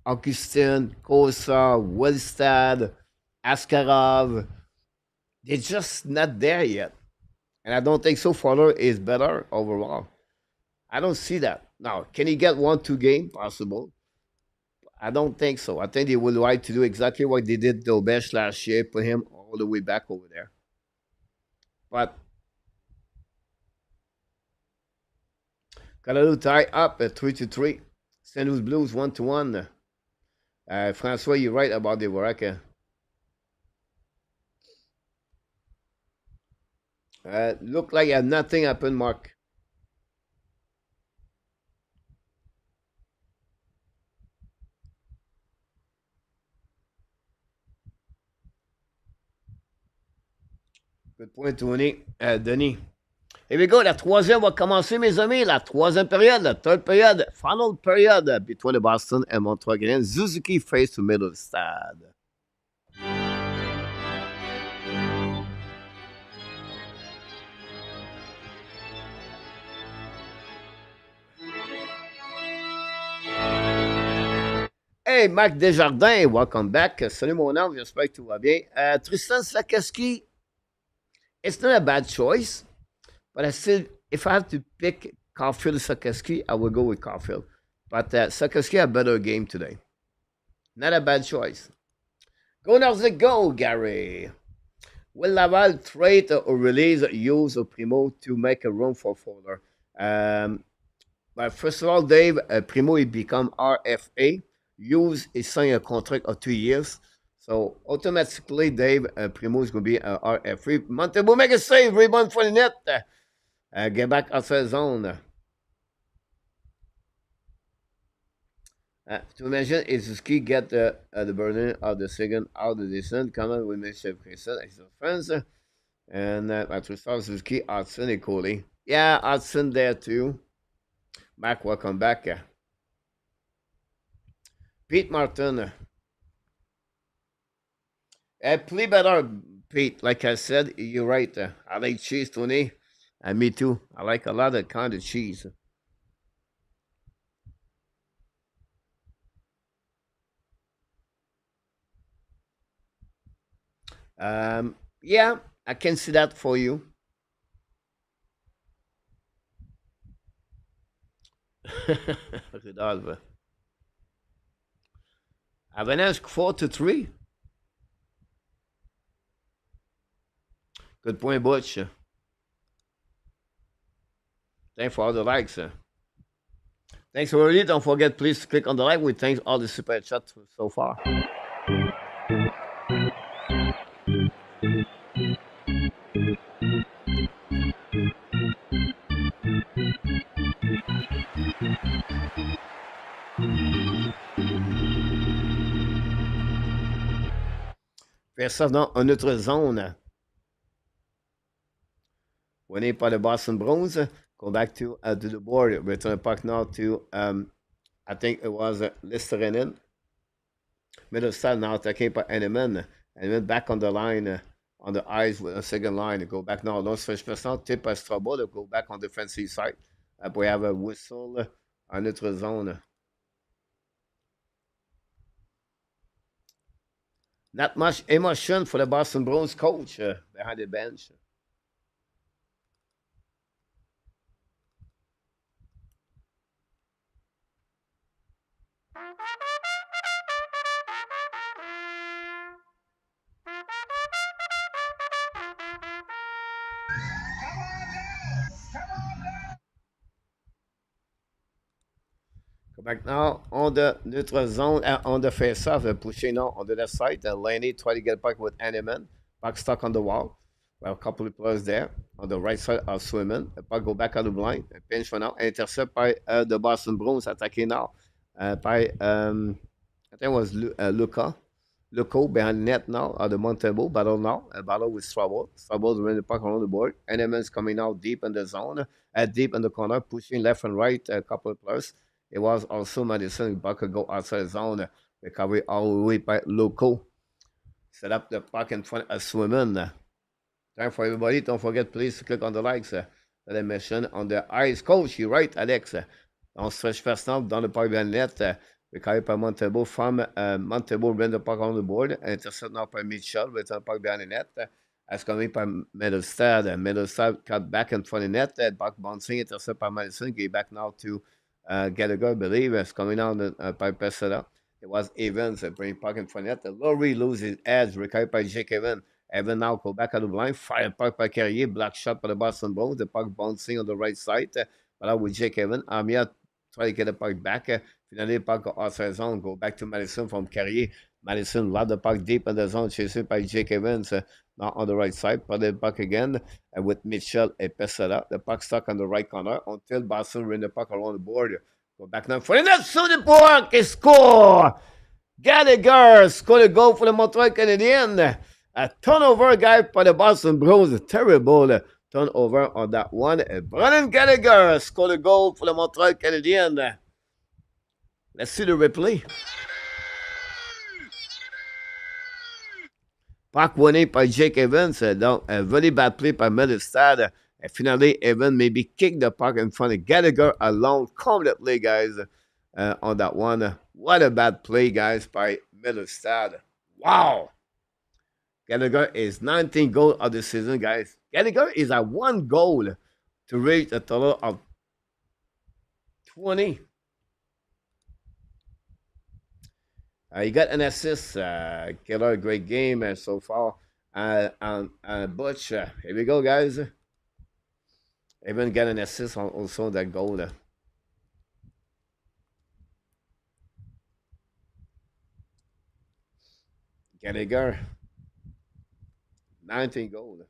Augustin, Kosa, Wilstad, Askarov. They're just not there yet. And I don't think so far is better overall. I don't see that. Now, can he get 1, 2 games? Possible. I don't think so. I think they would like to do exactly what they did to Obesh last year, put him all the way back over there. But Colorado tie up at 3-3. St. Louis Blues 1-1. Francois, you're right about the Waraka. Look like nothing happened, Mark. Good point, Tony. Denis. Here we go. La troisième va commencer, mes amis. La troisième période, la third period, final period between the Boston and Montreal Canadiens. Suzuki face to middle of the stade. Hey, Marc Desjardins, welcome back. Salut mon homme, j'espère que tout va bien. Tristan Sakaski, it's not a bad choice, but I still, if I have to pick Caulfield Sakaski, I will go with Caulfield. But Sakaski had a better game today. Not a bad choice. Go Nordic, go, Gary. Will Laval trade or release use of Primo to make a room for Fowler? But first of all, Dave, Primo will become RFA. Use is signing a contract of 2 years. So automatically, Dave, Primo is going to be RFA. Montebo make a save, rebound for the net. Get back outside zone. To imagine if Suzuki get the burden of the second out of the descent, come on with Mr. Crescent as a friends. And after start Suzuki, Hudson and Coley. Yeah, Hudson there too. Back, welcome back. Pete Martin. Play better, Pete. Like I said, you're right. I like cheese, Tony. And me too. I like a lot of kind of cheese. Yeah, I can see that for you. Rudolph. Avalanche 4-3. Good point, Butch. Thanks for all the likes. Thanks for really. Don't forget, please click on the like. We thank all the super chats so far. Faire ça dans une autre zone. On n'est pas le Boston Bruins. Go back to the board. Return the puck now to, I think it was Listerinen. Middle side now attaqué par Henneman. Henneman back on the line, on the ice with a second line. Go back now. Don't switch personal. Tip par Strabo to go back on the defensive side. Après, we have a whistle en notre zone. Not much emotion for the Boston Bruins coach behind the bench. Go back now on the neutral zone, on the face-off, pushing now on the left side. Laney try to get back with Animan. Puck stuck on the wall. Well, a couple of players there on the right side of Swimmen. The puck go back on the blind. A pinch for now. Intercept by the Boston Bruins attacking now by, I think it was Luca. Luco behind the net now, the Montebo battle now. A battle with Strabo. Strabo's running the puck around the board. Animan's coming out deep in the zone, deep in the corner, pushing left and right a couple of players. It was also Madison. Buck could go outside the zone. Recovery all the way by Loco. Set up the puck in front of Swimmen. Time for everybody. Don't forget, please, to click on the likes. The mission on the ice. Coach, you're right, Alex. On stretch first now, dans le puck behind net. Recovery by Montebo from Montebo, bring the puck on the board. Intercept now by Mitchell, with the puck behind the net. As coming by Middlestad. Middlestad cut back in front of the net. Puck bouncing, intercept by Madison. Get back now to Gallagher, I believe, is coming down by Pesada. It was Evans bringing puck in front of net. Laurie loses edge, recovered by Jake Evans. Evan now go back at the blind, fire puck by Carrier, black shot by the Boston Bruins. The puck bouncing on the right side. But out with Jake Evans. Amia try to get the puck back. Finally, puck outside zone, go back to Madison from Carrier. Madison lob the puck deep in the zone, chased by Jake Evans. Now on the right side, put the puck again with Mitchell and Pesada. The puck stuck on the right corner until Boston ran the puck around the board. Go back now for the net, so the puck is score. Gallagher scored a goal for the Montreal Canadiens. A turnover guy for the Boston Bruins. A terrible turnover on that one. Brennan Gallagher scored a goal for the Montreal Canadiens. Let's see the replay. Puck winning by Jake Evans. Donc, a very bad play by Middlestad. And finally, Evans maybe kicked the puck in front of Gallagher alone completely, guys, on that one. What a bad play, guys, by Middlestad. Wow. Gallagher is 19 goals of the season, guys. Gallagher is at one goal to reach a total of 20. He got an assist. Killer, great game so far. Butch, here we go, guys. Even got an assist on also that goal. Gallagher, 19 goals.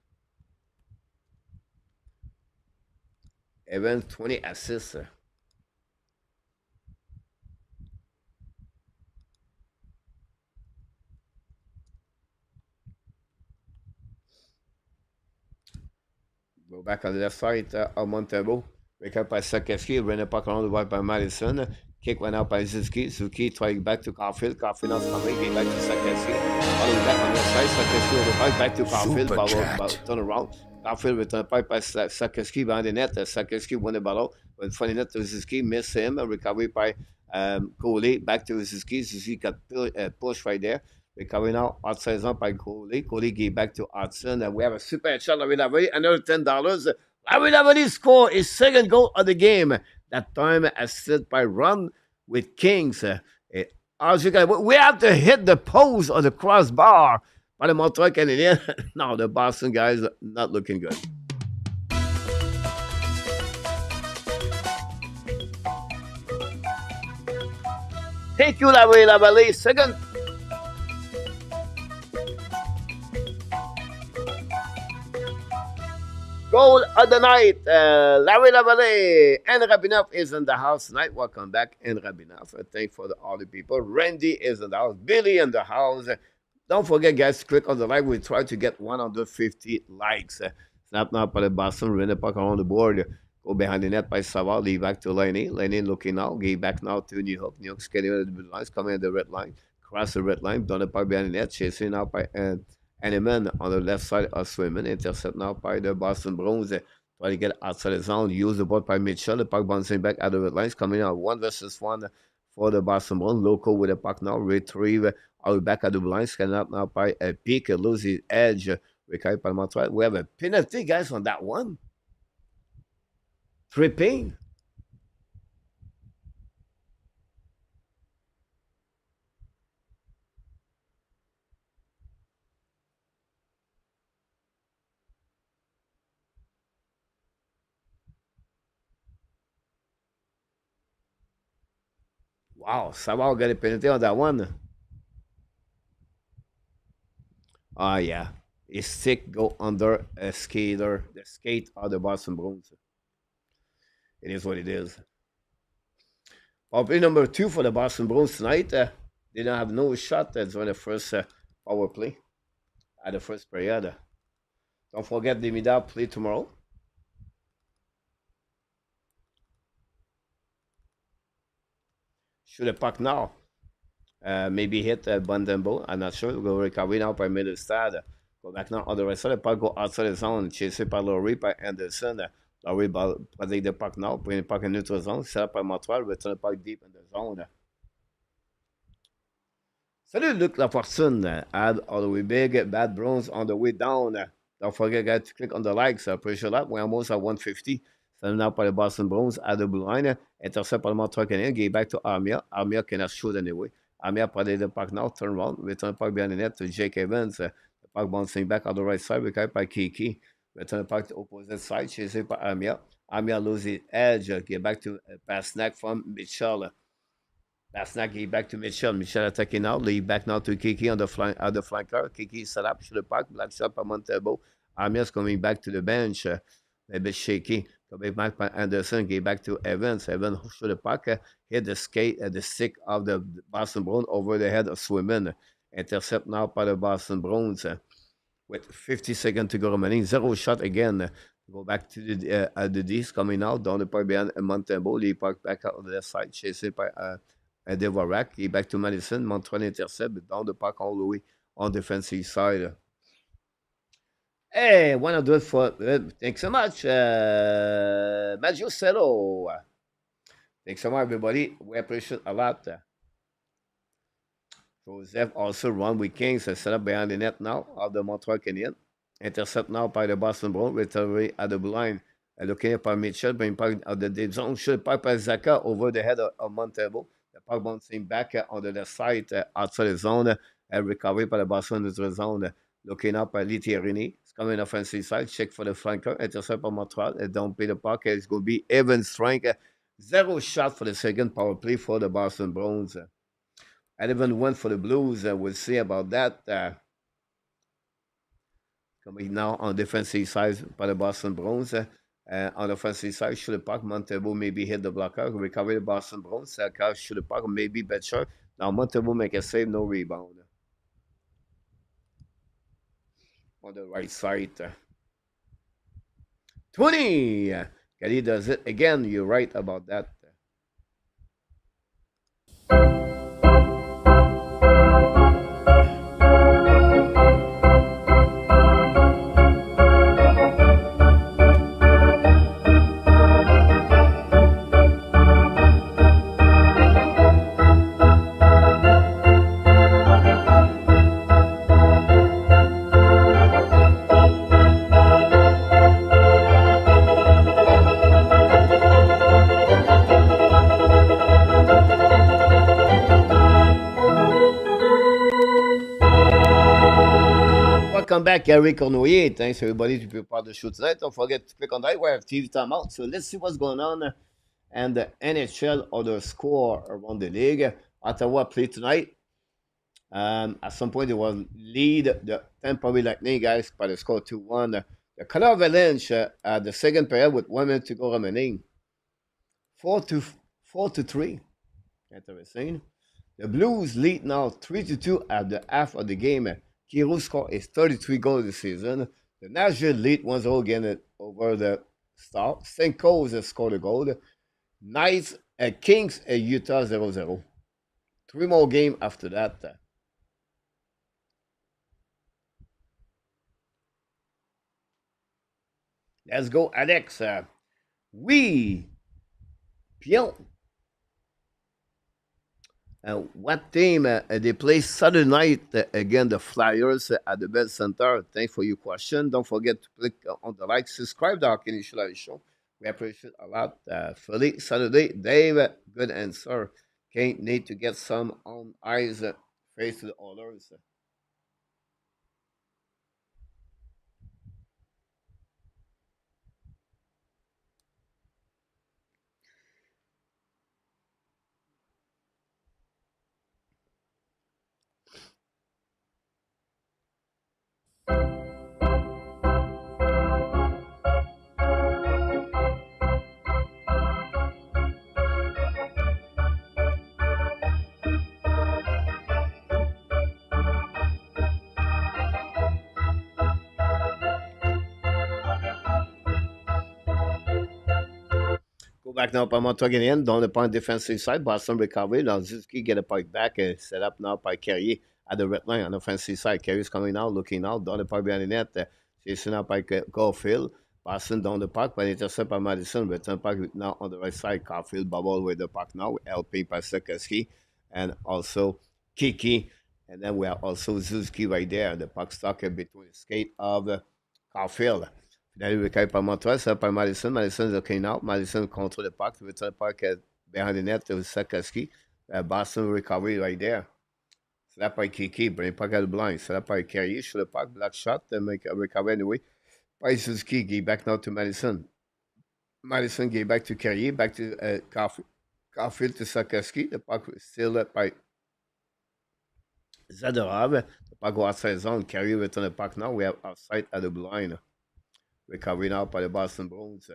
Even 20 assists. Go back on the left side of Montebo. Wake up by Sakowski. Ran the puck around the right by Madison. Kick went out by Suzuki. Suzuki trying back to Caulfield. Caulfield now coming. Came back to Sakowski. Following back on the side. Sakowski over the puck. Back to Caulfield. Turn around. Caulfield with the puck by Sakowski behind the net. Sakowski won the ball. Went funny net to Suzuki. Missed him. Recovery by Coley. Back to Suzuki. Suzuki got pushed right there. Recovery now outside zone by Coley. Coley gave back to Hudson. And we have a super shot. Larry Lavalley, another $10. Larry Lavalley scored his second goal of the game. That time assisted by Run with Kings. We have to hit the post or the crossbar by the Montreal Canadiens. No, the Boston guys are not looking good. Thank you, Larry Lavalley. Second. Goal of the night, Larry Lavalley. And Rabinoff is in the house tonight. Welcome back, and Rabinoff. Thank for all the people. Randy is in the house. Billy in the house. Don't forget, guys, to click on the like. We try to get 150 likes. Snap now by the Boston. Run the puck around the board. Go behind the net by Savard, lead back to Laney. Laney looking out, give back now to New York. New York's getting at the blue lines, coming at the red line, cross the red line, done it by behind the net, chasing out by Animan on the left side of Swimmen, intercept now by the Boston Bruins. Try to get outside the zone, use the ball by Mitchell. The puck bouncing back at the red lines, coming out 1 versus 1 for the Boston Bruins. Loco with the puck now, retrieve out back at the blue lines, scanning up now by a peak, lose his edge. Recovered by Montreal. We have a penalty, guys, on that one. Tripping. Wow, Savard got a penalty on that one. Ah, yeah. His stick go under a skater, the skate of the Boston Bruins. It is what it is. Power play number 2 for the Boston Bruins tonight. They don't have no shot during the first power play at the first period. Don't forget the Mida play tomorrow. Shoot a puck now. Maybe hit Bundenbo. I'm not sure. Go recover now by Middlestad. Go back now on the right side. The puck go outside the zone. Chased by Laurie by Anderson. Laurie protect the puck now. Bring the puck in neutral zone. Set up by Montreal. Return the puck deep in the zone. Salut Luc Lafortune. Add all the way big. Bad Bruins on the way down. Don't forget, guys, to click on the likes. Appreciate that. We're almost at 150. Sending out by the Boston Bruins at the blue line. Intercept par le Montreal Canadiens. Give back to Armia. Armia cannot shoot anyway. Armia protect the puck now. Turn around. Return the puck behind the net to Jake Evans. The puck bouncing back on the right side. Recovered by Kiki. Return the puck to opposite side. Chased by Armia. Armia loses edge. Get back to Pasnak from Mitchell. Pasnak give back to Mitchell. Mitchell attacking now. Lead back now to Kiki on the flanker. Kiki set up. Shoot the puck. Black shot by Montebo. Armia's coming back to the bench. A bit shaky. Coming back by Anderson. Give back to Evans. Evans shoot the puck. Hit the skate the stick of the Boston Bruins over the head of Swimmen. Intercept now by the Boston Bruins. With 50 seconds to go remaining. Zero shot again. Go back to the D's coming out. Down the park behind Montebo. Lead puck back out on the left side. Chased by Devorak. He back to Madison. Montreal intercept. But down the puck all the way on defensive side. Hey, wanna do it for thanks so much, Maggio Cello. Thanks so much, everybody. We appreciate a lot. Joseph also run with Kings set up behind the net now of the Montreal Canadiens. Intercept now by the Boston Bruins. Recovery at the blue line. Looking at by Mitchell, bring puck out the dead zone. Shoot puck by Zaka over the head of Montebo. The puck bouncing back on the left side outside the zone. Recovery by the Boston neutral zone. Looking up at Litierini. It's coming offensive side. Check for the flanker. Intercept by Montreal. Don't pay the puck. It's going to be Evans strength. Zero shot for the second power play for the Boston Bruins. And even one for the Blues. We'll see about that. Coming now on defensive side by the Boston Bruins. On the offensive side, shoot the puck. Montebo maybe hit the blocker. Recover the Boston Bruins. Shoot the puck. Maybe better. Now Montebo make a save. No rebound. On the right side. 20. Kelly does it again. You're right about that. Welcome back, Gary Cornoyer. Thanks everybody to be part of the show tonight. Don't forget to click on that. We have TV timeout. So let's see what's going on and the NHL or the score around the league. Ottawa play tonight. At some point, they will lead the Tampa Bay Lightning, guys, by the score 2-1. The Color Avalanche at the second period with 1 minute to go remaining. 4-3. Interesting. The Blues lead now 3-2 at the half of the game. Kiro's score is 33 goals this season. The Nashville lead 1-0 again over the start. Cinco's scored a goal. Knights, Kings, Utah 0-0. Three more games after that. Let's go, Alex. Oui, Pion. What team they play Saturday night against the Flyers at the Bell Center? Thanks for your question. Don't forget to click on the like, subscribe to our initial show. We appreciate a lot. Philly, Saturday, Dave, good answer. Can't need to get some on eyes face to the others. Go back now by Montreal Canadiens dans le point defensive side. Boston recovery. Now Suzuki get a puck back. Set up now by Carrier at the red line on the offensive side. Carrier's coming out, looking out. Dans le puck behind the net. Chasing up by Caulfield. Boston down the puck, but intercept by Madison. Return puck now on the right side. Caulfield bubble with the puck now. LP by Sekowski. And also Kiki. And then we have also Suzuki right there. The puck stuck in between the skate of Caulfield. D'aller recueilli par Montoya, ça par Madison. Madison is looking out. Madison control the puck. Return the puck behind the net to Sakaski. Boston recovery right there. So that by Kiki, bring the puck out of the blind. So that by Carrier, shoot the puck, black shot, then make a recovery anyway. By Suzuki, give back now to Madison. Madison gave back to Carrier, back to Caulfield. Caulfield to Sakaski. The puck is still by Zadorov. The puck go outside zone. Carrier return the puck now. We have outside at the blind. Recovery now by the Boston Bruins.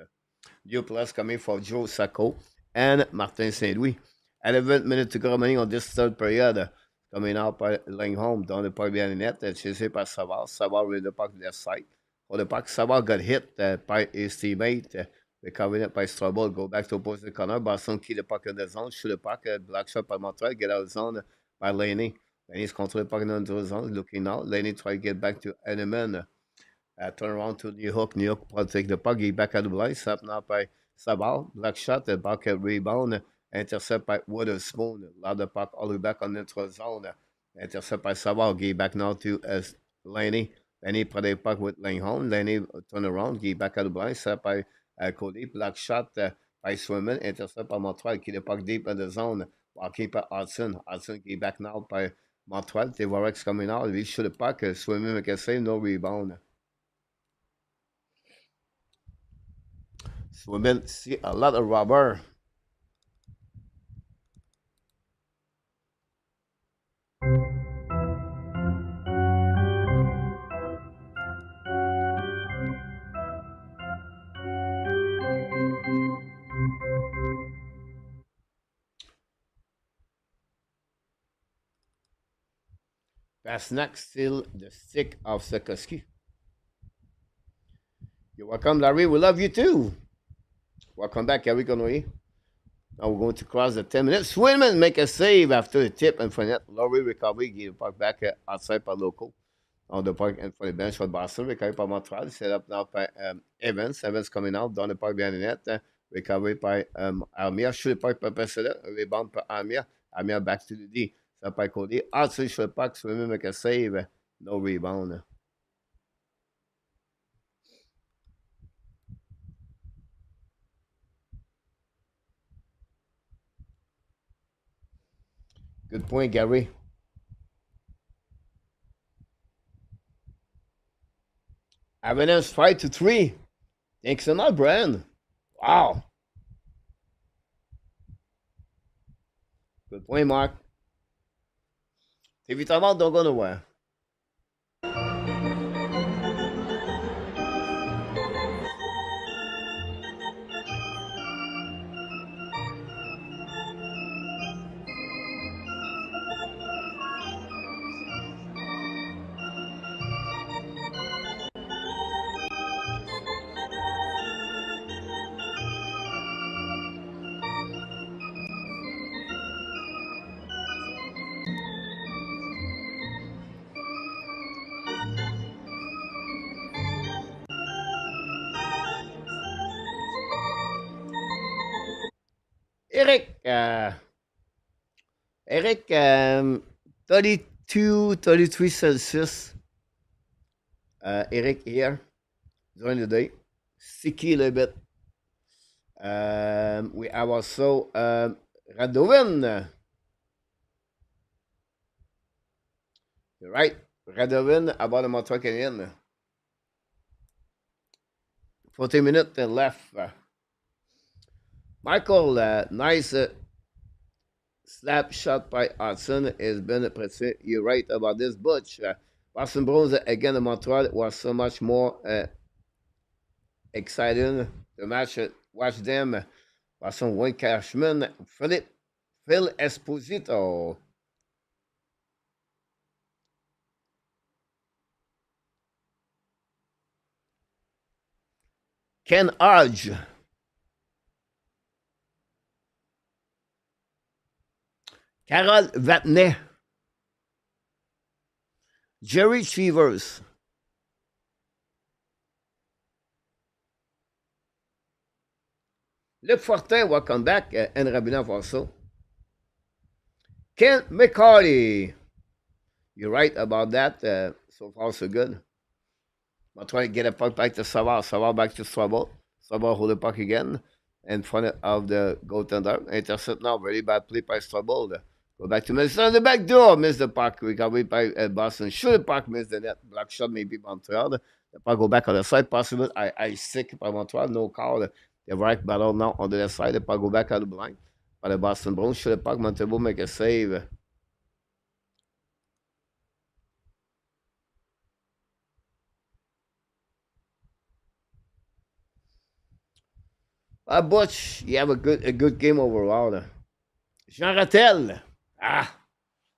New plus coming for Joe Sacco and Martin St. Louis. 11 minutes to go remaining on this third period. Coming out by Langholm down the puck behind the net. Chasé by Savard. Savard with the puck to their side. For the puck, Savard got hit by his teammate. Recovering it by Strobel. Go back to opposite corner. Boston keep the puck in the zone. Shoot the puck. Black shot by Montreal. Get out of the zone by Laney. Laney's controlling the puck into the zone. Looking out. Laney try to get back to Eneman. Turn around to New York. New York will take the puck. He back at the blind. Up now by Sabal. Black shot. The back rebound. Intercept by Witherspoon. Loud the puck all the way back on the neutral zone. Intercept by Sabal. Give back now to Laney. Laney put the puck with Langholm. Laney turn around. Give back at the blind. Set by Cody. Black shot by Swimmer. Intercept by Montreal. Keep the puck deep in the zone. Walking by Hudson. Hudson give back now by Montreal. Devorex coming out. He shoot the puck. Swimmer make a save. No rebound. So we've been see a lot of rubber. Pasnak still the stick of Sikorsky. You're welcome, Larry. We love you too. Welcome back, Eric Conway. Now we're going to cross the 10 minutes. Swinman make a save after the tip and for net. Laurie recovery, give the puck back outside by local. On the park and for the bench for Boston. Recovery by Montreal. Set up now by Evans. Evans coming out down the park behind the net. Recovery by Armia. Shoot the puck by Peseda. Rebound by Armia. Armia back to the D. Set by Cody. Outside shoot the puck. Swimmer make a save. No rebound. Good point, Gary. Avalanche 5-3. Thanks a lot, Brian. Wow. Good point, Mark. TV timeout, don't go nowhere. Eric, Eric, 32, 33 Celsius. Eric here during the day. Sticky a little bit. We have also Radovan. You're right. Radovan about the Montreal Canadiens. 40 minutes left. Michael, nice slap shot by Hudson has been pretty. You're right about this, Butch. Boston Bruins again in Montreal was so much more exciting. The match, watch them. Boston Wayne Cashman, Phil Esposito. Ken Arge. Carol Vatnet. Jerry Cheevers. Luc Fortin, welcome back, and Rabinov also. Ken McCarty. You're right about that. So far, so good. I'm trying to get a puck back to Savard. Savard back to Strabo. Strabo hold the puck again in front of the goaltender. Intercept now. Very bad play by Strabo. Go back to Minnesota. The back door. Miss the puck. Recovery by Boston. Shoot the puck. Miss the net. Black shot maybe Montreal. The puck go back on the side. Possible. I sick by Montreal. No call. The right battle now on the left side. The puck go back out the blind. By the Boston Bruins. Shoot the puck. Montreal make a save. Butch, you have a good game overall. Jean Rattel.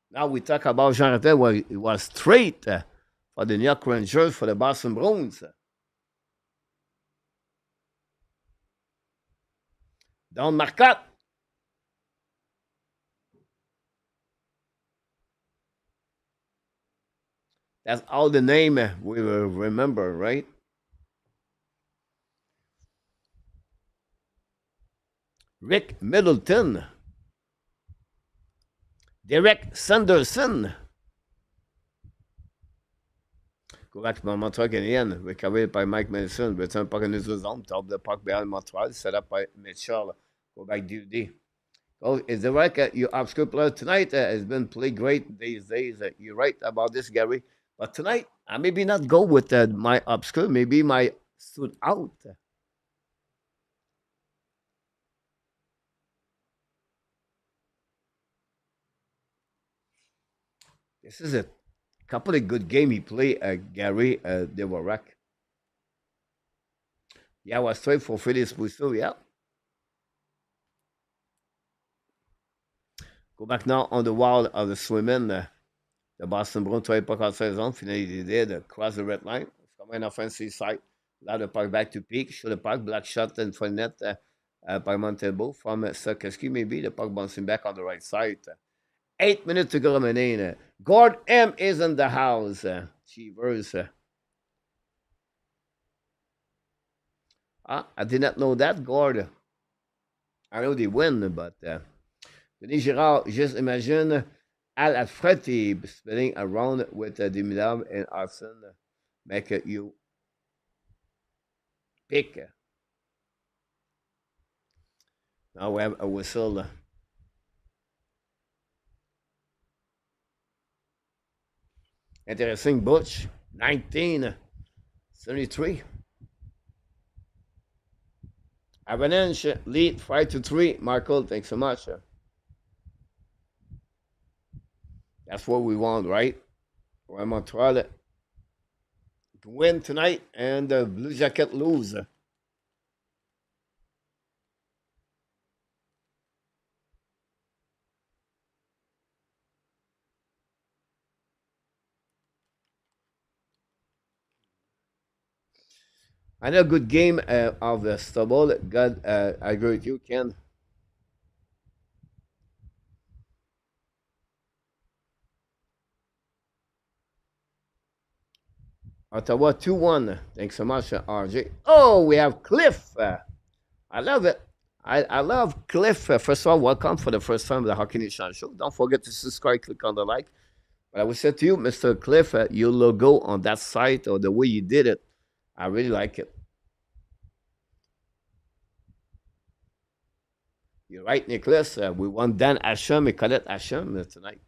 Now we talk about Jean Rattel. Well, it was straight for the New York Rangers for the Boston Bruins. Don Marcotte. That's all the name we will remember, right? Rick Middleton. Derek Sanderson. Go back to Montreal Canadiens. Recovered by Mike Madison. Return puck in his zone. Top the puck behind Montreal. Set up by Mitchell. Go back duty. Oh, is the right your obscure player tonight has been played great these days. You're right about this, Gary. But tonight, I maybe not go with my obscure. Maybe my stood out. This is a couple of good game he played, Gary. They were wreck. Yeah, I was straight for Phillies Pusso, yeah. Go back now on the wall of the swimming. The Boston Bruins travaillent pas contre saison. Finalité de cross the red line. C'est comme un offensive side. Là, the puck back to peak. Show the puck. Black shot in front net by Montebo from Sakeski. Maybe the puck bouncing back on the right side. 8 minutes to go remaining. Gord M is in the house. Cheevers. I did not know that, Gord. I know they win, but Denis Girard, just imagine Al Alfredi spinning around with Demidov and Hudson. Make you pick. Now we have a whistle. Interesting, Butch. 1973. Avalanche lead 5-3. Michael, thanks so much. That's what we want, right? We're Montreal to win tonight and the Blue Jacket lose. Another good game of the Stubble. God, I agree with you, Ken. Ottawa 2-1. Thanks so much, RJ. Oh, we have Cliff. I love it. I love Cliff. First of all, welcome for the first time to the Hockey Nation show. Don't forget to subscribe, click on the like. But I would say to you, Mr. Cliff, your logo on that site or the way you did it, I really like it. You're right, Nicholas. We want Dan Asham and Colette Asham tonight.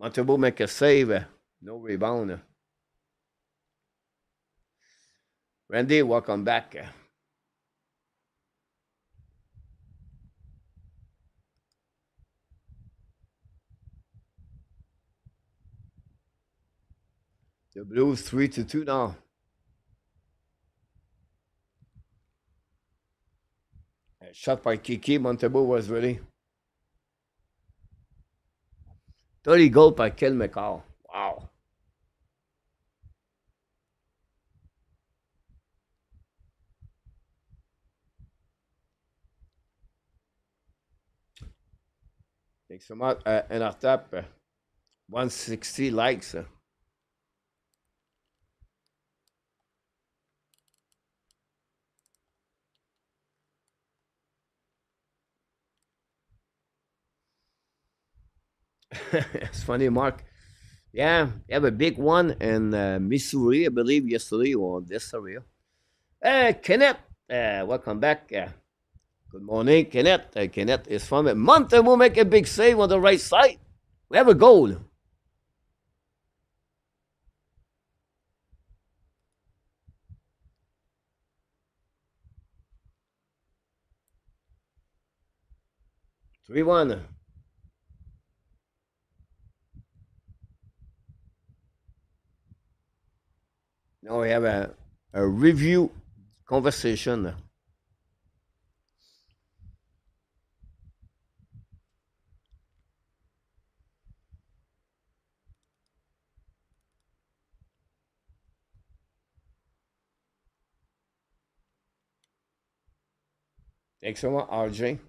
Montembeau make a save. No rebound. Randy, welcome back. The Blues 3-2 now. Shot by Kiki. Montembeau was ready. 30 goal by Kel McCall. Wow. Thanks so much. And our top, 160 likes. It's funny, Mark. Yeah, you have a big one in Missouri, I believe, yesterday or this area. Kenneth, welcome back. Good morning, Kenneth. Kenneth is from it. Monte will make a big save on the right side. We have a goal. Three one. Now we have a review conversation. Thanks so much, RJ.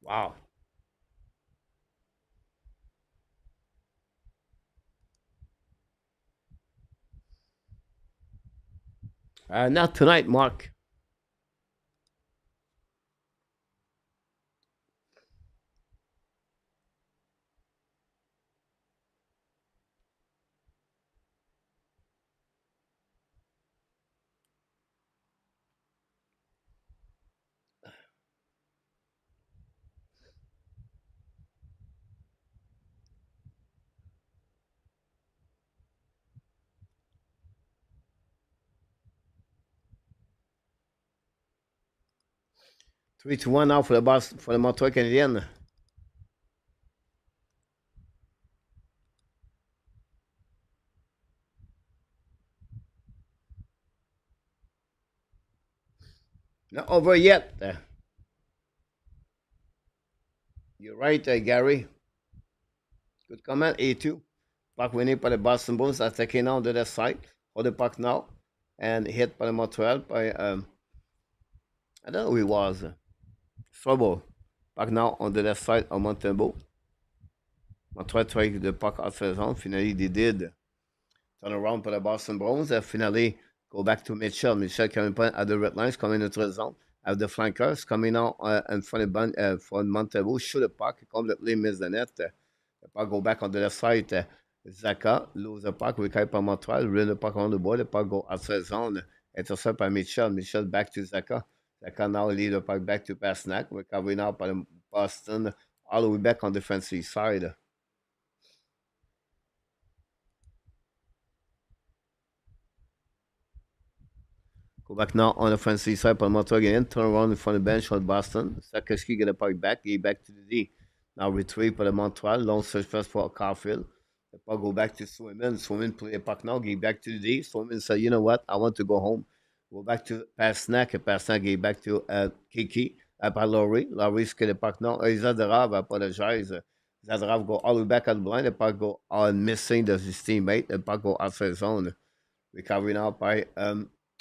Wow. Not tonight, Mark. Three to one now for the boss for the Montreal Canadiens. Not over yet. You're right, Gary. Good comment. A2. Puck winning by the Boston Bruins attacking now on the left side. Hold the puck now. And hit by the Montreal by I don't know who he was. Trouble. Puck now on the left side of Montembeau. Montreal tried the puck outside the zone. Finally they did. Turn around for the Boston Bruins. Finally go back to Mitchell. Mitchell coming at the red lines, coming into the zone. Have the flankers coming out in front of for Montembeau. Shoot the puck. Completely miss the net. The puck go back on the left side. Zaka lose the puck. Recover by Montreal. Run the puck on the board. The puck go outside zone. Intercept by Mitchell. Mitchell back to Zaka. Zaka now lead the puck back to Pasnak. Recovery now by Boston. All the way back on the defensive side. Go back now on the offensive side by Montreal again. Turn around in front of the bench on Boston. Sakoski get the puck back. He back to the D. Now retrieve pour le Montreal. Long surface for Caulfield. The puck go back to Swayman. Swayman play the puck now. Get back to the D. Swayman say, you know what? I want to go home. Go back to Pasnak. Pasnak get back to Kiki. Par Laurie. Laurie skate the puck now. Zadorov apologize. Zadorov go all the way back at the blind. The puck go on missing his teammate. The puck go outside zone. Recovery now by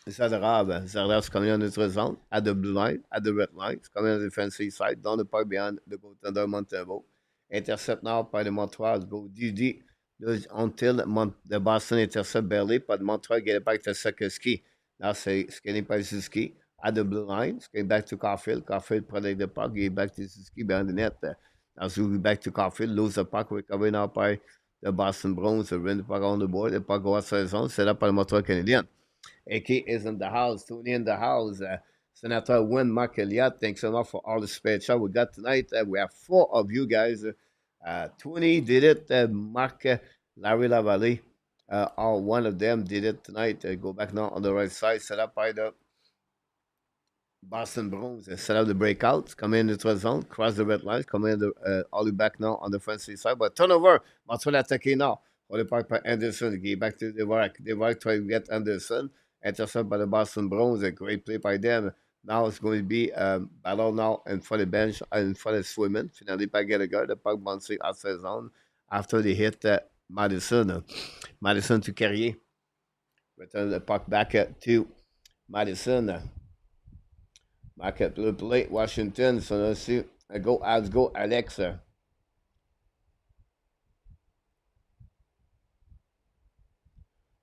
Zadorov. Zadorov's coming on the zone at the blue line, at the red line. It's coming on the defensive side, down the park behind the goaltender Montero. Intercept now by the Montreal. Go DD until the Boston intercept barely, but Montreal get it back to Sikorsky. Now c'est skating by Suzuki at the blue line. Skating back to Caulfield. Caulfield protect the puck. Get back to Suzuki behind the net. Now Suzuki back to Caulfield. Lose the puck. Recovery now by the Boston Bruins. Win the puck on the board. The puck go outside zone. Set up by the Montreal Canadiens. AK is in the house. Tony in the house. Senator Win Mark Elliott. Thanks so much for all the special we got tonight. We have four of you guys. Tony did it. Mark, Larry Lavalley. All one of them did it tonight. Go back now on the right side. Set up by the Boston Bruins. Set up the breakouts. Come in the third zone. Cross the red lines. Come in all the way back now on the offensive side. But turnover. Montreal attacking now. On the park by Anderson. Get back to the Devark. Devark try to get Anderson. Intercept by the Boston Bruins. A great play by them. Now it's going to be battle now in front of the bench, in front of Swimmen. Finally, by Gallagher, the puck bouncing outside zone after they hit Madison. Madison to Carrier. Return the puck back to Madison. Back at blue plate, Washington. So let's see. Go, Abs, go, Alexa.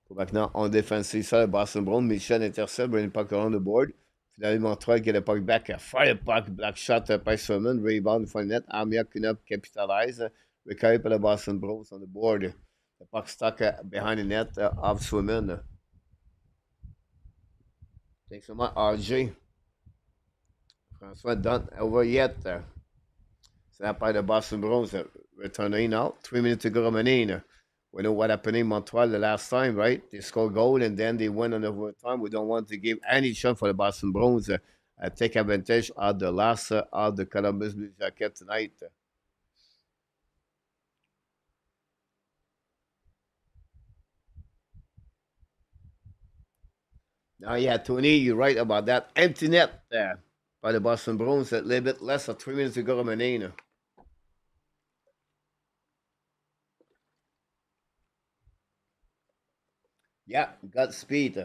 Go back now on defensive side, Boston Brown. Michel intercept, bring the puck around the board. Finalement, Montreal get the puck back. Fire puck, black shot by Swimmen. Rebound for net. Armia Kunup capitalize. Recovery by the Boston Bruins on the board. The puck stuck behind the net of Swimmen. Thanks so much, RJ. François done over yet. Snap by the Boston Bruins. Returning now. 3 minutes to go remaining. We know what happened in Montreal the last time, right? They score goal and then they win on overtime. We don't want to give any shot for the Boston Bruins. Take advantage of the last of the Columbus Blue Jacket tonight. Now, yeah, Tony, you're right about that. Empty net there by the Boston Bruins. A little bit less than 3 minutes to go remaining. Yeah, got speed.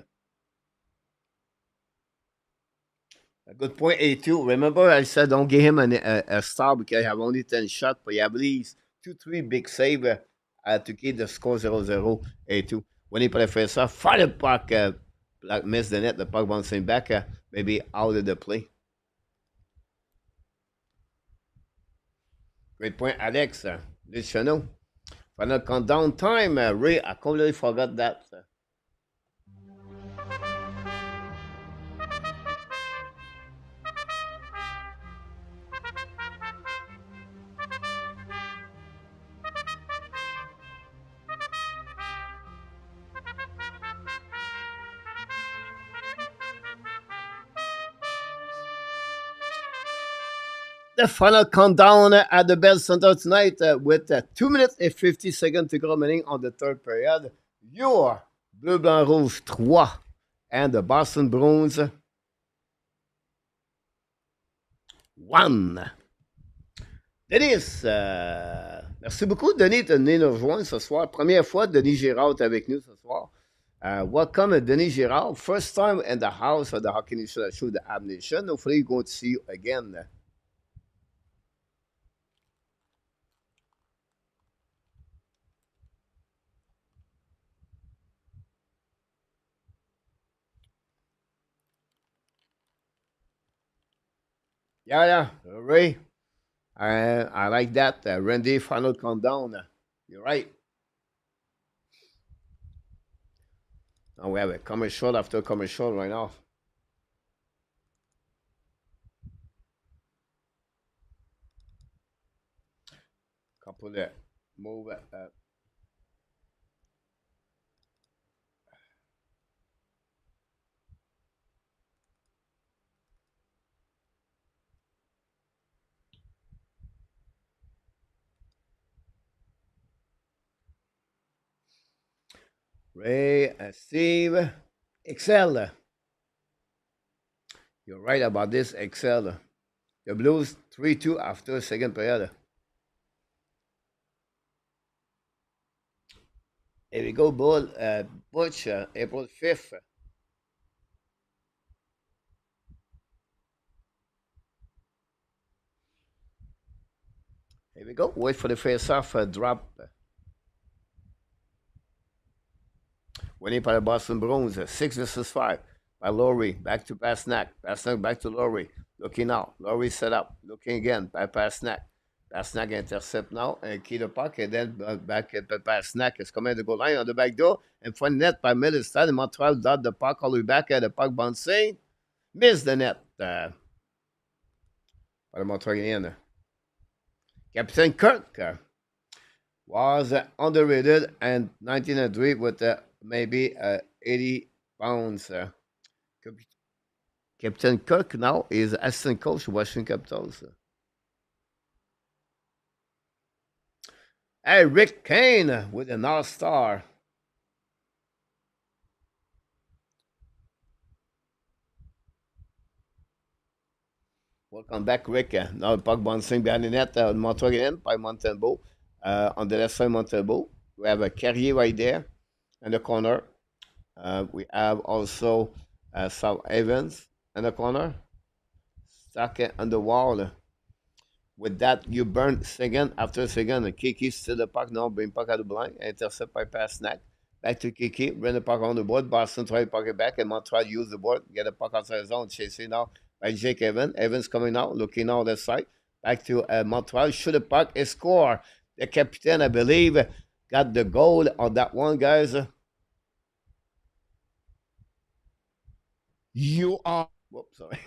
A good point, 82. Remember, I said don't give him a star because he have only 10 shots, but he have at least 2, 3 big saves to keep the score 0-0, 82. When he préfère ça, fire the puck, like miss the net, the puck bouncing back, maybe out of the play. Great point, Alex. Listen, final countdown time. Ray, I completely forgot that. The final countdown at the Bell Center tonight with 2 minutes and 50 seconds to go remaining on the third period. Your Bleu Blanc Rouge 3 and the Boston Bruins 1. Denis, merci beaucoup, Denis, de venir nous rejoindre ce soir. Première fois, Denis Girard est avec nous ce soir. Welcome, Denis Girard. First time in the house of the Hockey Nation show, the Ab Nation. Hopefully, going to see you again. Yeah, Ray. I like that. Randy, final countdown. You're right. Now we have a commercial after commercial right now. Couple of move. Ray, Steve, Excel. You're right about this, Excel. The Blues 3-2 after second period. Here we go, Butch, April 5th. Here we go. Wait for the face-off drop. Winning by the Boston Bruins, 6 versus 5. By Laurie, back to Pasnak. Pasnak back to Laurie. Looking now. Laurie set up. Looking again by Pasnak. Pasnak intercept now and key the puck. And then back at Pasnak is coming to the goal line on the back door. And front net by Middlestad. And Montreal dot the puck all the way back at the puck bouncing. Missed the net. By the Montreal Canadiens. Captain Kirk was underrated and 1903 with maybe 80 pounds. Captain Kirk now is assistant coach of Washington Capitals. Hey, Rick Kane with an All-Star. Welcome back, Rick. Now puck bouncing behind the net on Montreal by Montembeau. On the left side, Montembeau. We have a Carrier right there in the corner. We have also South Evans in the corner. Stuck on the wall. With that, you burn second after second. Kiki still the puck now, bring puck out of the blind. Intercept by Pasnak. Back to Kiki, bring the puck on the board. Boston try to puck it back, and Montreal use the board, get the puck outside the zone. Chasing now by Jake Evans. Evans coming out, looking out the side. Back to Montreal, shoot the puck, and score. The captain, I believe, got the goal on that one, guys. You are. Whoops, sorry.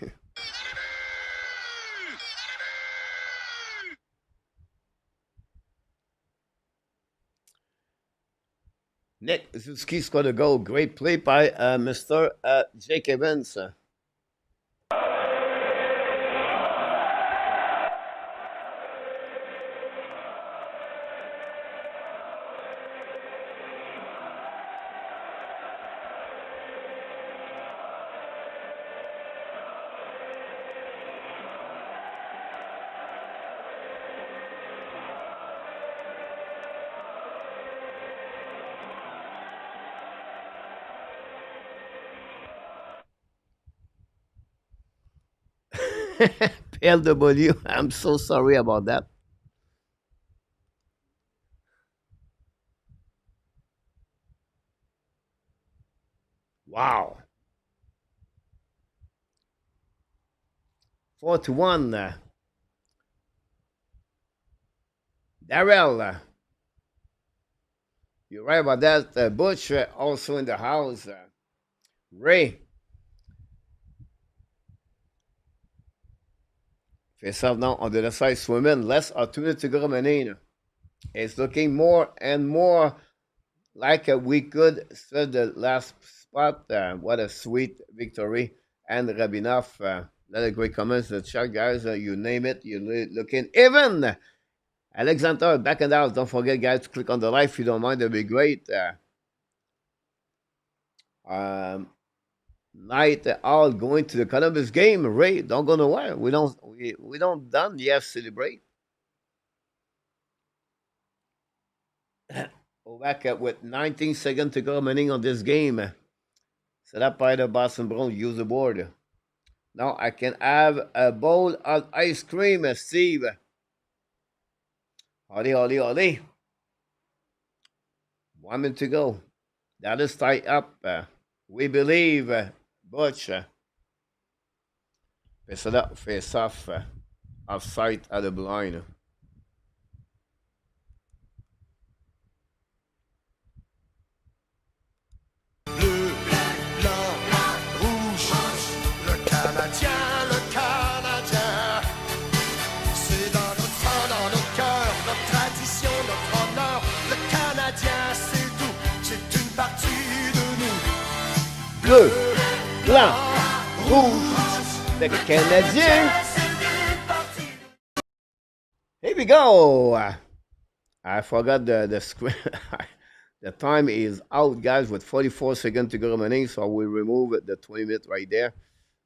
Nick Suzuki scored a goal. Great play by Mr. Jake Evans. PLW, I'm so sorry about that. Wow. 4-1. Darrell. You're right about that. Butch also in the house. Ray. Face off now on the other side. Swimming. Less opportunity to go remaining. It's looking more and more like we could set the last spot. What a sweet victory. And Rabinov. A lot of great comments in the chat, guys. You name it. You're looking even. Alexander, back and out. Don't forget, guys, to click on the like if you don't mind. That'd be great. Night all going to the Columbus game. Ray, don't go nowhere. We don't done yet celebrate. Go back with 19 seconds to go remaining on this game. Set up by the Boston Bruins. Use the board. Now I can have a bowl of ice cream, Steve. Ollie, ollie, ollie. 1 minute to go. That is tied up. We believe, Butch. Face it up, face off, sight at the blind. Bleu, blanc, rouge, le Canadien, c'est dans notre sang, dans notre cœur, notre tradition, notre honneur. Le Canadien, c'est tout, c'est une partie de nous. Bleu, blanc, rouge, le Canadien. Here we go. I forgot the The time is out, guys, with 44 seconds to go remaining. So we remove the 20 minutes right there.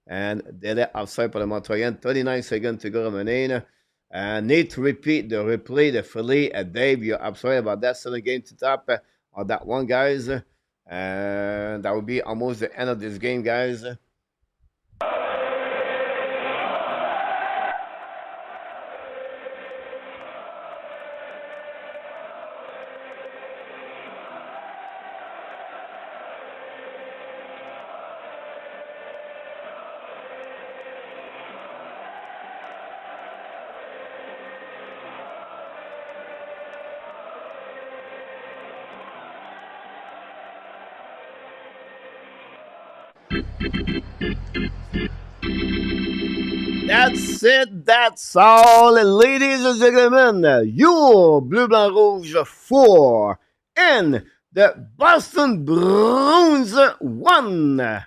And they're outside for the Montreal. 39 seconds to go remaining. Need to repeat the replay, the Philly. Dave, you're absolutely about that. 7 game to top on that one, guys. And that will be almost the end of this game, guys. That's it. That's all, ladies and gentlemen. Your Bleu Blanc Rouge 4 and the Boston Bruins 1.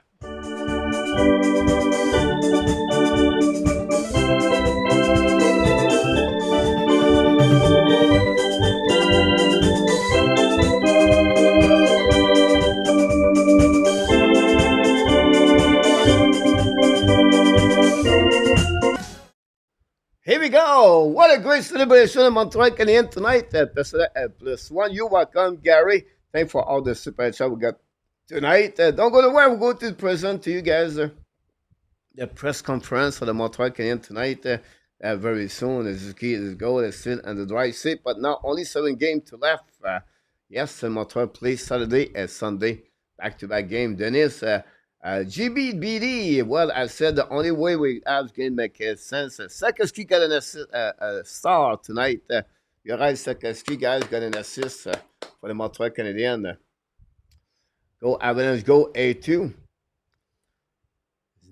Here we go. What a great celebration in Montreal Canadiens tonight. Plus one. You're welcome, Gary. Thanks for all the super chat we got tonight. Don't go nowhere. We'll go to present to you guys the press conference for the Montreal Canadiens tonight. Very soon. The Suzuki is goal is still in the dry seat, but now only 7 games to left. Yes, Montreal plays Saturday and Sunday. Back-to-back game. Dennis. GBBD, well, I said the only way we have can make sense. Sakaski got a star tonight. Uri Sakaski, guys, got an assist for the Montreal Canadiens. Go Avalanche, go A2.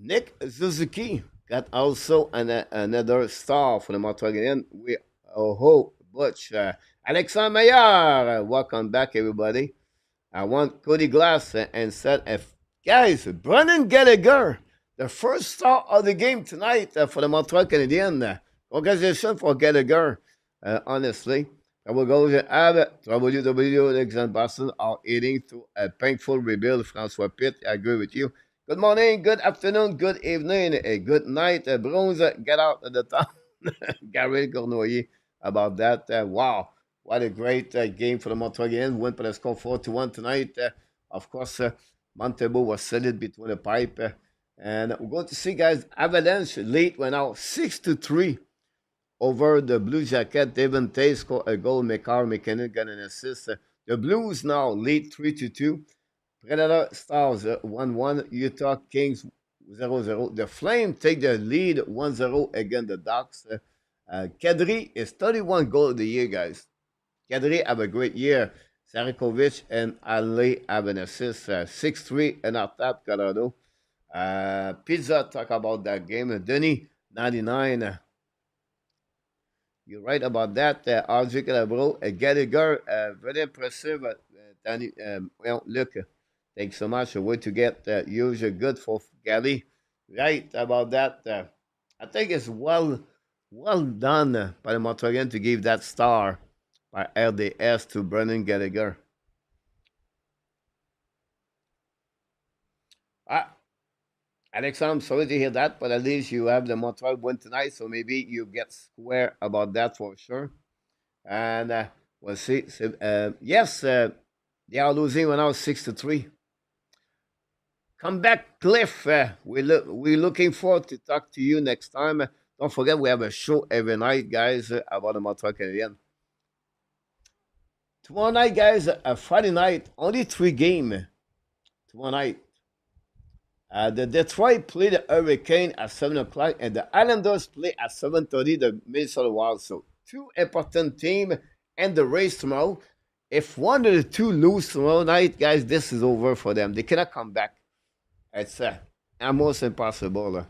Nick Suzuki got also another star for the Montreal Canadiens. We hope Butch. Alexandre Maillard, welcome back, everybody. I want Cody Glass and said guys, Brendan Gallagher, the first star of the game tonight for the Montreal Canadiens. Congratulations for Gallagher, honestly. I will go to WW Alexander Boston are heading to a painful rebuild. François Pitt, I agree with you. Good morning, good afternoon, good evening, good night. Bruins, get out of the town. Gary Gournoyer about that. Wow, what a great game for the Montreal Canadiens. Win for the score 4-1 tonight. Of course, Montebo was solid between the pipe. And we're going to see, guys, Avalanche late went out 6-3 over the Blue Jacket. Devin Tay scored a goal. McKinnon got an assist. The Blues now lead 3-2. Predator Stars 1-1. Utah Kings 0-0. The Flames take the lead 1-0 against the Ducks. Kadri is 31 goal of the year, guys. Kadri have a great year. Sarakovic and Ali have an assist. 6-3 in our top, Colorado. Pizza talk about that game. Denis, 99. You're right about that. RJ Calabro. Gallagher, very impressive. Danny, well, look, thanks so much. A way to get usually good for Gally. Right about that. I think it's well done by the Montreal to give that star by RDS to Brendan Gallagher. Alex, I'm sorry to hear that, but at least you have the Montreal win tonight, so maybe you get square about that for sure. And we'll see. Yes, they are losing right now 6-3. Come back, Cliff. We're looking forward to talk to you next time. Don't forget, we have a show every night, guys, about the Montreal Canadiens. Tomorrow night, guys, Friday night, only 3 games. Tomorrow night. The Detroit play the Hurricane at 7 o'clock, and the Islanders play at 7:30 the Minnesota Wild. So 2 important teams and the race tomorrow. If one of the 2 lose tomorrow night, guys, this is over for them. They cannot come back. It's almost impossible.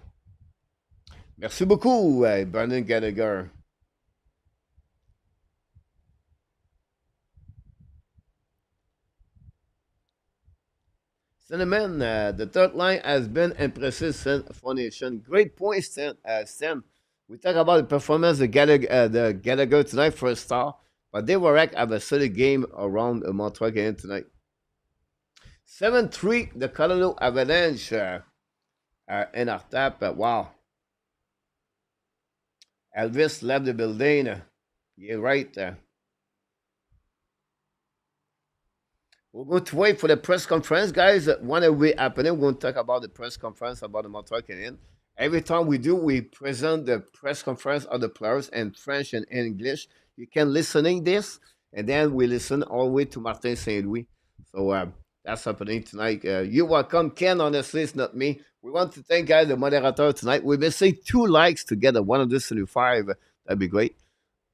Merci beaucoup, Brendan Gallagher. Cinnamon, the third line has been impressive since formation. Great point, Stan. We talk about the performance of the Gallagher tonight for a star. But they were have a solid game around Montreal Canadiens tonight. 7-3, the Colorado Avalanche in our tap. Wow. Elvis left the building. You're right. We're going to wait for the press conference, guys. When it will happen, we're going to talk about the press conference about the Montreal Canadiens. Every time we do, we present the press conference of the players in French and English. You can listening this, and then we listen all the way to Martin Saint Louis. So that's happening tonight. You're welcome, Ken. Honestly, it's not me. We want to thank guys the moderator tonight. We're missing 2 likes together, 175. That'd be great.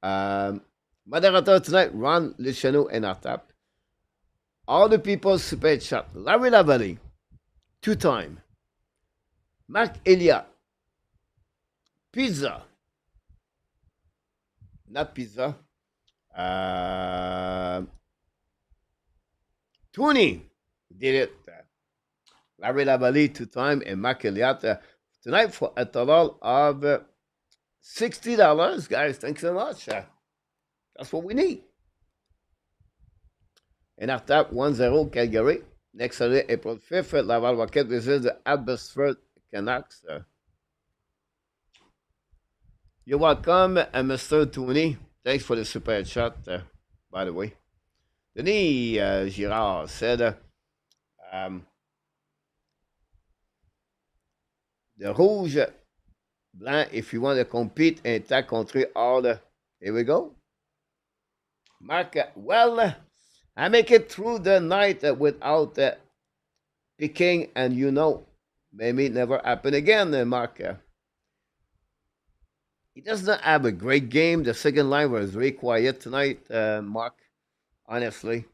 Moderator tonight, Ron Luciano and Artap. All the people super chat. Larry Lavalley, 2-time. Marc Elliott. Pizza. Not pizza. Tony did it. Larry Lavalley, 2-time, and Marc Elliott tonight for a total of $60. Guys, thanks so much. That's what we need. And after 1-0 Calgary. Next Saturday, April 5th, Laval Rocket visits the Abbotsford Canucks. You're welcome, Mr. Tony. Thanks for the super chat, by the way. Denis Girard said, the rouge blanc, if you want to compete and attack contre all the. Here we go. Mark, well, I make it through the night without picking, and maybe it never happen again, Mark. He does not have a great game. The second line was very quiet tonight, Mark, honestly.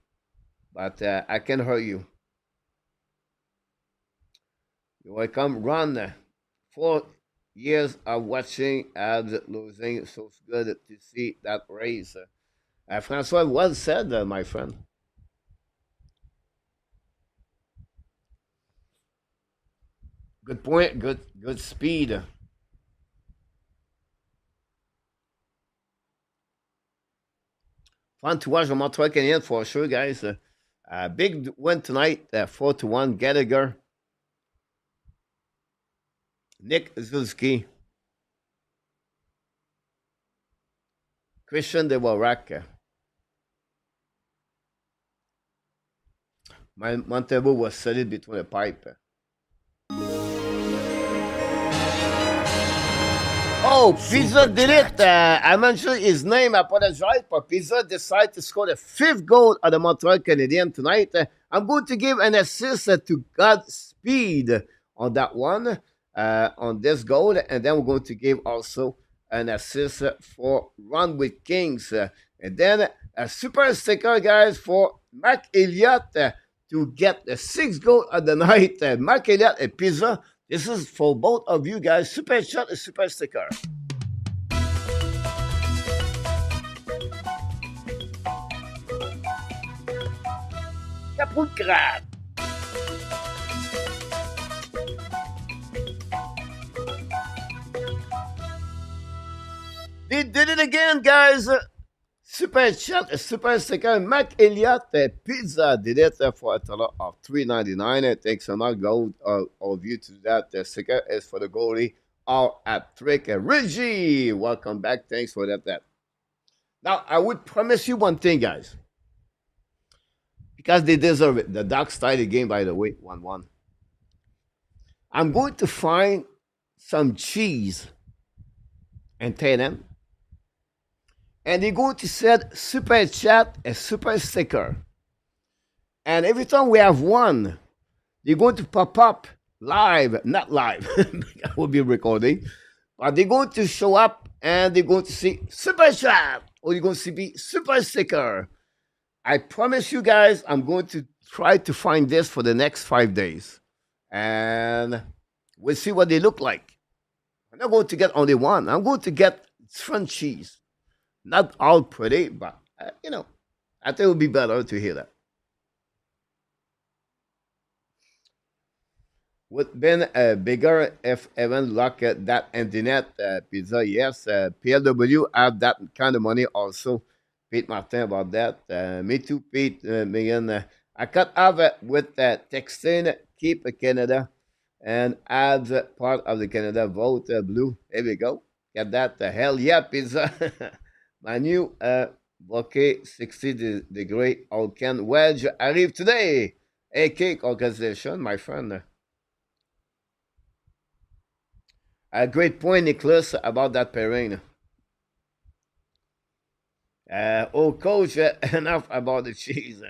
But I can hurt you. You're welcome. Ron, 4 years of watching Habs losing, so it's good to see that race. Francois, well said, my friend. Good point. Good speed. Fun to watch the Montreal Canadiens for sure, guys. Big win tonight, 4-1. Gallagher, Nick Suzuki, Christian de Dvorak. Montebo was solid between the pipe. Oh, Pizza did it. I mentioned his name. I apologize, but Pizza decided to score the 5th goal of the Montreal Canadiens tonight. I'm going to give an assist to Godspeed on that one, on this goal. And then we're going to give also an assist for Run with Kings. And then a super sticker, guys, for Marc Elliott to get the 6th goal of the night. Marc Elliott and Pizza. This is for both of you guys. Super chat and super sticker. Kaput Crab. They did it again, guys. Super chat, super sticker. Marc Elliott Pizza did it for a total of $3.99. Thanks so much, gold of you to that. The sticker is for the goalie, our at trick. Reggie, welcome back. Thanks for that. Now, I would promise you one thing, guys. Because they deserve it. The Ducks tied the game, by the way, 1-1. I'm going to find some cheese and tell them. And they're going to send super chat a super sticker. And every time we have one, they're going to pop up live, not live, I will be recording, but they're going to show up and they're going to see super chat or you're going to see super sticker. I promise you guys, I'm going to try to find this for the next 5 days. And we'll see what they look like. I'm not going to get only one. I'm going to get front cheese. Not all pretty, but, I think it would be better to hear that. Would been bigger if Evan locked that internet pizza. Yes, PLW have that kind of money also. Pete Martin about that. Me too, Pete. Megan, I cut off with texting Keep Canada and add part of the Canada vote blue. Here we go. Get that. Hell yeah, pizza. My new bouquet 60 degree Alcan wedge arrive today. AK, congratulations, my friend. A great point, Nicholas, about that pairing. Coach, enough about the cheese.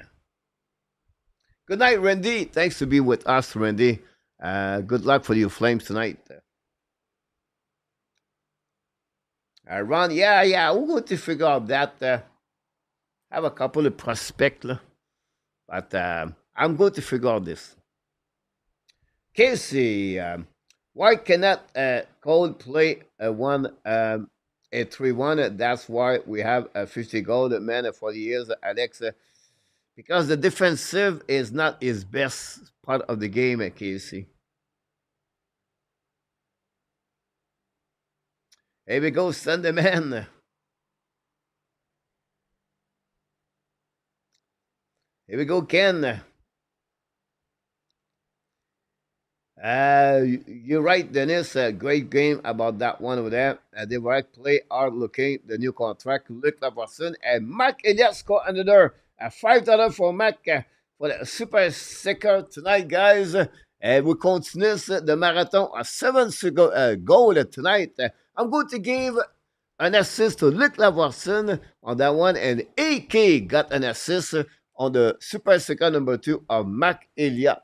Good night, Randy. Thanks to be with us, Randy. Good luck for your Flames tonight. Ron, yeah, we're going to figure out that. Have a couple of prospects, but I'm going to figure out this. Casey, why cannot Cole play a 3-1? That's why we have a 50 goal man for the years, Alex. Because the defensive is not his best part of the game, Casey. Here we go, send the man. Here we go, Ken. You're right, Dennis. Great game about that one over there. They were play hard looking. The new contract, Luc Laverson and Mac Elliott score another $5 for Mac for the super sticker tonight, guys. We continue the marathon a 7 goal tonight. I'm going to give an assist to Luc Laverson on that one, and AK got an assist on the super sticker number 2 of Mac Elliott.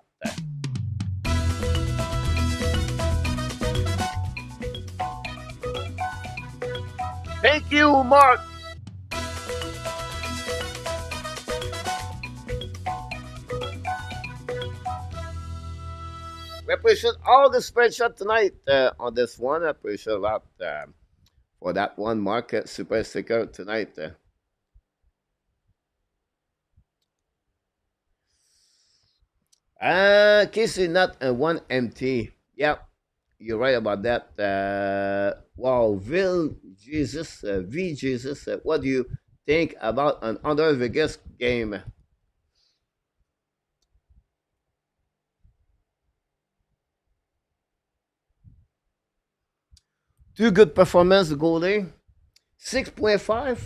Thank you, Mark. We appreciate all the spreadsheet tonight on this one. I appreciate a lot for that one, Mark. Super sticker tonight. Casey, not one empty. Yep, you're right about that. Wow, Will Jesus, V Jesus, what do you think about an under Vegas game? Two good performance goalie, 6.5.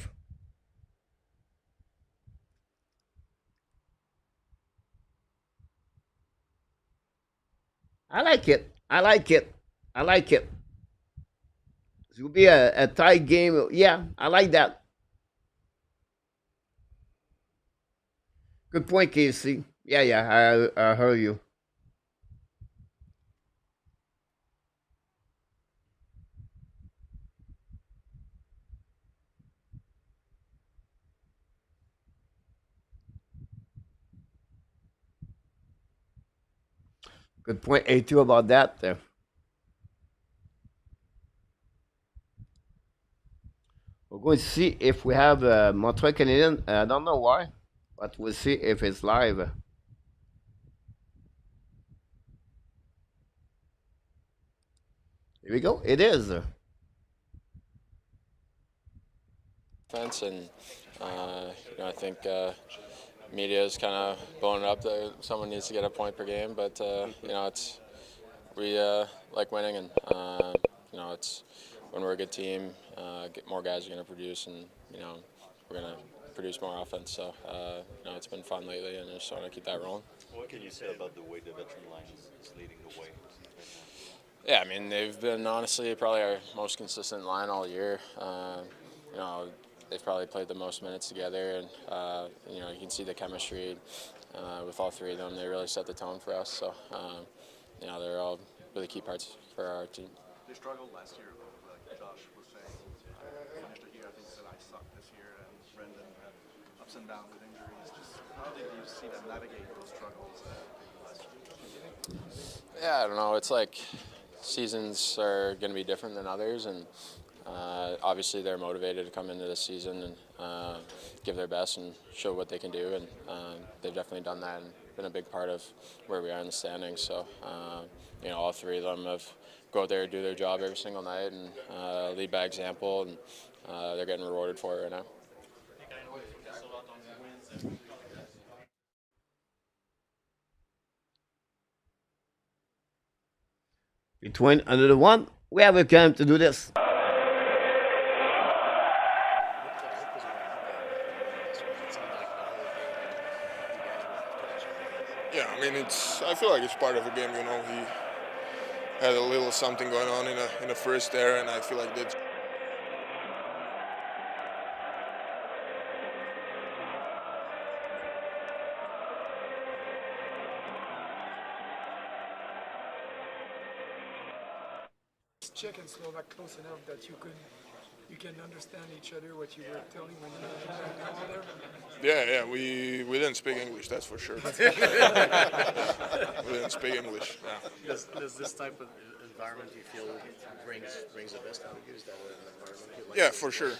I like it. I like it. I like it. It will be a tight game. Yeah, I like that. Good point, Casey. Yeah, I heard you. Good point, A2 about that. We're going to see if we have Montreal Canadiens. I don't know why, but we'll see if it's live. Here we go. It is. Defense and I think media is kind of blowing it up that someone needs to get a point per game, but it's we like winning, and it's when we're a good team, get more guys are going to produce, and we're going to produce more offense. So it's been fun lately, and I just want to keep that rolling. What can you say about the way the veteran line is leading the way? Yeah, I mean, they've been honestly probably our most consistent line all year. They've probably played the most minutes together, and you can see the chemistry with all three of them. They really set the tone for us. So they're all really key parts for our team. They struggled last year, like Josh was saying. Finished the year, I think said I suck this year, and Brendan had ups and downs with injuries. Just how did you see them navigate those struggles last year? Yeah, I don't know. It's like seasons are going to be different than others, and obviously they're motivated to come into this season and give their best and show what they can do, and they've definitely done that and been a big part of where we are in the standings. So all three of them have go out there, do their job every single night, and lead by example, and they're getting rewarded for it right now. I think I know if Between another one, we have a time to do this. Yeah, I mean, I feel like it's part of the game. He had a little something going on in the first there, and I feel like that's. Czech and Slovak close enough that you can understand each other what you were telling when you were over there? Yeah, we didn't speak English, that's for sure. We didn't speak English. Yeah. Does this type of environment you feel brings the best out of you? Is that an environment you like? Yeah, for sure.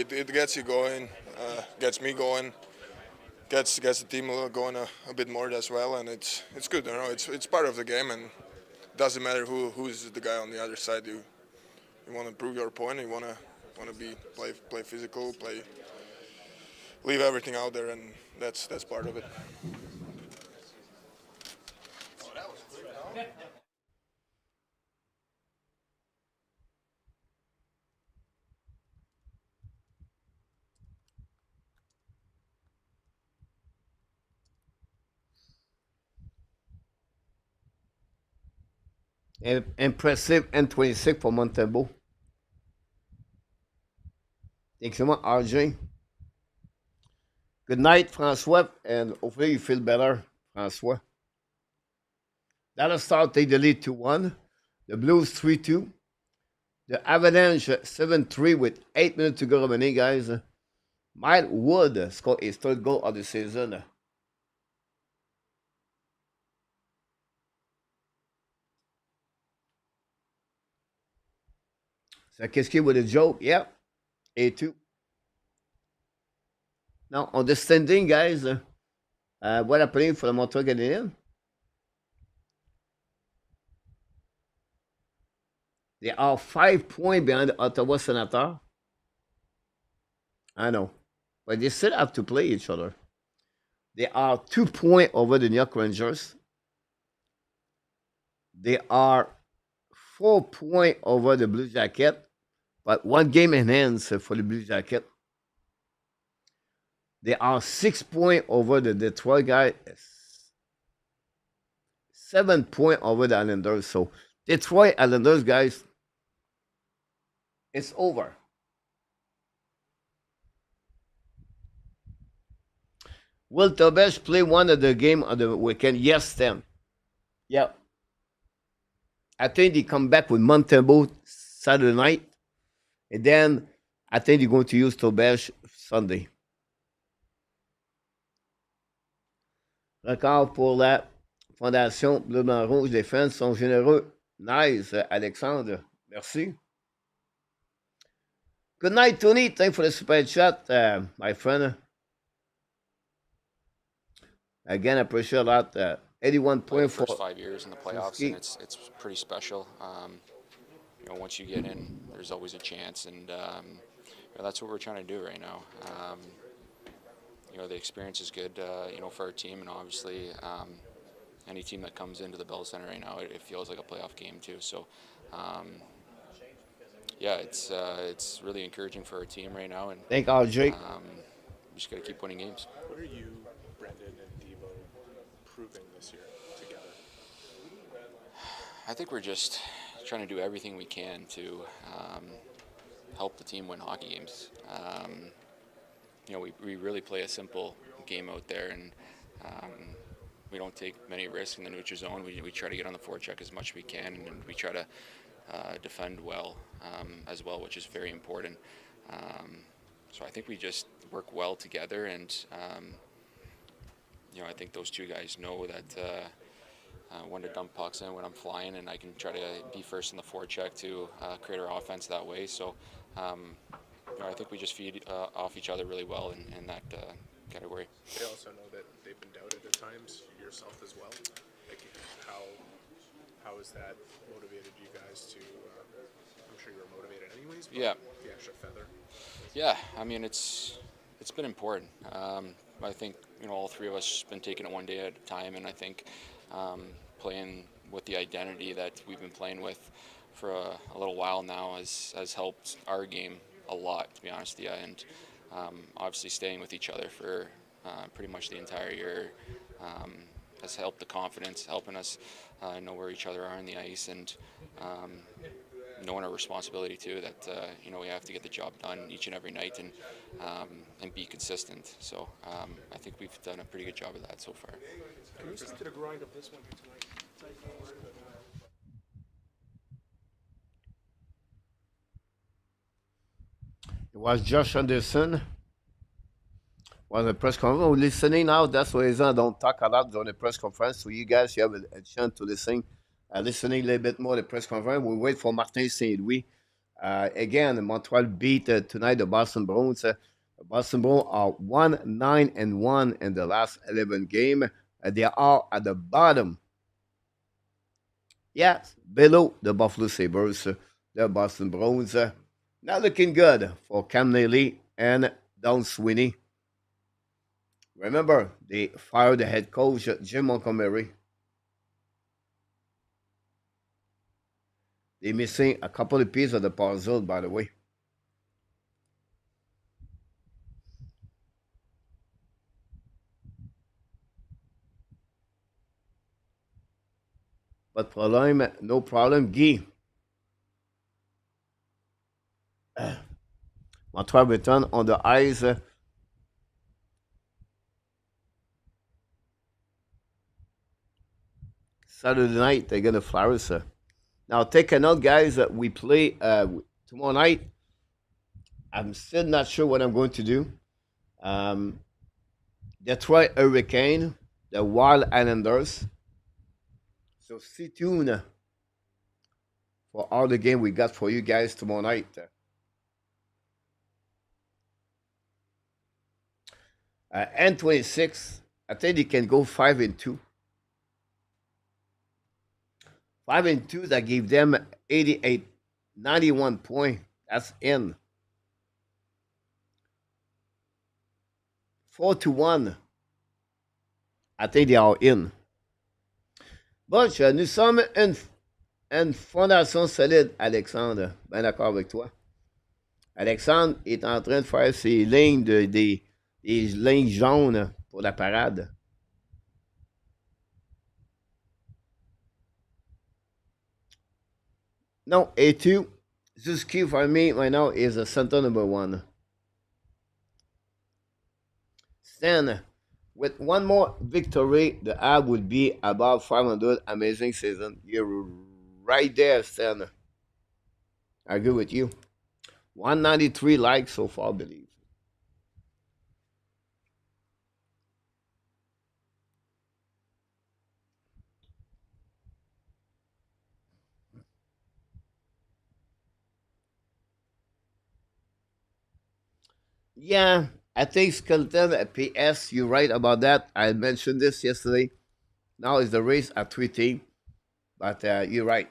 It gets you going, gets me going, gets the team going a bit more as well, and it's good. It's part of the game, and it doesn't matter who's the guy on the other side. You want to prove your point. You want to play physical, leave everything out there, and that's part of it. Impressive N26 pour Montebo. Excellent, RJ. Good night, François, and hopefully you feel better, François. Dallas Star take the lead 2-1. The Blues 3-2. The Avalanche 7-3 with 8 minutes to go remaining, guys. Mike Wood scored his third goal of the season. Sarkisky with a joke, yeah. A2. Now, on the standing, guys, what happening for the Montreal Canadiens? They are 5 points behind the Ottawa Senators. I know. But they still have to play each other. They are 2 points over the New York Rangers. They are 4 points over the Blue Jackets. But 1 game in hands for the Blue Jackets. They are 6 points over the Detroit guys. 7 points over the Islanders. So, Detroit Islanders, guys, it's over. Will Tobesh play one of the game of the weekend? Yes, Tim. Yeah. I think they come back with Montebo Saturday night. And then I think they're going to use Tobesh Sunday. Record pour la Fondation Bleu Blanc Rouge. Les fans sont généreux. Nice, Alexandre. Merci. Good night, Tony. Thanks for the super chat, my friend. Again, I appreciate a lot. 81 points for first 5 years in the playoffs, and it's pretty special. Once you get in, there's always a chance, and that's what we're trying to do right now. The experience is good, for our team, and obviously any team that comes into the Bell Center right now, it feels like a playoff game too. So, it's really encouraging for our team right now, and thank you, Jake. We just got to keep winning games. What are you, Brendan, and Devo proving this year together? I think we're just trying to do everything we can to help the team win hockey games. We really play a simple game out there, and we don't take many risks in the neutral zone. We try to get on the forecheck as much as we can, and we try to defend well as well, which is very important. So I think we just work well together, and I think those two guys know that when to dump pucks in when I'm flying, and I can try to be first in the forecheck to create our offense that way. So I think we just feed off each other really well in that category. They also know that they've been doubted at times, yourself as well. Like, how has that motivated you guys to? I'm sure you were motivated anyways. But yeah. The extra feather. Yeah, I mean it's It's been important. I think all three of us been taking it one day at a time, and I think um, playing with the identity that we've been playing with for a little while now has helped our game a lot, to be honest with you. And obviously, staying with each other for pretty much the entire year um, has helped the confidence, helping us know where each other are on the ice, and um, knowing our responsibility too. That we have to get the job done each and every night, and be consistent. So I think we've done a pretty good job of that so far. Can you speak to the grind of this one here tonight? It was Josh Anderson. Was a press conference. We're listening now. That's the reason I don't talk a lot during the press conference. So you guys, you have a chance to listen. Listening a little bit more the press conference. We wait for Martin St. Louis. Again, Montreal beat tonight the Boston Bruins. The Boston Bruins are 1-9-1 in the last 11 games. They are at the bottom. Yes, below the Buffalo Sabres. The Boston Bruins. Not looking good for Cam Neely and Don Sweeney. Remember, they fired the head coach, Jim Montgomery. They're missing a couple of pieces of the puzzle, by the way. But problem, no problem, Guy. Montreal return on the ice. Saturday night, they're going to Flowers. Now, take a note, guys. We play tomorrow night. I'm still not sure what I'm going to do. Detroit Hurricane, the Wild Islanders. So stay tuned for all the game we got for you guys tomorrow night. N26, I think they can go 5-2. 5-2, that gave them 88, 91 points. That's in. 4-1. I think they are in. Bon, nous sommes une fondation solide, Alexandre. Bien d'accord avec toi. Alexandre est en train de faire ses lignes des lignes jaunes pour la parade. No, A2. Suzuki for me right now is a center number 1. Stan, with one more victory, the Ab will be above 500. Amazing season. You're right there, Stan. I agree with you. 193 likes so far, I believe. Yeah, I think Skeleton at PS, you're right about that. I mentioned this yesterday. Now is the race at 3 teams, but you're right.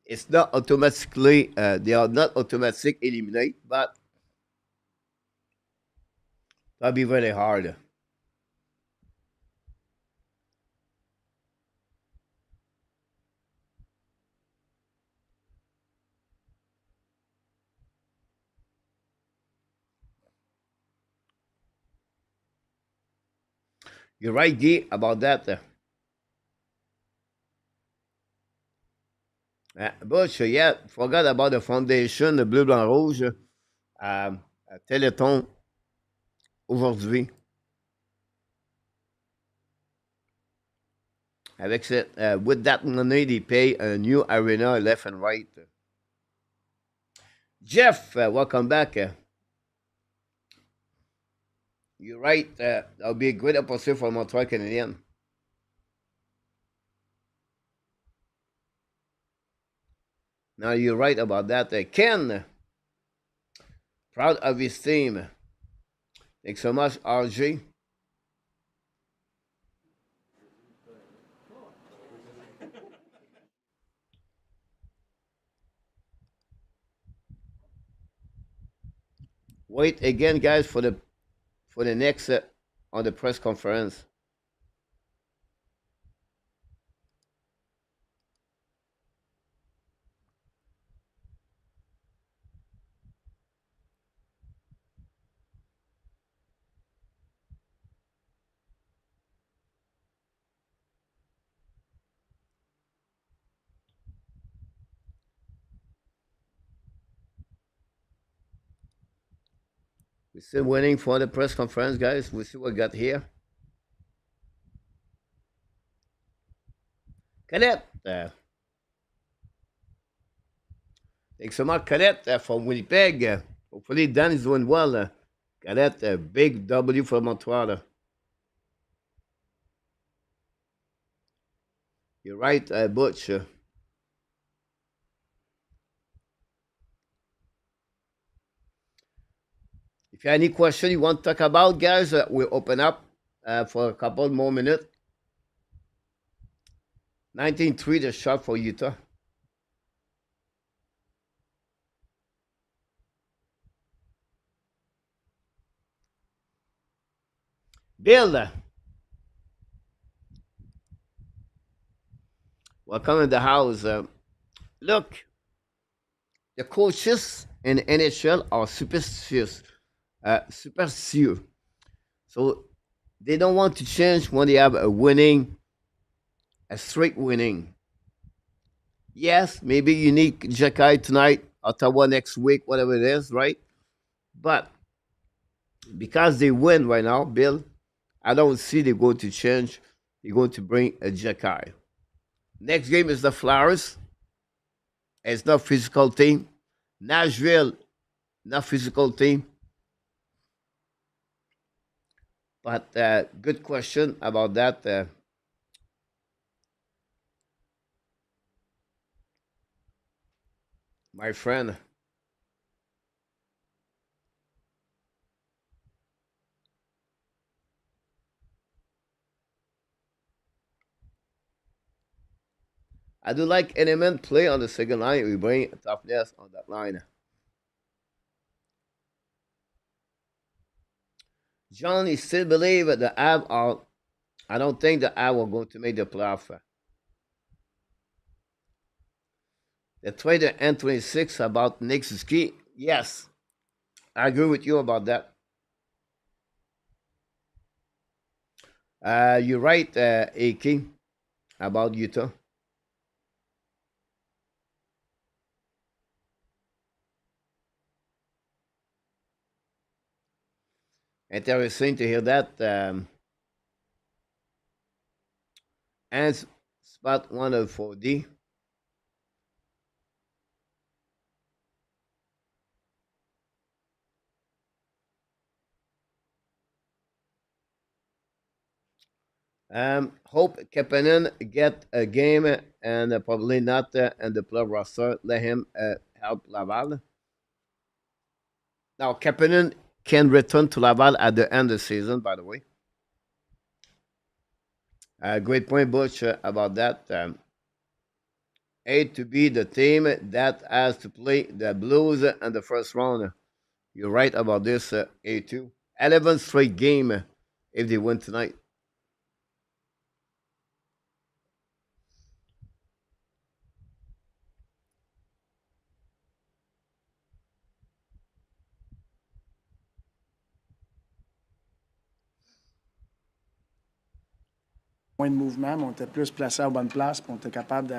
It's not automatically, they are not automatic eliminate, but that'll be very hard. You're right, Guy, about that. Bush, yeah, forgot about the foundation, le bleu, blanc, rouge, à Téléthon aujourd'hui. Avec cette, with that money, they pay a new arena left and right. Jeff, welcome back. You're right. That'll be a great opportunity for Montreal Canadiens. Now you're right about that. Ken, proud of his team. Thanks so much, RJ. Wait again, guys, for the for the next on the press conference. We're still waiting for the press conference, guys. We'll see what we got here. Cadet. Thanks so much, Cadet, from Winnipeg. Hopefully, Dan is doing well. Cadet, big W for Montreal. You're right, Butch. If you have any question you want to talk about, guys, we'll open up for a couple more minutes. 19-3, the shot for Utah. Bill, welcome in the house. Look, the coaches in NHL are superstitious. So they don't want to change when they have a straight winning. Yes, maybe you need Jacky tonight, Ottawa next week, whatever it is, right? But because they win right now, Bill, I don't see they're going to change. They're going to bring a Jacky. Next game is the Flyers. It's not physical team. Nashville, not physical team. But good question about that. My friend. I do like element play on the second line. We bring toughness on that line. John, he still believe that the Avs are. I don't think the Avs are going to make the playoff. The trade at N26 about Nick Suzuki. Yes, I agree with you about that. You're right, AK, about Utah. Interesting to hear that. And spot 104D. Hope Kapanen get a game and probably not in the club roster. Let him help Laval. Now, Kapanen can return to Laval at the end of the season, by the way. Great point, Butch, about that. A to be the team that has to play the Blues in the first round. You're right about this, A2. 11 straight game if they win tonight. Moins de mouvement, mais on était plus placé à la bonne place, puis on était capable de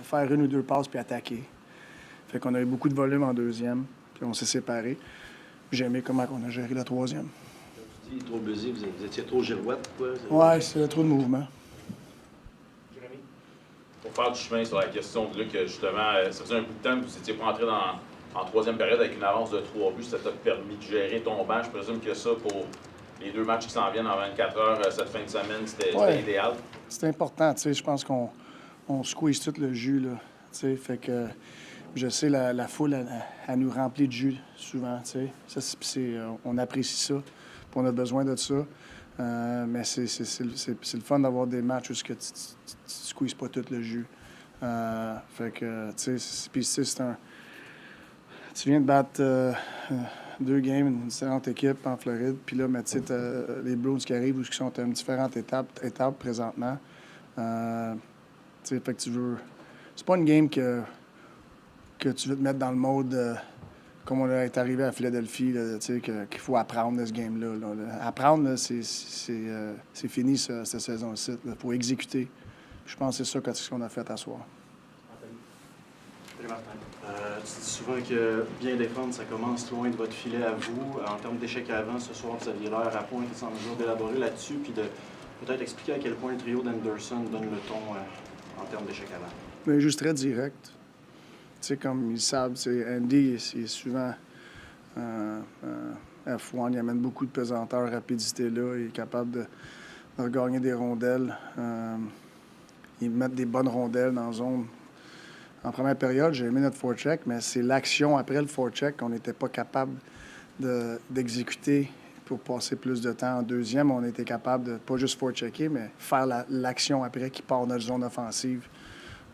faire une ou deux passes puis attaquer. Fait qu'on a eu beaucoup de volume en deuxième, puis on s'est séparés. J'ai aimé comment on a géré la troisième. Tu dis trop busy, vous étiez trop girouette, quoi? Ouais, c'est trop de mouvement. Jérémy? Pour faire du chemin sur la question de Luc, justement, ça faisait un bout de temps que vous étiez pas entré en troisième période avec une avance de 3 buts. Ça t'a permis de gérer ton banc. Je présume que ça, pour les deux matchs qui s'en viennent en 24 heures cette fin de semaine, c'était idéal. C'est important, tu sais. Je pense qu'on squeeze tout le jus, là. Tu sais, fait que je sais, la foule, elle nous remplit de jus souvent, tu sais. On apprécie ça, puis on a besoin de ça. Mais c'est le fun d'avoir des matchs où tu squeezes pas tout le jus. Fait que, tu sais, puis c'est un... Tu viens de battre 2 games, une différente équipe en Floride. Puis là, mais tu sais, les Bruins qui arrivent ou qui sont à une différente étape présentement. Tu sais, fait que tu veux... C'est pas une game que tu veux te mettre dans le mode comme on est arrivé à Philadelphie, là, tu sais, qu'il faut apprendre de ce game-là. Là. Apprendre, là, c'est fini, cette saison-ci. Il faut exécuter. Je pense que c'est ça ce qu'on a fait à soir. Salut Martin. Tu dis souvent que bien défendre, ça commence loin de votre filet à vous. En termes d'échecs avant, ce soir, vous aviez l'air à point d'être en mesure d'élaborer là-dessus, puis de peut-être expliquer à quel point le trio d'Anderson donne le ton en termes d'échecs avant. Mais juste très direct. Tu sais, comme ils savent, Andy, il est souvent F1, il amène beaucoup de pesanteur, rapidité là, il est capable de regagner des rondelles. Ils mettent des bonnes rondelles dans la zone. En première période, j'ai aimé notre forecheck, mais c'est l'action après le forecheck qu'on n'était pas capable d'exécuter pour passer plus de temps. En deuxième, on était capable de pas juste forechecker, mais faire l'action après qui part de notre zone offensive.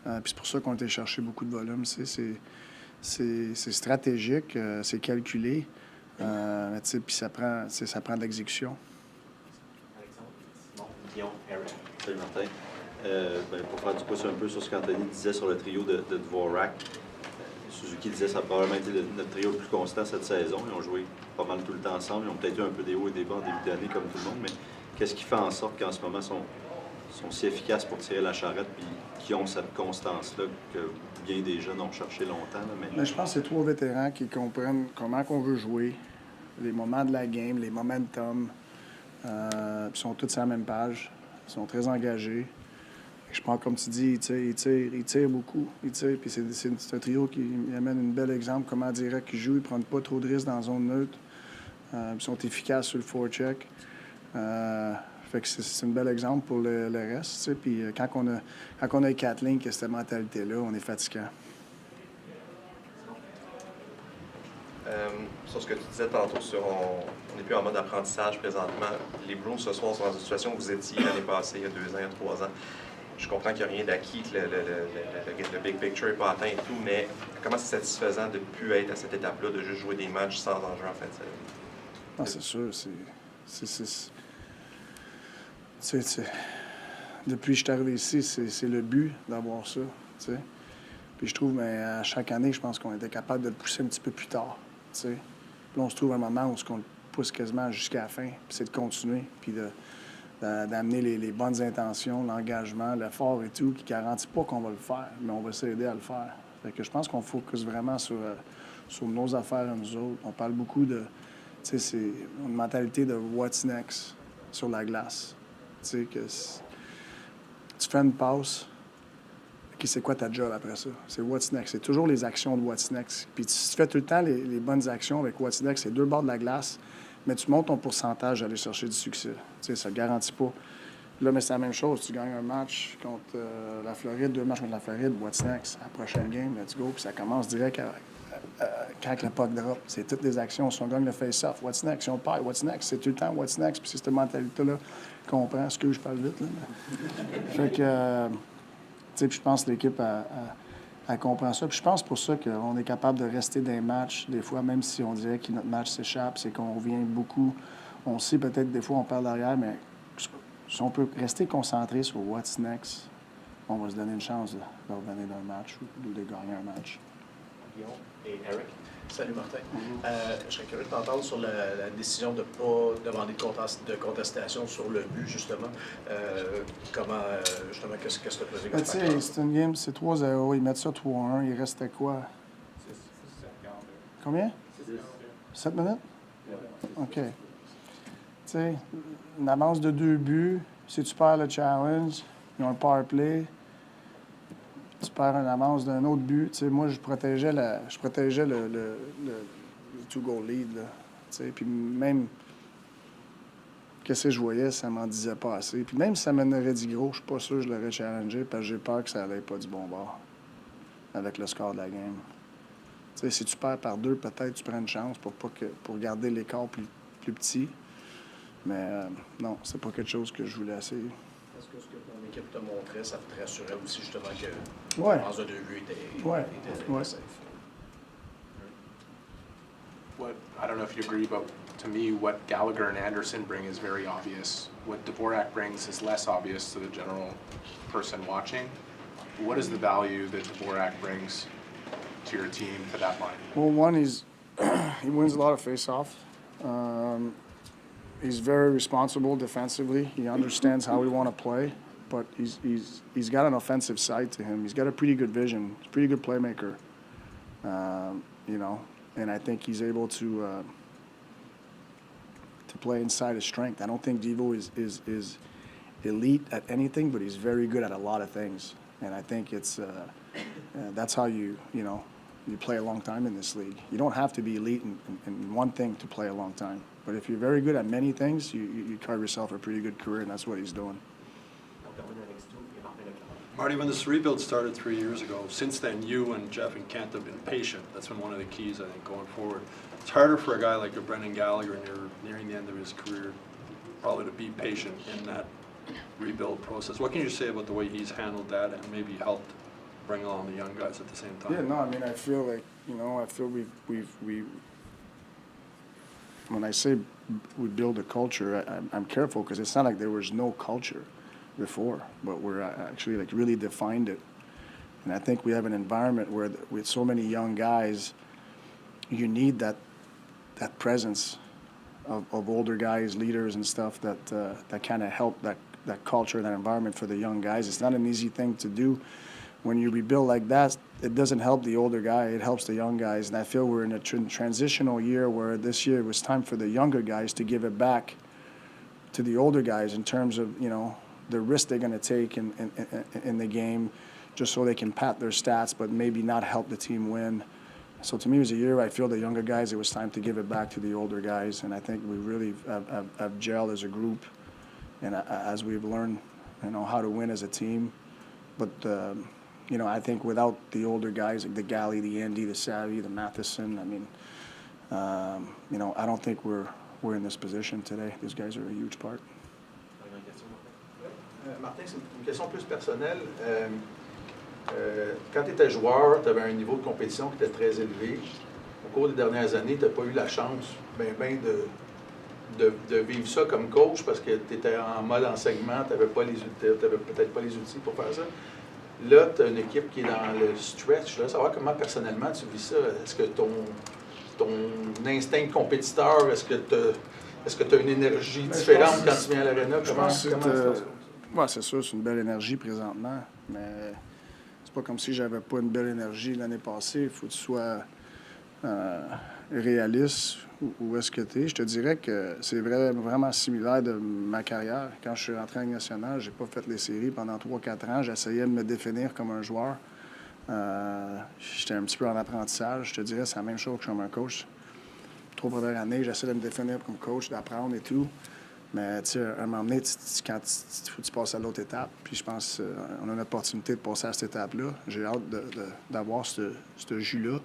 Puis c'est pour ça qu'on a été chercher beaucoup de volume. C'est stratégique, c'est calculé, puis ça prend de l'exécution. Alexandre, Guillaume, Eric. Salut Martin. Pour faire du pouce un peu sur ce qu'Anthony disait sur le trio de Dvorak, Suzuki disait que ça a probablement été notre trio le plus constant cette saison. Ils ont joué pas mal tout le temps ensemble. Ils ont peut-être eu un peu des hauts et des bas en début d'année comme tout le monde, mais qu'est-ce qui fait en sorte qu'en ce moment sont si efficaces pour tirer la charrette puis qui ont cette constance-là que bien des jeunes ont cherché longtemps? Là, mais... je pense que c'est 3 vétérans qui comprennent comment on veut jouer, les moments de la game, les momentum. Ils sont tous sur la même page. Ils sont très engagés. Je pense, comme tu dis, ils tirent beaucoup. Ils tirent, puis c'est un trio qui amène un bel exemple, comment direct ils jouent. Ils ne prennent pas trop de risques dans la zone neutre. Ils sont efficaces sur le forecheck. Fait que c'est un bel exemple pour le reste. Puis quand on a Kathleen qui a cette mentalité-là, on est fatiguant. Sur ce que tu disais tantôt, on n'est plus en mode apprentissage présentement. Les Bruins, ce soir, sont dans une situation où vous étiez l'année passée, il y a 2 ans, il y a 3 ans. Je comprends qu'il n'y a rien d'acquis, que le big picture n'est pas atteint et tout, mais comment c'est satisfaisant de ne plus être à cette étape-là, de juste jouer des matchs sans enjeu en fin de saison? Ah, c'est sûr. Depuis que je suis arrivé ici, c'est le but d'avoir ça. T'sais. Puis je trouve, à chaque année, je pense qu'on était capable de le pousser un petit peu plus tard. T'sais. Puis là, on se trouve à un moment où on le pousse quasiment jusqu'à la fin, puis c'est de continuer, puis d'amener les bonnes intentions, l'engagement, l'effort et tout, qui ne garantit pas qu'on va le faire, mais on va s'aider à le faire. Fait que je pense qu'on focus vraiment sur nos affaires à nous autres. On parle beaucoup de... Tu sais, c'est une mentalité de « what's next » sur la glace. Tu sais, que tu fais une passe, OK, c'est quoi ta job après ça? C'est « what's next ». C'est toujours les actions de « what's next ». Puis si tu fais tout le temps les bonnes actions avec « what's next », c'est 2 bords de la glace, mais tu montes ton pourcentage d'aller chercher du succès. Tu sais, ça ne garantit pas. Là, mais c'est la même chose. Tu gagnes un match contre la Floride, 2 matchs contre la Floride, what's next? À la prochaine game, let's go. Puis ça commence direct quand le puck drop. C'est toutes les actions. Si on gagne le face-off, what's next? Si on perd, what's next? C'est tout le temps what's next. Puis c'est cette mentalité-là qu'on prend. Est-ce que je parle vite, là? Fait que, tu sais, puis je pense que l'équipe elle comprend ça. Puis je pense pour ça qu'on est capable de rester dans les matchs, des fois, même si on dirait que notre match s'échappe, c'est qu'on revient beaucoup. On sait peut-être des fois on perd derrière, mais si on peut rester concentré sur what's next, on va se donner une chance de revenir dans le match ou de gagner un match. Guillaume et Eric. Salut Martin. Je serais curieux de t'entendre sur la décision de ne pas demander de contestation sur le but, justement. Qu'est-ce que tu as posé comme facteur? C'est une game, c'est 3-0, ils mettent ça 3-1, il restait quoi? 7 combien? 7 minutes? OK. Tu sais, une avance de 2 buts, si tu perds le challenge, ils ont un power play, tu perds une avance d'un autre but. Tu sais, moi, je protégeais le 2-goal lead, là. Tu sais, puis même, qu'est-ce que je voyais, ça m'en disait pas assez. Puis même si ça m'en aurait dit gros, je suis pas sûr que je l'aurais challengé parce que j'ai peur que ça allait pas du bon bord avec le score de la game. Tu sais, si tu perds par 2, peut-être tu prends une chance pour garder l'écart plus petit. Mais non, c'est pas quelque chose que je voulais essayer. Est-ce que ce que ton équipe te montrait, ça te rassurait aussi justement que ouais. l'avance de 2 buts était safe? what I don't know if you agree, but to me, what Gallagher and Anderson bring is very obvious. What Dvorak brings is less obvious to the general person watching. What is the value that Dvorak brings to your team for that line? Well, one, he wins a lot of face-off. He's very responsible defensively. He understands how we want to play, but he's got an offensive side to him. He's got a pretty good vision. He's a pretty good playmaker, you know. And I think he's able to play inside his strength. I don't think Devo is elite at anything, but he's very good at a lot of things. And I think that's how you play a long time in this league. You don't have to be elite in one thing to play a long time. But if you're very good at many things, you carve yourself a pretty good career, and that's what he's doing. Marty, when this rebuild started 3 years ago, since then you and Jeff and Kent have been patient. That's been one of the keys, I think, going forward. It's harder for a guy like a Brendan Gallagher nearing the end of his career probably to be patient in that rebuild process. What can you say about the way he's handled that and maybe helped bring along the young guys at the same time? Yeah, no, I mean, I feel like, we've when I say we build a culture, I'm careful because it's not like there was no culture before, but we're actually like really defined it. And I think we have an environment where with so many young guys, you need that presence of older guys, leaders and stuff that kind of help that culture, that environment for the young guys. It's not an easy thing to do. When you rebuild like that, it doesn't help the older guy, it helps the young guys. And I feel we're in a transitional year where this year it was time for the younger guys to give it back to the older guys in terms of, the risk they're going to take in the game just so they can pat their stats but maybe not help the team win. So to me, it was a year I feel the younger guys, it was time to give it back to the older guys. And I think we really have gelled as a group and as we've learned, how to win as a team. But, I think without the older guys like the Galley, the Andy, the Savvy, the Matheson, I don't think we're in this position today. These guys are a huge part. Martin, c'est une question plus personnelle. Quand tu étais joueur, tu avais un niveau de compétition qui était très élevé. Au cours des dernières années, tu n'as pas eu la chance de vivre ça comme coach parce que tu étais en mode enseignement, tu n'avais peut-être pas les outils pour faire ça. Là, tu as une équipe qui est dans le stretch. Je veux savoir comment personnellement tu vis ça. Est-ce que ton instinct compétiteur, est-ce que tu as une énergie différente quand tu viens à l'aréna? Comment ça se passe? Ouais, c'est sûr, c'est une belle énergie présentement, mais c'est pas comme si j'avais pas une belle énergie l'année passée. Il faut que tu sois réaliste où est-ce que tu es. Je te dirais que c'est vraiment similaire de ma carrière. Quand je suis rentré en Ligue nationale, j'ai pas fait les séries pendant 3-4 ans. J'essayais de me définir comme un joueur. J'étais un petit peu en apprentissage. Je te dirais c'est la même chose que comme un coach. 3 premières années, j'essaie de me définir comme coach, d'apprendre et tout. Mais tu sais, à un moment donné, quand tu passes à l'autre étape, puis je pense qu'on a une opportunité de passer à cette étape-là. J'ai hâte d'avoir ce jus-là,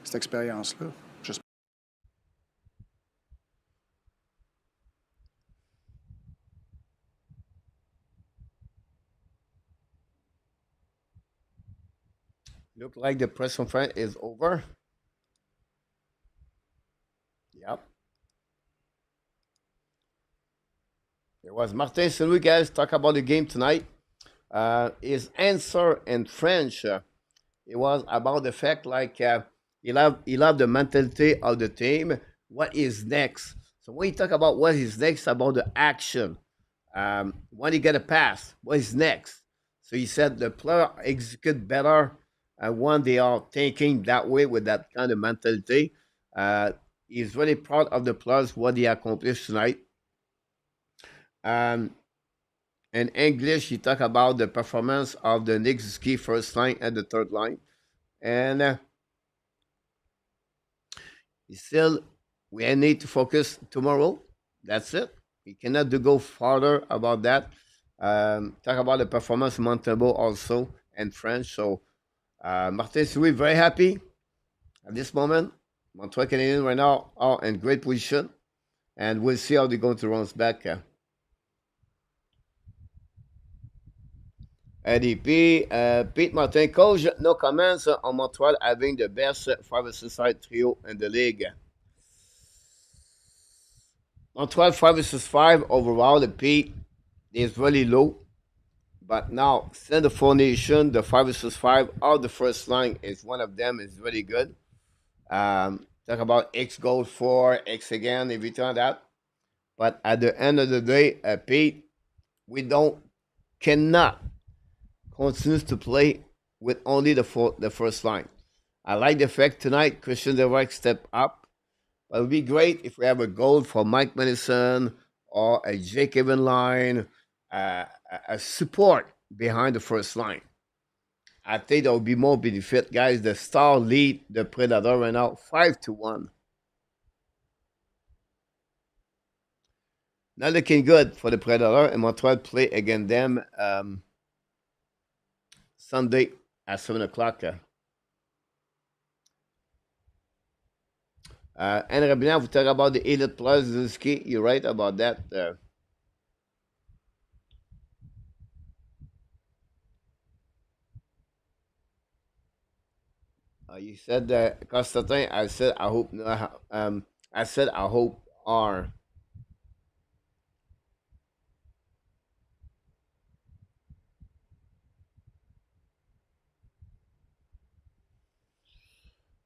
cette expérience-là. Look like the press conference is over. Yep. There was Martin Saint-Louis, guys, talk about the game tonight. His answer in French, it was about the fact he loved the mentality of the team. What is next? So when you talk about what is next, about the action, when you get a pass, what is next? So he said the player execute better when they are thinking that way with that kind of mentality. He's really proud of the players, what they accomplished tonight. In English, he talked about the performance of the Nick Suzuki first line and the third line. And we need to focus tomorrow. That's it. We cannot go further about that. Talk about the performance of Montreal also in French. So Martin Saint-Louis very happy at this moment. Montreal Canadiens right now are in great position. And we'll see how they're going to bounce back. ADP, Pete Martin, coach, no comments on Montreal having the best 5-a-side trio in the league. Montreal 5 versus 5 overall, the peak is really low. But now, since the formation, the 5 versus 5, or the first line is one of them is really good. Talk about X goes for, X again, everything like that. But at the end of the day, Pete, we cannot continue to play with only the first line. I like the fact tonight Christian Derek stepped up. But it would be great if we have a goal for Mike Madison or a Jake Evan line, a support behind the first line. I think there will be more benefit, guys. The Star lead the Predator right now 5-1. Not looking good for the Predator, and Montreal play against them Sunday at 7 o'clock. And Rabina, we talk about the Elite Plus Suzuki. You're right about that. You said that Constantin. I said I hope. I said I hope R.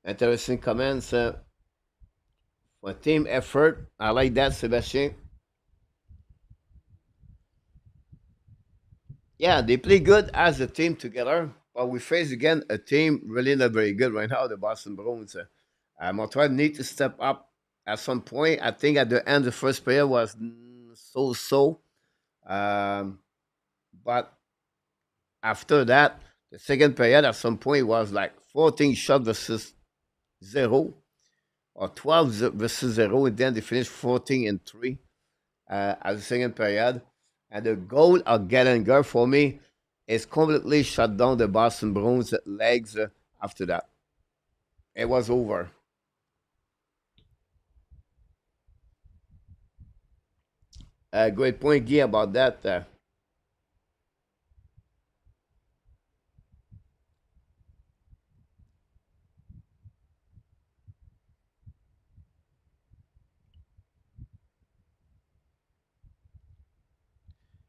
Interesting comments. For team effort, I like that, Sebastien. Yeah, they play good as a team together, but we face again a team really not very good right now, the Boston Bruins. Montreal need to step up at some point. I think at the end, the first period was so-so. But after that, the second period at some point was like 14 shots versus 0 or 12 versus 0, and then they finished 14-3 at the second period. And the goal of Gallagher for me is completely shut down the Boston Bruins' legs after that. It was over. Great point, Guy, about that.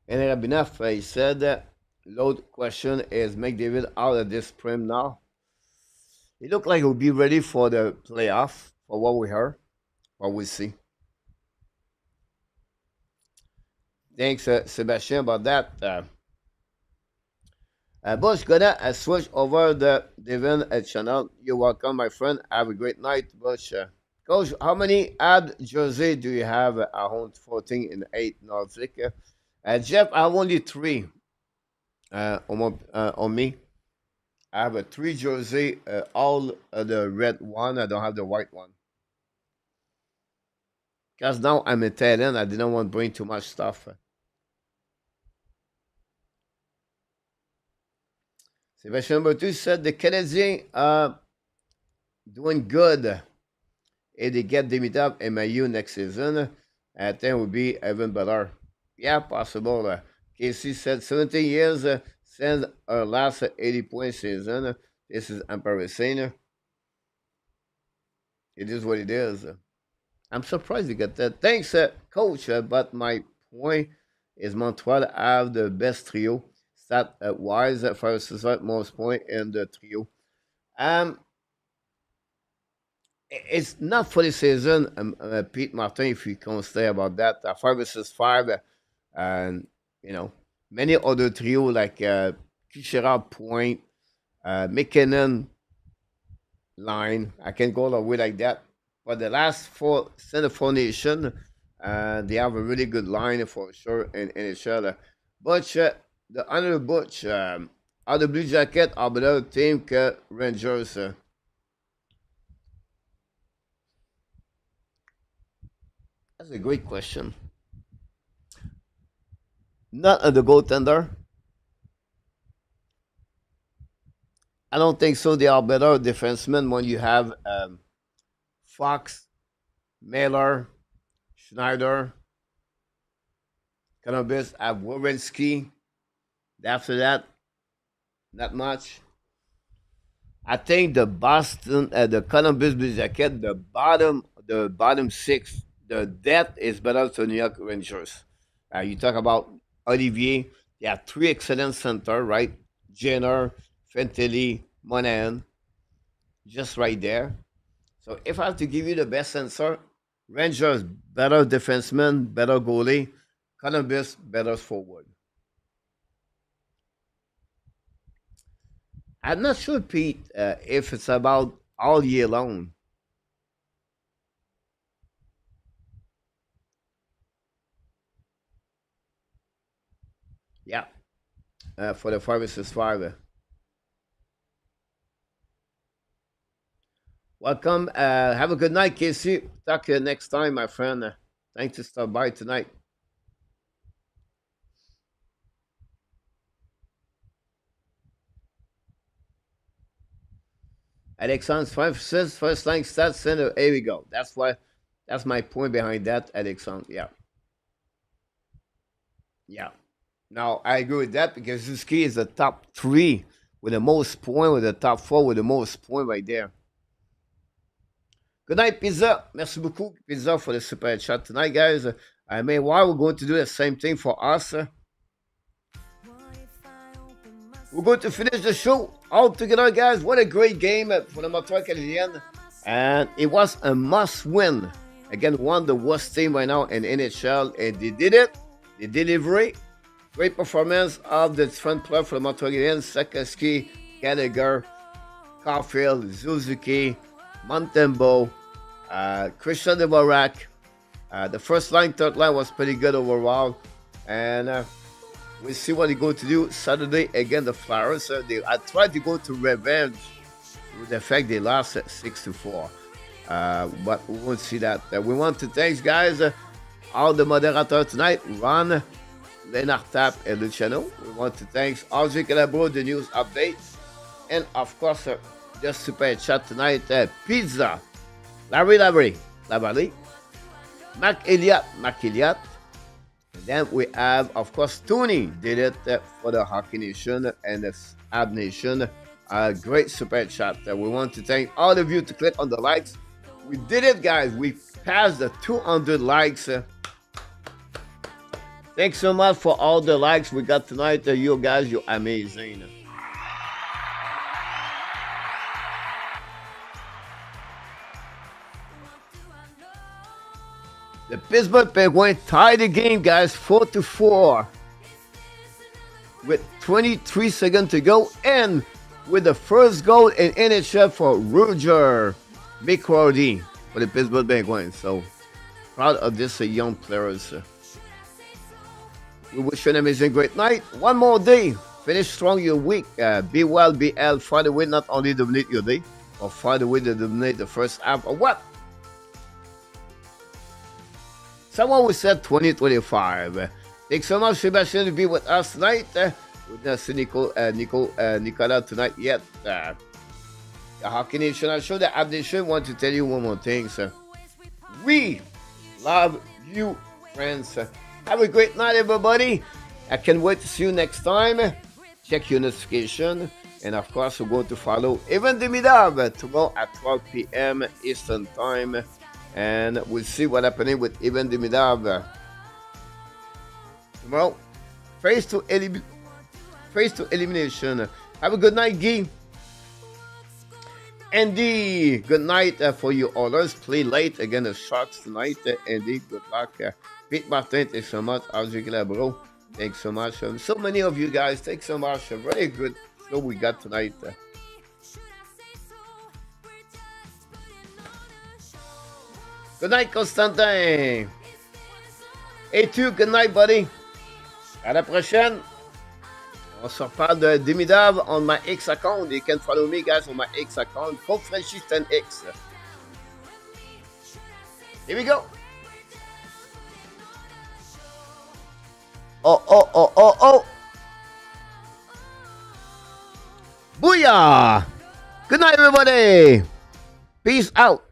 And Rabinaf, he said, load question is McDavid out of this prim now? He looked like he'll be ready for the playoff, for what we heard, but we'll see. Thanks, Sebastian, about that. Bush, gonna switch over the Devon channel. You're welcome, my friend. Have a great night, Bush. Coach, how many ad jersey do you have at home? 14 and 8 Nordic. Jeff, I have only 3 on me. I have a 3 jersey, all the red one. I don't have the white one. Because now I'm Italian, I didn't want to bring too much stuff. Sebastian number 2 said the Canadiens are doing good. If they get Dimitrov and Mayu next season, I think it will be even better. Yeah, possible. Casey said 17 years since our last 80-point season. This is embarrassing. It is what it is. I'm surprised you got that. Thanks, Coach. But my point is Montreal have the best trio. Stat wise, first most point in the trio. It's not for the season, Pete Martin, if you can say about that. 5 versus 5, and many other trio like Kucherov point, McKinnon line. I can go all the way like that. But the last 4 center formation, they have a really good line for sure in NHL. Butch, the other Butch, are the Blue Jacket are better team que Rangers? That's a great question. Not the goaltender. I don't think so. They are better defensemen when you have Fox, Mailer, Schneider, Columbus have Wawrinski. After that, not much. I think the Boston, the Columbus Blue Jacket, the bottom 6 the depth is better to New York Rangers. You talk about Olivier. You have three excellent center, right? Jenner, Fentelli, Monahan, just right there. So if I have to give you the best answer, Rangers better defenseman, better goalie, Columbus better forward. I'm not sure, Pete, if it's about all year long. Yeah, for the 5 versus 5. Welcome. Have a good night, Casey. Talk to you next time, my friend. Thanks to stop by tonight. Alexandre 5 says first line stats center. Here we go. That's my point behind that, Alexandre. Yeah. Yeah. Now I agree with that because Suzuki is the top 3 with the most point, with the top 4 with the most point right there. Good night, Pizza. Merci beaucoup, Pizza, for the super chat tonight, guys. Meanwhile, we're going to do the same thing for us. We're going to finish the show all together, guys. What a great game for the Montreal Canadiens. And it was a must-win. Again, one of the worst team right now in NHL. And they did it. They delivered. Great performance of the front player for the Montreal Canadiens. Sakaski, Gallagher, Caulfield, Suzuki, Montembeault, Christian Dvorak. The first line, third line was pretty good overall. And we'll see what they're going to do Saturday against the Flyers. I tried to go to revenge with the fact they lost at 6-4. But we won't see that. We want to thank, guys, all the moderators tonight, Ron, Leonard Tapp, and Luciano. We want to thank Audrey Calabro, the news update. And, of course, the super chat tonight, Pizza, Larry, Mark Elliott. And then we have, of course, Tony did it for the Hockey Nation and the Ab Nation. Great super chat. We want to thank all of you to click on the likes. We did it, guys. We passed the 200 likes. Thanks so much for all the likes we got tonight. You guys, you're amazing. The Pittsburgh Penguins tied the game, guys, 4-4. With 23 seconds to go, and with the first goal in NHL for Roger McCarty for the Pittsburgh Penguins. So proud of this young players. We wish you an amazing, great night. One more day. Finish strong your week. Be well, be healthy. Find a way not only dominate your day, or find a way to dominate the first half, or what? Someone will say 2025. Thanks so much, Sebastian, to be with us tonight. We didn't see Nicola tonight yet. The Hockey Nation, I show the Ab Nation. Want to tell you one more thing, sir. We love you, friends. Have a great night, everybody. I can't wait to see you next time. Check your notification. And of course, we're going to follow Evan Demidov tomorrow at 12 p.m. Eastern Time. And we'll see what's happening with Evan Demidov tomorrow. Face to elimination. Have a good night, Guy. Andy, good night for you all. Play late against the Sharks tonight. Andy, good luck. Pete Martin, thanks so much. Audrey Glabro, thanks so much. So many of you guys, thanks so much. A very good show we got tonight. Good night, Constantin. Et tu, good night, buddy. À la prochaine. On se reparle de Demidov on my X account. You can follow me, guys, on my X account. Coach Frenchy and X. Here we go. Oh. Booyah! Good night, everybody. Peace out.